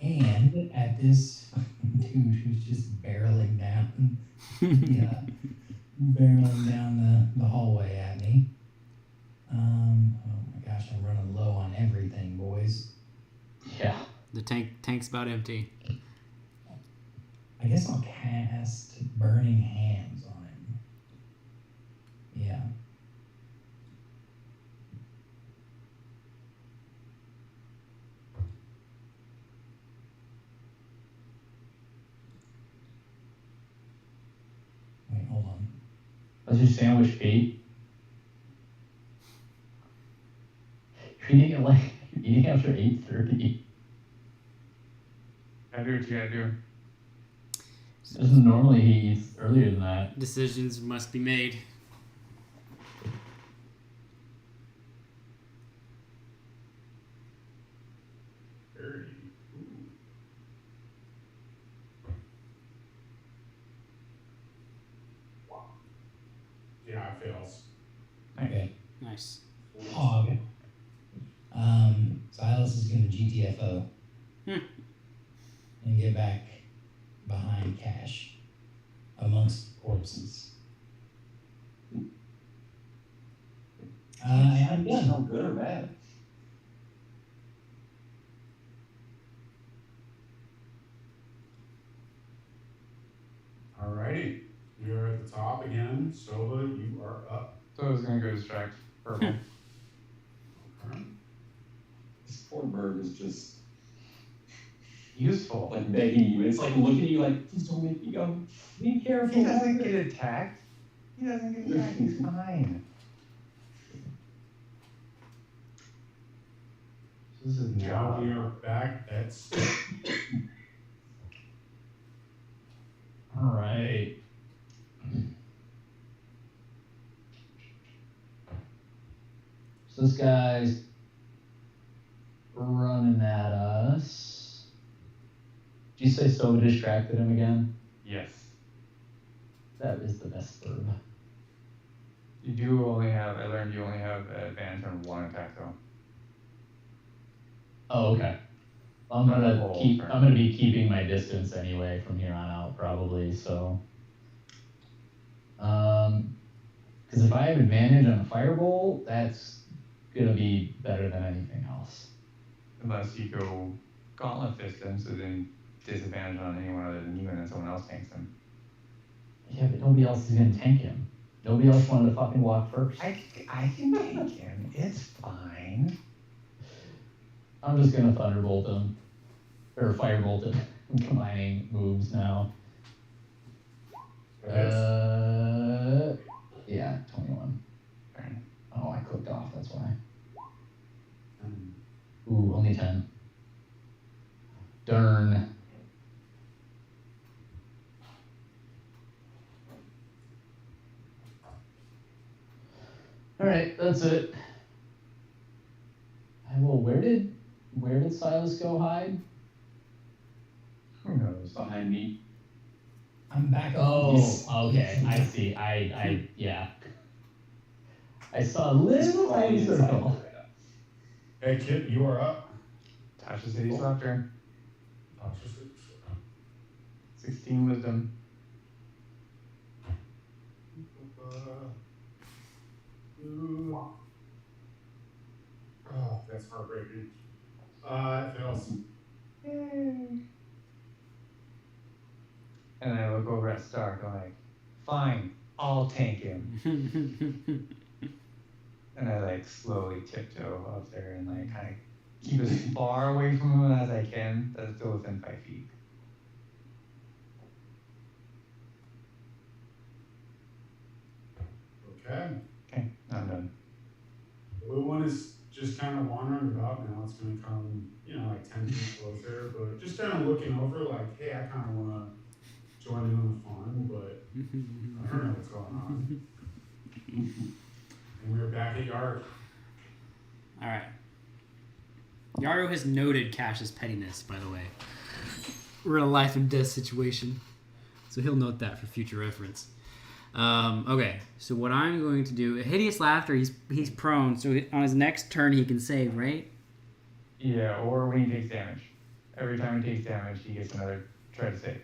And at this dude who's just barreling down, barreling down the hallway at me. Oh my gosh, I'm running low on everything, boys. yeah. The tank's about empty. I guess I'll cast Burning Hands on him. Yeah. Wait, hold on. That's your sandwich, Pete. You're eating after 8:30. I do what you gotta do. Normally he eats earlier than that. Decisions must be made. Yeah, it fails. Okay. Nice. Hog. Silas is gonna GTFO. And get back behind Cash amongst corpses. And I'm done. No good or bad. Alrighty. You're at the top again. Sova, you are up. So I was gonna go distract purple. Okay. This poor bird is just Useful. like begging you. It's like looking at you like, please don't make me go. Be careful. He doesn't get attacked. He doesn't get attacked. He's fine. This is Now we job. are back at All right. So this guy's running at us. Did you say so distracted him again? Yes. That is the best verb. You do only have, I learned you only have advantage on 1 attack though. Oh, okay. I'm gonna be keeping my distance anyway from here on out, probably. So, because if I have advantage on a firebolt, that's gonna be better than anything else. Unless you go Gauntlet Fist him, so then disadvantage on anyone other than you and then someone else tanks him. Yeah, but nobody else is gonna tank him. Nobody else wanted to fucking walk first. I can take him. It's fine. I'm just gonna thunderbolt him. Or firebolt him. I'm combining moves now. Yeah, 21. Oh, I clicked off, that's why. Ooh, only 10. Darn. Alright, that's it. Well, where did Silas go hide? Who knows? Behind me. I'm back. Oh, okay. I see. Yeah. I saw a little tiny circle. Hey, Kip, you are up. Tasha said he's left turn. 16 wisdom. Oh, that's heartbreaking. It fails. Yay. And I look over at Stark, I'm like, fine, I'll tank him. And I like slowly tiptoe up there and like kind of keep as far away from him as I can, that's still within 5 feet. Okay. Okay, I'm done. The blue one is just kind of wandering about now. It's going to come, like 10 feet closer, but just kind of looking over like, hey, I kind of want to join in on the fun, but I don't know what's going on. And we're back at Yark. All right. Yaru has noted Cash's pettiness, by the way. We're in a life and death situation, so he'll note that for future reference. Okay, so what I'm going to do, hideous laughter. He's prone, so on his next turn he can save, right? Yeah, or when he takes damage. Every time he takes damage, he gets another try to save.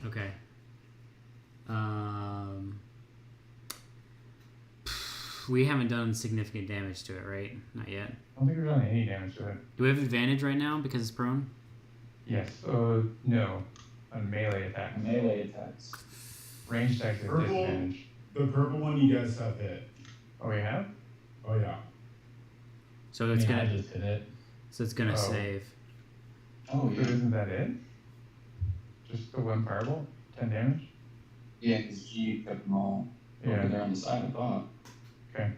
Okay. We haven't done significant damage to it, right? Not yet. I don't think we've done any damage to it. Do we have advantage right now because it's prone? Yes. No. On melee attacks. Melee attacks. Ranged attacks are disadvantage. The purple one you guys have hit. Oh, we have? Oh, yeah. So it's I gonna. just hit it. So it's gonna Oh. save. Oh, So yeah. isn't that it? Just the one fireball? 10 damage? Yeah, because G kept them all over Yeah. there on the side, I thought. Okay.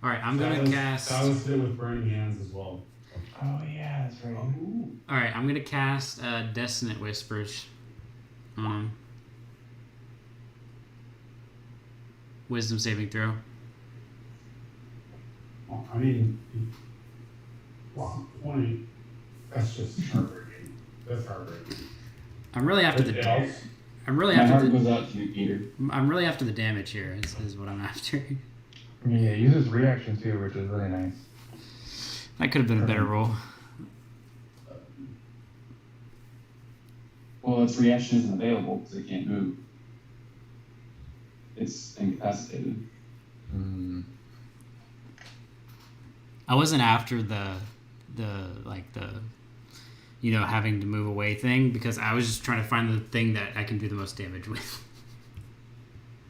All right, I'm gonna cast. That was hit with burning hands as well. Oh, yeah, that's right. All right, I'm gonna cast Dissonant Whispers. Wisdom saving throw. Well, I mean, 20. That's just heartbreaking. That's heartbreaking. I'm really after the. Else? I'm really My after heart the. goes out to you, Peter. I'm really after the damage here. Is what I'm after. I mean, it uses reaction too, which is really nice. That could have been a better roll. Well, its reaction isn't available because it can't move. It's incapacitated. I wasn't after the having to move away thing because I was just trying to find the thing that I can do the most damage with.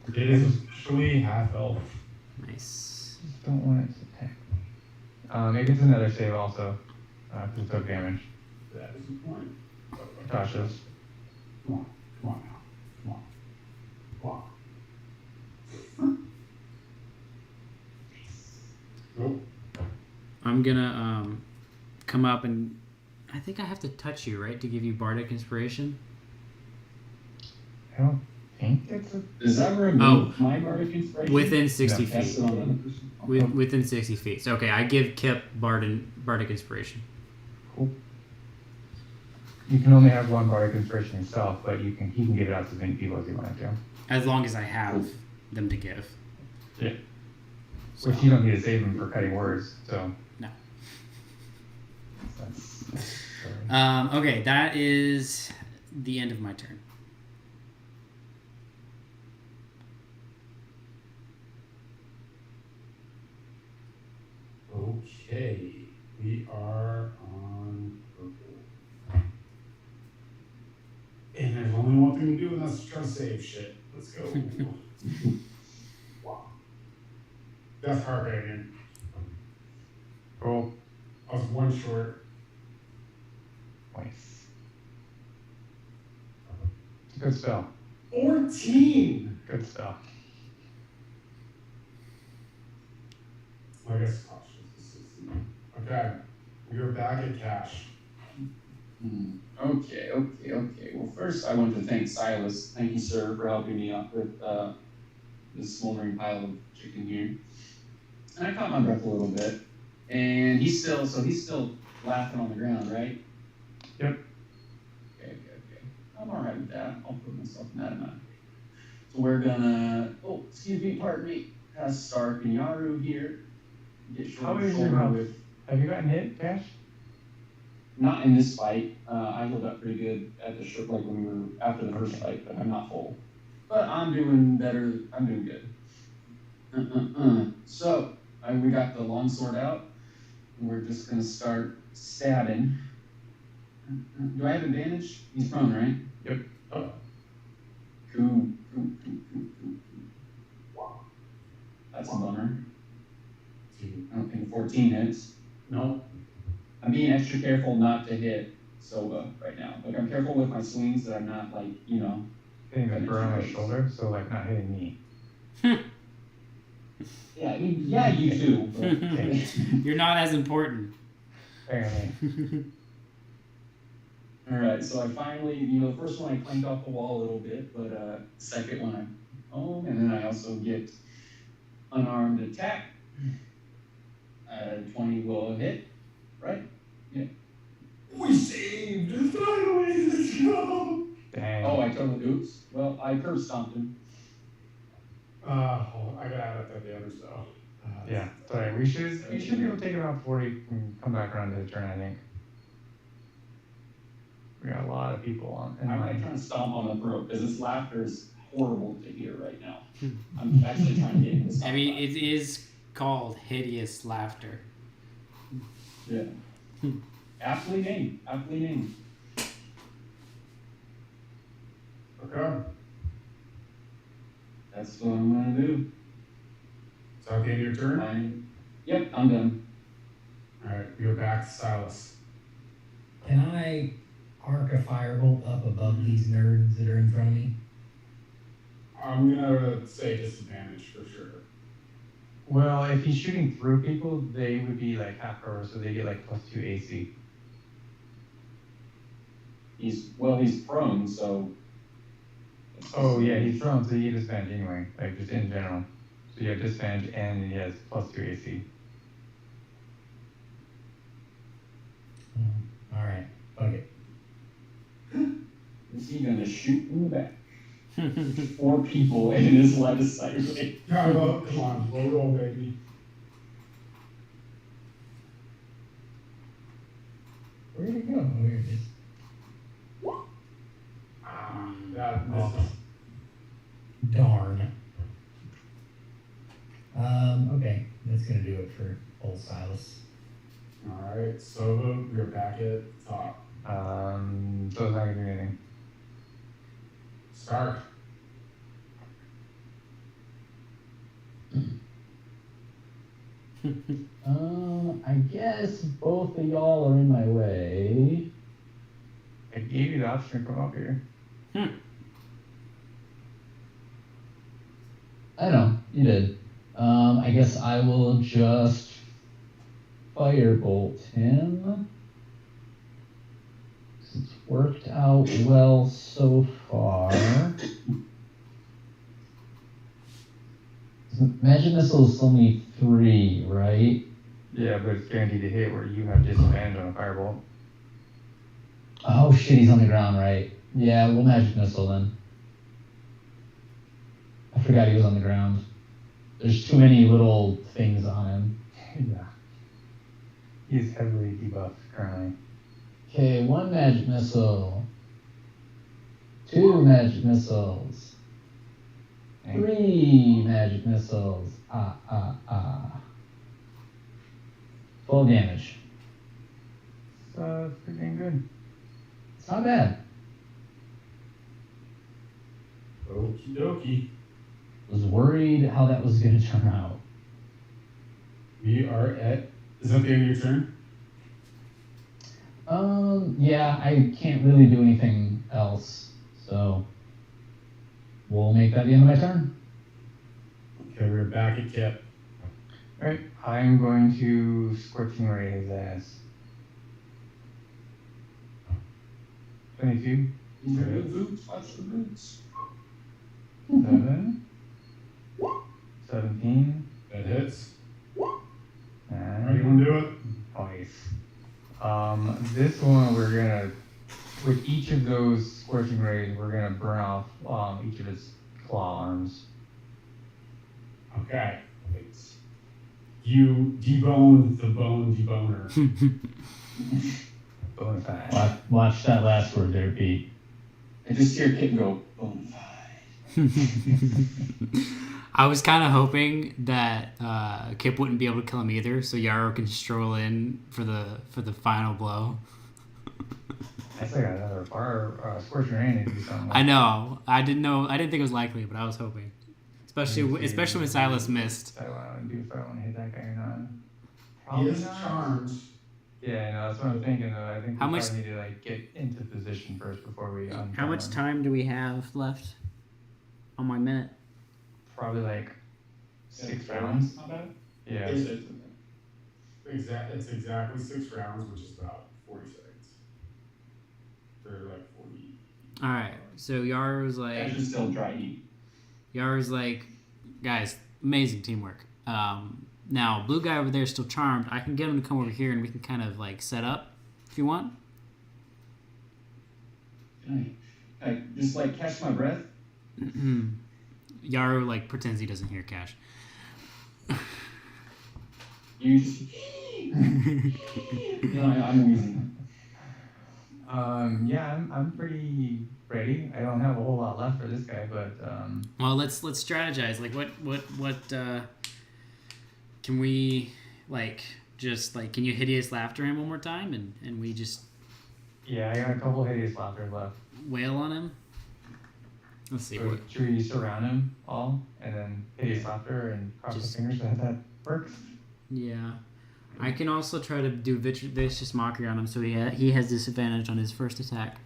It is actually half elf. Nice. Just don't want it to attack me. It gets another save also. Because it took damage. That is the point. Tasha's. Come on now. Come on. Nope. I'm gonna come up and I think I have to touch you, right, to give you bardic inspiration. I don't think it's a... Does that remove my bardic inspiration? Within 60 Cast feet. it on another person? Within 60 feet. So okay, I give Kip bardic inspiration. Cool. You can only have one bardic inspiration yourself, but he can give it out to as many people as you want to. As long as I have them to give. Yeah. So, Which you don't need to save them for cutting words, so... No. That's Okay, that is the end of my turn. Okay, we are on purple. And there's only one thing to do, and that's to try to save shit. Let's go. Wow. That's hard again. Cool. I was one short. Nice. Good spell. 14! Good spell. I guess cautious. Okay, we are back at cash. Okay. Well, first I want to thank Silas. Thank you, sir, for helping me out with this smoldering pile of chicken here. And I caught my breath a little bit. And he's still laughing on the ground, right? Yep. Okay. I'm all right with that. I'll put myself in that amount. So we're gonna, pardon me, pass Stark and Yaru here. Get How shoulder is to your shoulder health? with. Have you gotten hit, Cash? Not in this fight. I healed up pretty good at the ship, like when we were after the first fight, but I'm not full. But I'm doing better. I'm doing good. So we got the longsword out. And we're just gonna start stabbing. Do I have advantage? He's prone, right? Yep. Oh. Cool. That's a bummer. I don't think 14 hits. No. I'm being extra careful not to hit Sova right now. Like, I'm careful with my swings that I'm not, like, Hitting the burn on the shoulder, so like not hitting me. Yeah, you too. But... You're not as important. Apparently. Alright, so I finally, the first one I clanked off the wall a little bit, but second one I'm home, and then I also get unarmed attack. 20 will hit, right? Yeah. We saved! Finally, let's go! Dang. Oh, I totally, oops. Well, I curb stomped him. I gotta add up at the others though. Yeah, sorry. We should be able to take it out before we can come back around to the turn, I think. We got a lot of people on. I'm not trying to stomp on the throat because this laughter is horrible to hear right now. I'm actually trying to get into this. I mean, it is called hideous laughter. Yeah. Aptly named. Okay. That's what I'm gonna do. Is that the end of your turn? Yep, I'm done. Alright, we go back to Silas. Can I arc a firebolt up above these nerds that are in front of me? I'm gonna say disadvantage for sure. Well, if he's shooting through people, they would be like half cover, so they get like +2 AC. He's prone, so. Oh yeah, he's thrown, so you get disadvantage anyway, like just in general. So you have disadvantage and he has +2 AC. Alright, fuck it. Is he gonna shoot in the back? 4 people in his line of sight. Yeah, well, come on, roll, baby. Where did it go? Oh, here it is. That misses. Darn. Okay, that's gonna do it for old Silas. Alright, so we're back at top. So it's not gonna do anything. Stark. I guess both of y'all are in my way. I gave you the option to come up here. I know, you did. I guess I will just firebolt him. It's worked out well so far. Magic missile is only 3, right? Yeah, but it's guaranteed to hit where you have disadvantage on a firebolt. Oh shit, he's on the ground, right? Yeah, we'll magic missile then. I forgot he was on the ground. There's too many little things on him. Yeah. He's heavily debuffed currently. Okay, 1 magic missile. 2 magic missiles. 3 magic missiles. 12 damage. It's pretty dang good. It's not bad. Okie dokie. Was worried how that was going to turn out. We are at. Is that the end of your turn? Yeah, I can't really do anything else, so we'll make that the end of my turn. Okay, we're back at Kip. Alright, I'm going to Scorching Ray his ass. 22. Watch the boots. 7. 17. That hits. And Are you gonna do it? Nice. This one we're gonna, with each of those Scorching Rays, we're gonna burn off each of its claw arms. Okay. You debone the bone deboner. Bonafide. Watch that last word there, Pete. I just hear Kip go, bonafide. I was kind of hoping that Kip wouldn't be able to kill him either, so Yarrow can stroll in for the final blow. I still got another Scorching Ray to do something. I know. I didn't think it was likely, but I was hoping. Especially when Silas missed. I want to do if I want to hit that guy or not. He Probably is not. charmed. Yeah, no, that's what I'm thinking though. I think How we much- probably need to like get into position first before we. How much time do we have left on my minute? Probably like 6 rounds. Not bad. Yeah. It's exactly 6 rounds, which is about 40 seconds. For like 40. All right. So Yarrow's I like, should still try eat. guys, amazing teamwork. Now blue guy over there is still charmed. I can get him to come over here and we can kind of like set up if you want. Can I just like catch my breath? Yarrow like pretends he doesn't hear Cash. You just. No, I'm wheezing. Yeah, I'm pretty ready. I don't have a whole lot left for this guy, but Well, let's strategize. Like, what can we like just like? Can you hideous laughter him one more time, and we just yeah, I got a couple hideous laughter left. wail on him? Let's see. So should we surround him all and then hideous laughter and cross Just- the fingers that works? Yeah, I can also try to do vicious mockery on him, so he has disadvantage on his first attack.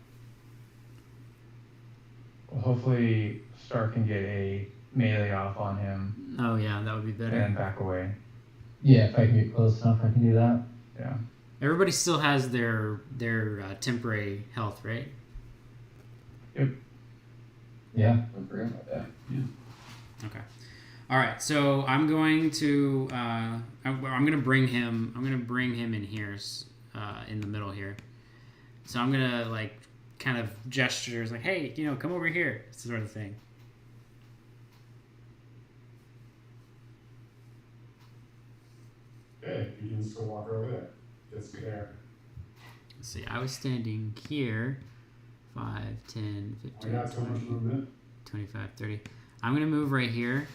Well, hopefully Stark can get a melee off on him Oh yeah, that would be better. and back away. Yeah, if I can get close enough, I can do that. Yeah. Everybody still has their temporary health, right? Yeah. I forgot about that. Yeah. Okay. All right. So I'm going to I'm going to bring him in here, in the middle here. So I'm gonna like kind of gestures like, hey, come over here, sort of thing. Okay, you can still walk over there. Just be there. Let's see. I was standing here. 5, 10, I 15, got so much 20, movement. 25, 30. I'm gonna move right here.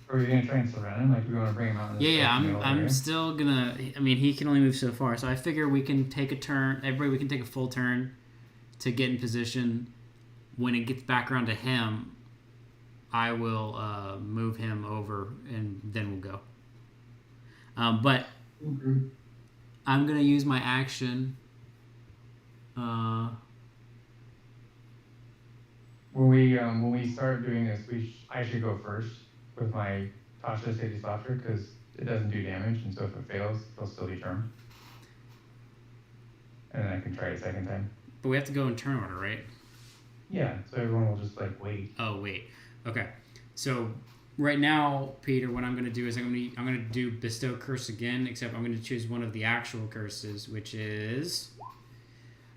Or are you gonna try and surround him? Like we want to bring him out? In this Yeah. middle I'm area? still gonna. I mean, he can only move so far, so I figure we can take a turn. Everybody, we can take a full turn to get in position. When it gets back around to him, I will move him over, and then we'll go. But I'm gonna use my action. When we start doing this, I should go first with my Tasha's hideous laughter because it doesn't do damage, and so if it fails, it'll still be charmed. And then I can try it a second time. But we have to go in turn order, right? Yeah, so everyone will just like wait. Oh wait. Okay. So right now, Peter, what I'm gonna do is I'm gonna do bestow curse again, except I'm gonna choose one of the actual curses, which is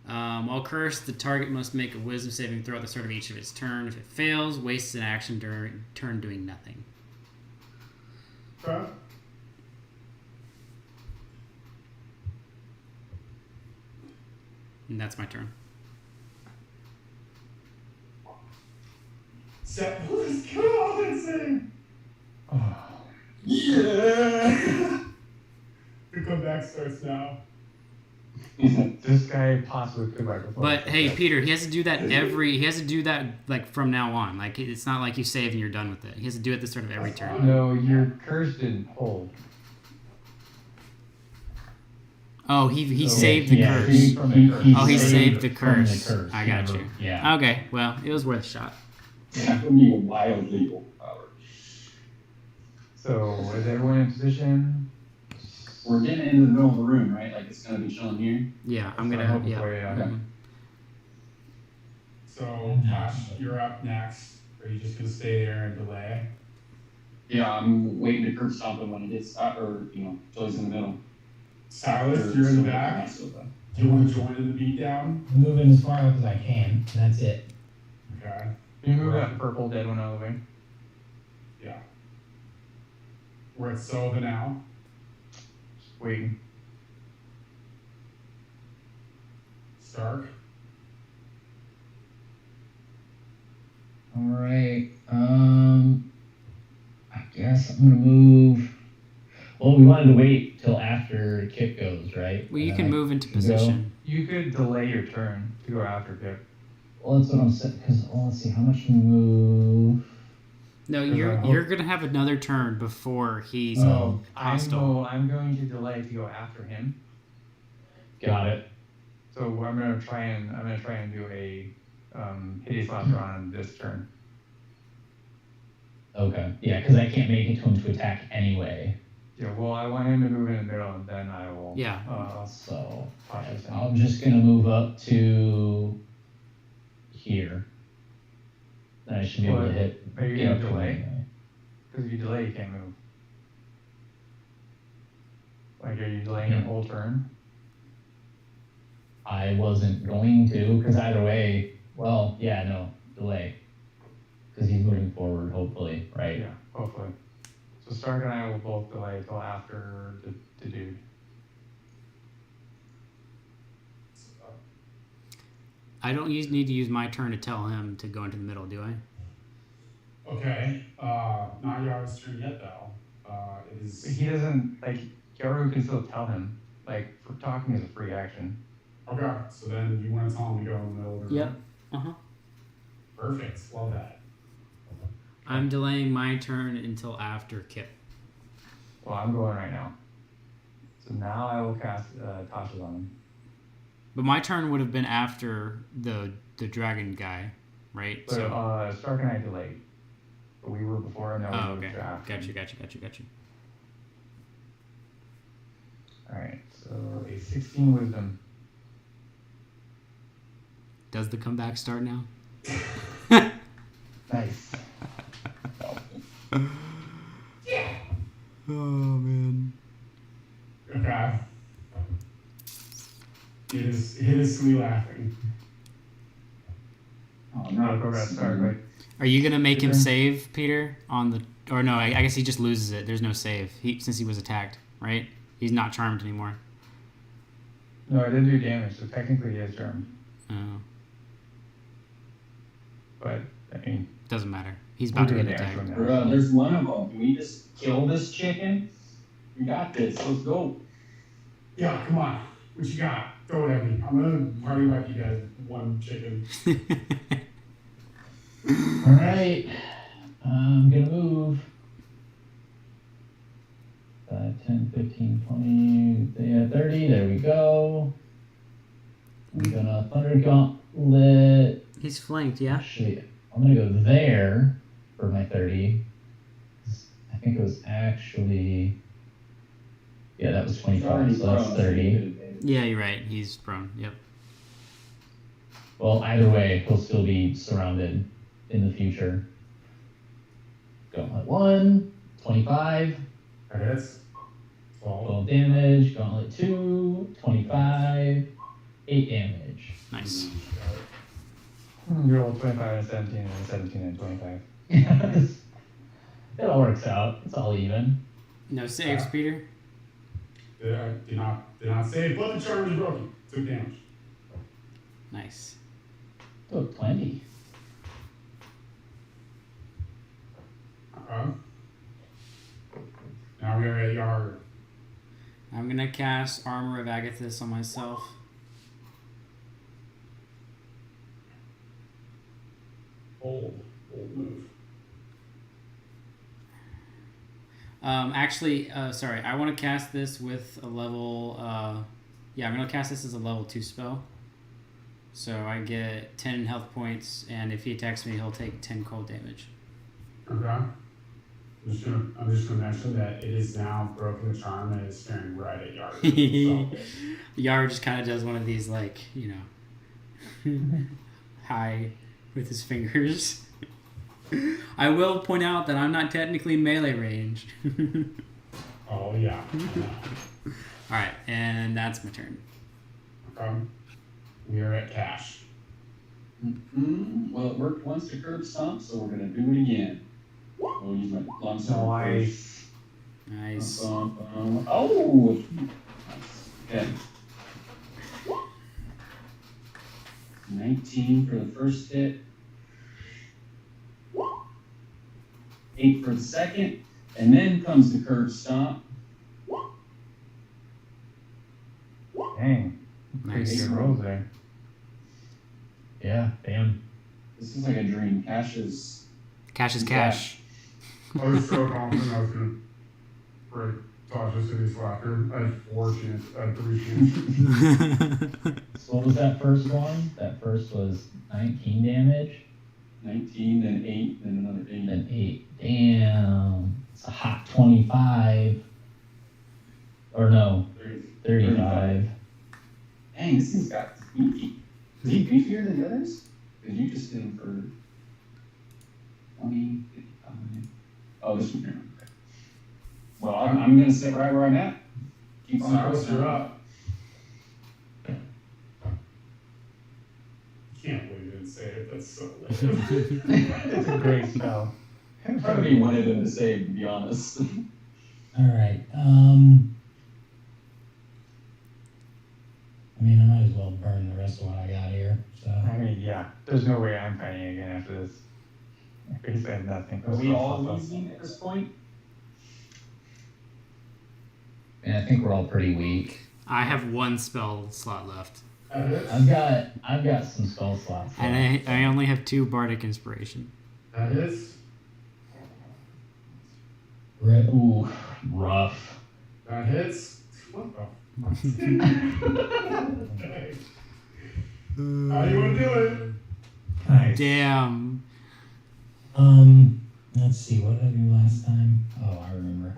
while cursed, the target must make a wisdom saving throw at the start of each of its turn. If it fails, wastes an action during turn doing nothing. Okay. And that's my turn. Let's go, let's sing. Oh, Yeah. comeback starts now. This guy possibly could write before. But hey, Peter, he has to do that he has to do that like from now on. Like it's not like you save and you're done with it. He has to do it this sort of every turn. No, your curse didn't hold. Oh, he So, saved the curse. He saved the from curse. I got you. Yeah. Okay, well, it was worth a shot. That would be a wildly overpowered. So is everyone in position? We're getting into the middle of the room, right? Like it's gonna be chilling here. Yeah, I'm That's gonna. what I hope for, yeah. Mhm. So, Tash, you're up next. Are you just gonna stay there and delay? Yeah, I'm waiting to curse something when it hits, or till he's in the middle. Silas, you're in the back. Do you want to join in the beatdown? I'm moving as far up as I can. That's it. Okay. Can you move that purple dead one out of the way? Yeah. We're at Silva now. Just waiting. Stark. All right. I guess I'm gonna move. Well, we wanted to wait till after Kip goes, right? Well, you And can then I move into can go. position. You could delay your turn to go after Pip. Well, that's what I'm saying. Because let's see, how much move? No, you're gonna have another turn before he's Oh. hostile. I'm going to delay to go after him. Got it. So I'm gonna try and do a hideous laughter on this turn. Okay. Yeah, because I can't make it to him to attack anyway. Yeah, well, I want him to move in the middle, and then I will. Yeah. So Cautious him. I'm just gonna move up to here. Then I should be able to hit. Are you get gonna up to him delay? anyway. Because if you delay, you can't move. Like, are you delaying your whole turn? I wasn't going to, because either way, well, yeah, no, delay. Because he's moving forward, hopefully, right? Yeah, hopefully. So Stark and I will both delay till after the dude. I don't need to use my turn to tell him to go into the middle, do I? Okay. Not Yara's turn yet, though. It is. He doesn't, like, Yaru can still tell him. Like, for talking is a free action. Okay. So then you want to tell him to go in the middle of the room? Yep. Uh-huh. Perfect. Love that. I'm delaying my turn until after Kip. Well, I'm going right now. So now I will cast Tasha's on him. But my turn would have been after the dragon guy, right? So Stark and I delayed. But we were before, and now Oh, we moved okay. to after. Gotcha. Alright, so a 16 wisdom. Does the comeback start now? Nice. Oh, man. Okay. It is me laughing. Oh No, go back, Stark, right? Are you going to make him Peter? save, Peter? Or no, I guess he just loses it. There's no save since he was attacked, right? He's not charmed anymore. No, I didn't do damage, so technically he is charmed. Oh, But, I mean, doesn't matter. He's about to we'll get do damage attacked. from now. There's one of them. Can we just kill this chicken? We got this. Let's go. Yeah, come on. What you got? Throw it at me. I'm gonna party like you guys one chicken. All right. I'm going to move. 5, 10, 15, 20, yeah, 30. There we go. I'm going to Thunder Gauntlet. He's flanked, yeah? Actually, I'm going to go there for my 30. I think it was actually. Yeah, that was 25, so that's 30. Yeah, you're right. He's prone. Yep. Well, either way, he'll still be surrounded in the future. Gauntlet 1, 25, That hits. 12. 12 damage. Gauntlet 2, 25, 8 damage. Nice. You roll 25 and 17, and 17 and 25. It all works out. It's all even. No saves, Peter? Did not save, but the charm is broken. Took damage. Nice. Took 20. Now we are at Yar. I'm gonna cast Armor of Agathis on myself. Bold move. Sorry. I want to cast this with a level. Yeah, I'm gonna cast this as a level 2 spell. So I get 10 health points, and if he attacks me, he'll take 10 cold damage. Okay. I'm just gonna mention that it is now broken the charm and it's staring right at Yara. Yara just kind of does one of these, like, high with his fingers. I will point out that I'm not technically melee range. Oh yeah. Alright, and that's my turn. Okay. We are at cash. Well, it worked once to curb stomp, so we're gonna do it again. We'll use my long sword first. Nice. Oh! Nice. Okay. 19 for the first hit. 8 for the second. And then comes the curb stomp. Dang. Pretty Nice. good rolls there. Yeah, damn. This is like a dream. Cash is Cash. I was so confident I was gonna break Tasha City's laughter. I had 4 chances. I had 3 chances. So what was that first one? That first was 19 damage, 19, then 8, then another 8. then 8. Damn. It's a hot 25. Or no, 35. Dang, this thing's got beefy. Is he beefier than the others? Because you just did him for 20, 55. Oh, this one here. Okay. Well, I'm going to sit right where I'm at. Keep on Cyrus, going. you're up. Can't believe you didn't say it. That's so lame. It's a great spell. Probably wanted him to say, to be honest. All right. I mean, I might as well burn the rest of what I got here. So I mean, yeah. There's no way I'm fighting again after this. Basically, I have nothing. Are we all losing at this point? And I think we're all pretty weak. I have 1 spell slot left. That hits. I've got some spell slots. And I only have 2 Bardic Inspiration. That hits. Ooh, rough. That hits. What the? How do you want to do it? Nice. Damn. Let's see, what did I do last time? Oh, I remember.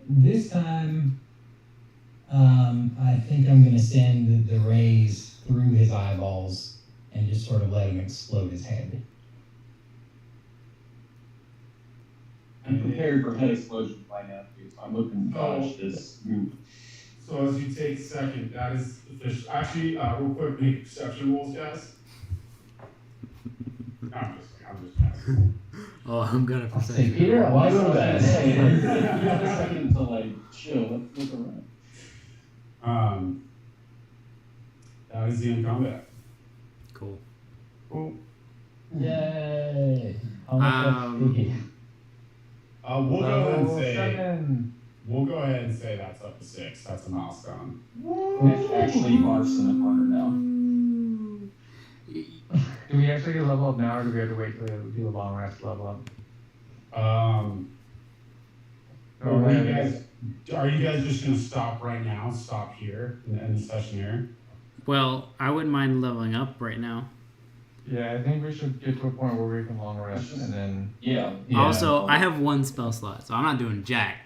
This time, I think I'm gonna send the rays through his eyeballs and just sort of let him explode his head. I'm prepared for head explosion by now, too, so I'm looking to dodge this move. So as you take second, that is official. Actually, real quick, make perception rolls, guys. I'm just asking. Oh, I'm gonna I'll say, Peter, I want to go to bed. Hey, you have a second to, like, chill. Let's look around. That is the end combat. Cool. Cool. Yay! How much XP? We'll go ahead and say 7. we'll go ahead and say that's up to 6. That's a milestone. It's actually Marson harder now. Do we actually get level up now, or do we have to wait till we do a long rest to level up? Are you guys just gonna stop right now? Stop here and end the session here? Well, I wouldn't mind leveling up right now. Yeah, I think we should get to a point where we can long rest and then. Yeah. Also, I have 1 spell slot, so I'm not doing jack.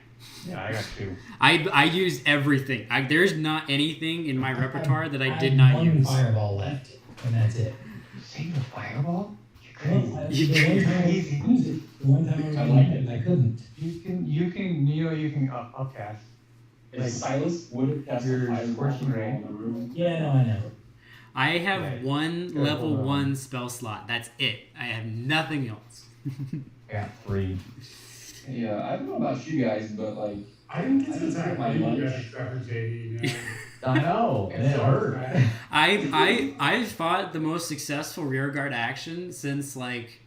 Yeah, I got 2. I used everything. There's not anything in my repertoire that I did have not one use. fireball left, and that's it. Save the fireball? Well, You the one time I used it, the one time I I was like using it. it, and I couldn't. You can upcast. If Silas would have cast Your a fireball scorching ray. in the room. Yeah, no, I know. I have Right. 1 Good, level hold on. 1 spell slot. That's it. I have nothing else. I got 3. Yeah, I don't know about you guys, but like, I didn't get I to just attack get my you lunch. guys except for JD, man. I know, and it hurt. I fought the most successful rearguard action since, like,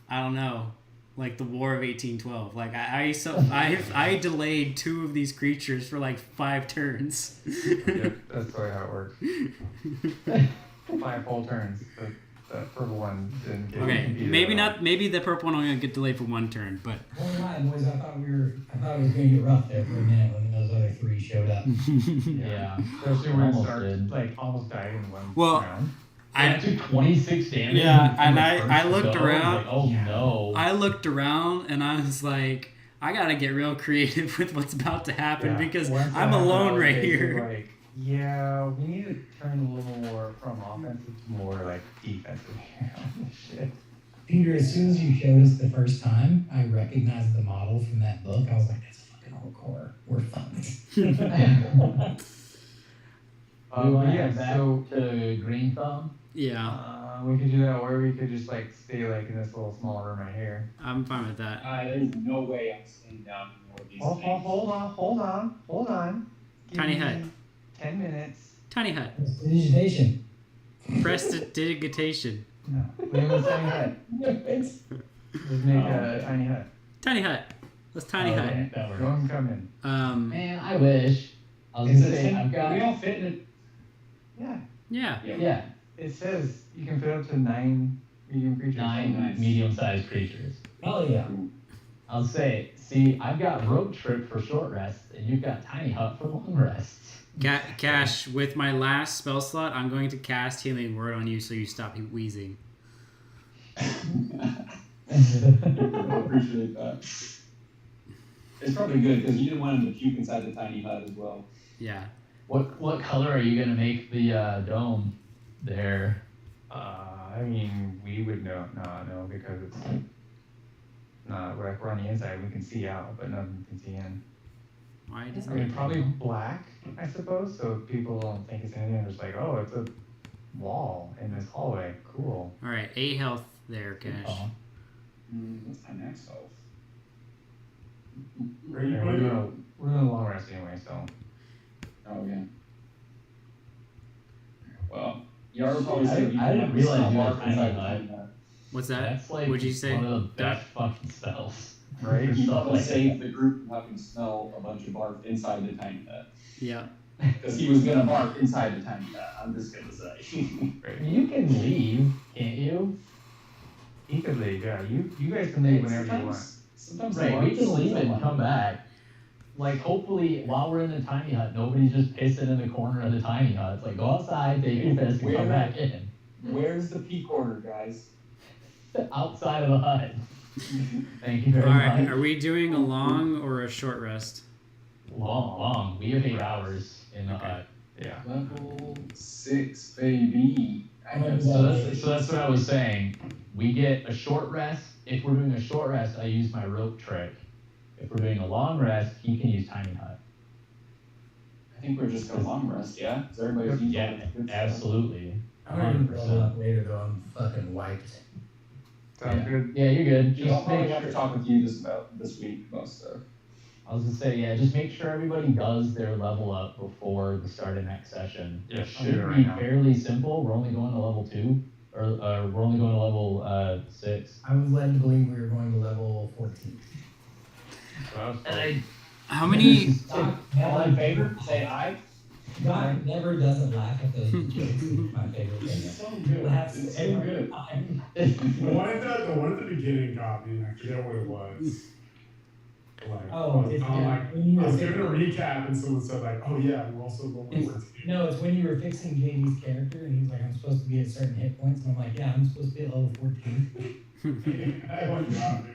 I don't know, like the War of 1812. Like I delayed 2 of these creatures for like 5 turns. Yep, that's totally how it works. 5 whole turns. The purple one didn't get Okay, competed maybe at all. not. Maybe the purple one only get delayed for 1 turn, but Well, my boys, I thought it was gonna get rough there for a minute when those other 3 showed up. Yeah. Especially when Almost Stark did. like almost died in 1 Well, round. I took 26 damage. Yeah, and from the I first looked go. around. Like, oh no. I looked around and I was like, I gotta get real creative with what's about to happen because Once that I'm happened, I alone was right basically here. Like, yeah, we need to turn a little more from offensive to more like defensive here on this shit. Peter, as soon as you showed us the first time, I recognized the model from that book. I was like, that's fucking hardcore. We're fucked. We want But to yeah, head back so to Green Thumb. Yeah, we could do that, or we could just like stay like in this little small room right here. I'm fine with that. There's no way I'm staying down for more of these Oh, things. hold on. Give Tiny me hut. 10 minutes. Tiny hut. Digitation. Prestidigitation. No, leave a tiny hut. Just make a tiny hut. Tiny hut. Let's tiny hut. Okay, that Go works. and come in. Man, I wish. I was Is gonna it say, 10? I've got. We all fit in it. Yeah, Yeah. Yeah, it says you can fit up to 9 medium creatures. 9 nice. medium-sized creatures. Oh yeah. I'll say, see, I've got rope trip for short rest, and you've got tiny hut for long rests. Cash, with my last spell slot, I'm going to cast Healing Word on you so you stop wheezing. I appreciate that. It's probably good because you didn't want him to puke inside the tiny hut as well. Yeah. What color are you gonna make the dome there? I mean, we would not know because it's not like we're on the inside. We can see out, but nothing can see in. Why I doesn't mean, it? probably black, I suppose, so people don't think it's anything. They're just like, oh, it's a wall in this hallway. Cool. All right, 8 health there, Cash. Oh. What's my next health? Where are you And we're putting it? doing a long rest anyway, so. Oh, yeah. Well, Yara probably said I didn't realize you had tiny inside the hut. tiny hut. What's that? That's like What'd you say? one of the best fucking spells. Right? For You stuff probably like saved the group from having to smell a bunch of barf inside the tiny hut. Yeah. Because he was gonna barf inside the tiny hut, I'm just gonna say. Right. You can leave, can't you? He could leave, yeah. You guys can leave whenever you want. Sometimes Right, we can leave and someone. come back. Like, hopefully, while we're in the tiny hut, nobody's just pissing in the corner of the tiny hut. It's like, go outside, take your piss, and come Where- back in. Where's the pee corner, guys? Outside of the hut. Thank you All very right, much. are we doing a long or a short rest? Long. We have 8 hours in the Okay. hut. Yeah. Level 6, baby. I guess. So that's what I was saying. We get a short rest. If we're doing a short rest, I use my rope trick. If we're doing a long rest, he can use tiny hut. I think we're just gonna long rest, yeah? Is everybody's used all Yeah, the good stuff? absolutely. I'm ready to level up later though. I'm fucking wiped. Sounds good. Yeah, you're good. Dude, I'll Just probably make have to sure. talk with you this week about stuff. I was gonna say, yeah, just make sure everybody does their level up before the start of next session. Yeah, It shoot should it right be now. fairly simple. We're only going to level 2, or we're only going to level 6. I was led to believe we were going to level 14. So that was cool. And I How many? Doc All in favor, say aye. Doc never doesn't laugh at those jokes. It's my favorite thing. so good. Laughs It's so every good. time. The one at the beginning got me, and I forget what it was. Like, Oh, it's when you I were was giving a fixing, recap, and someone said like, "Oh yeah, we're also going to." no, it's when you were fixing JD's character and he's like, I'm supposed to be at certain hit points, and I'm like, yeah, I'm supposed to be at level 14. I went down.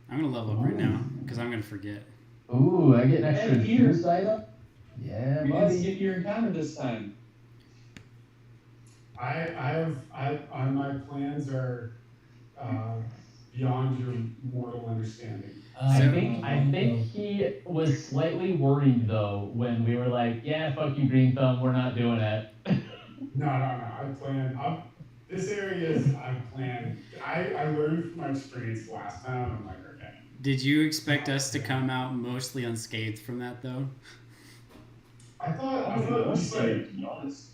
I'm gonna level up right now because I'm gonna forget. Ooh, I get an extra Hey, Peter. juice item. Yeah, We didn't buddy. skip your encounter this time. My plans are beyond your mortal understanding. I think he was slightly worried though when we were like, yeah, fuck you, Green Thumb, we're not doing it. No. I plan. This area is. I planned. I learned from my experience last time. I'm like, okay. Did you expect us to come out mostly unscathed from that though? I thought I at was least scared, like. to be honest.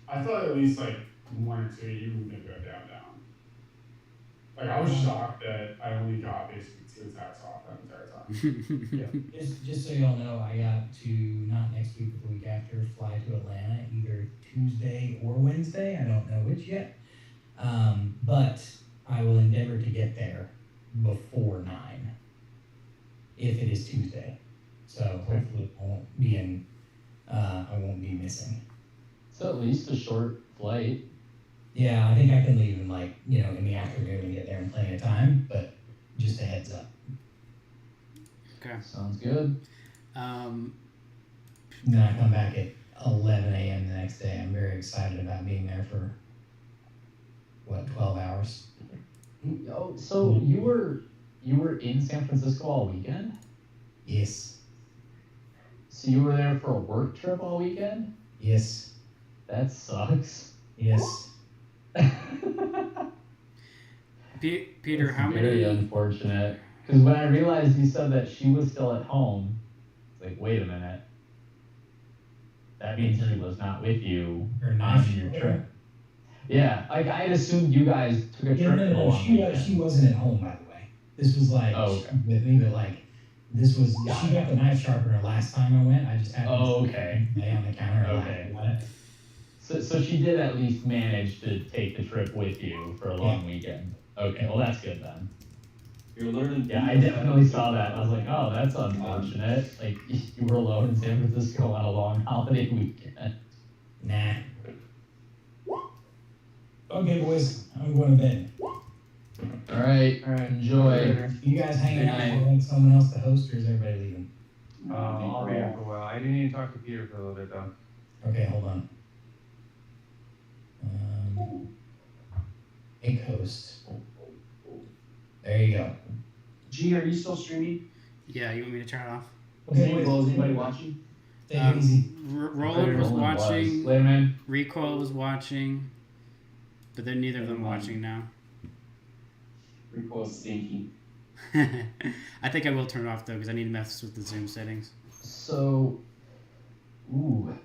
I thought at least like 1 or 2 of you were gonna go down. Like, I was shocked that I only got basically 2 attacks off that entire time. Yeah. Just so y'all know, I got to, not next week, but the week after, fly to Atlanta either Tuesday or Wednesday. I don't know which yet. But I will endeavor to get there before 9, if it is Tuesday. So hopefully it won't be I won't be missing. So at least a short flight. Yeah, I think I can leave in in the afternoon and get there in plenty of time, but just a heads up. Okay. Sounds good. And then I come back at 11 a.m. the next day. I'm very excited about being there for, 12 hours? Oh, so you were in San Francisco all weekend? Yes. So you were there for a work trip all weekend? Yes. That sucks. Yes. Peter, how Very many? unfortunate. Because when I realized you said that she was still at home, it's like, wait a minute. That means she was not with you on your trip. Yeah, like I had assumed you guys took a trip. No, she wasn't at home, by the way. This was with me, but this was, she got the knife sharpener last time I went. I just had okay. lay on the counter. Okay. So she did at least manage to take the trip with you for a long weekend. Okay, well that's good then. You're learning. Yeah, I definitely saw that. I was like, oh, that's unfortunate. Like you were alone in San Francisco on a long holiday weekend. Nah. Okay, boys, I'm going to bed. All right. Enjoy. You guys hanging out? Good night. I want someone else to host, or is everybody leaving? I'll be here for a while. I do need to talk to Peter for a little bit though. Okay, hold on. Make host. There you go. G, are you still streaming? Yeah, you want me to turn it off? Okay, Is anybody watching? Take it easy. Roland was watching. Later, man. Recoil was watching, but they're neither of them watching now. Recoil stinky. I think I will turn it off though because I need to mess with the Zoom settings. So, ooh,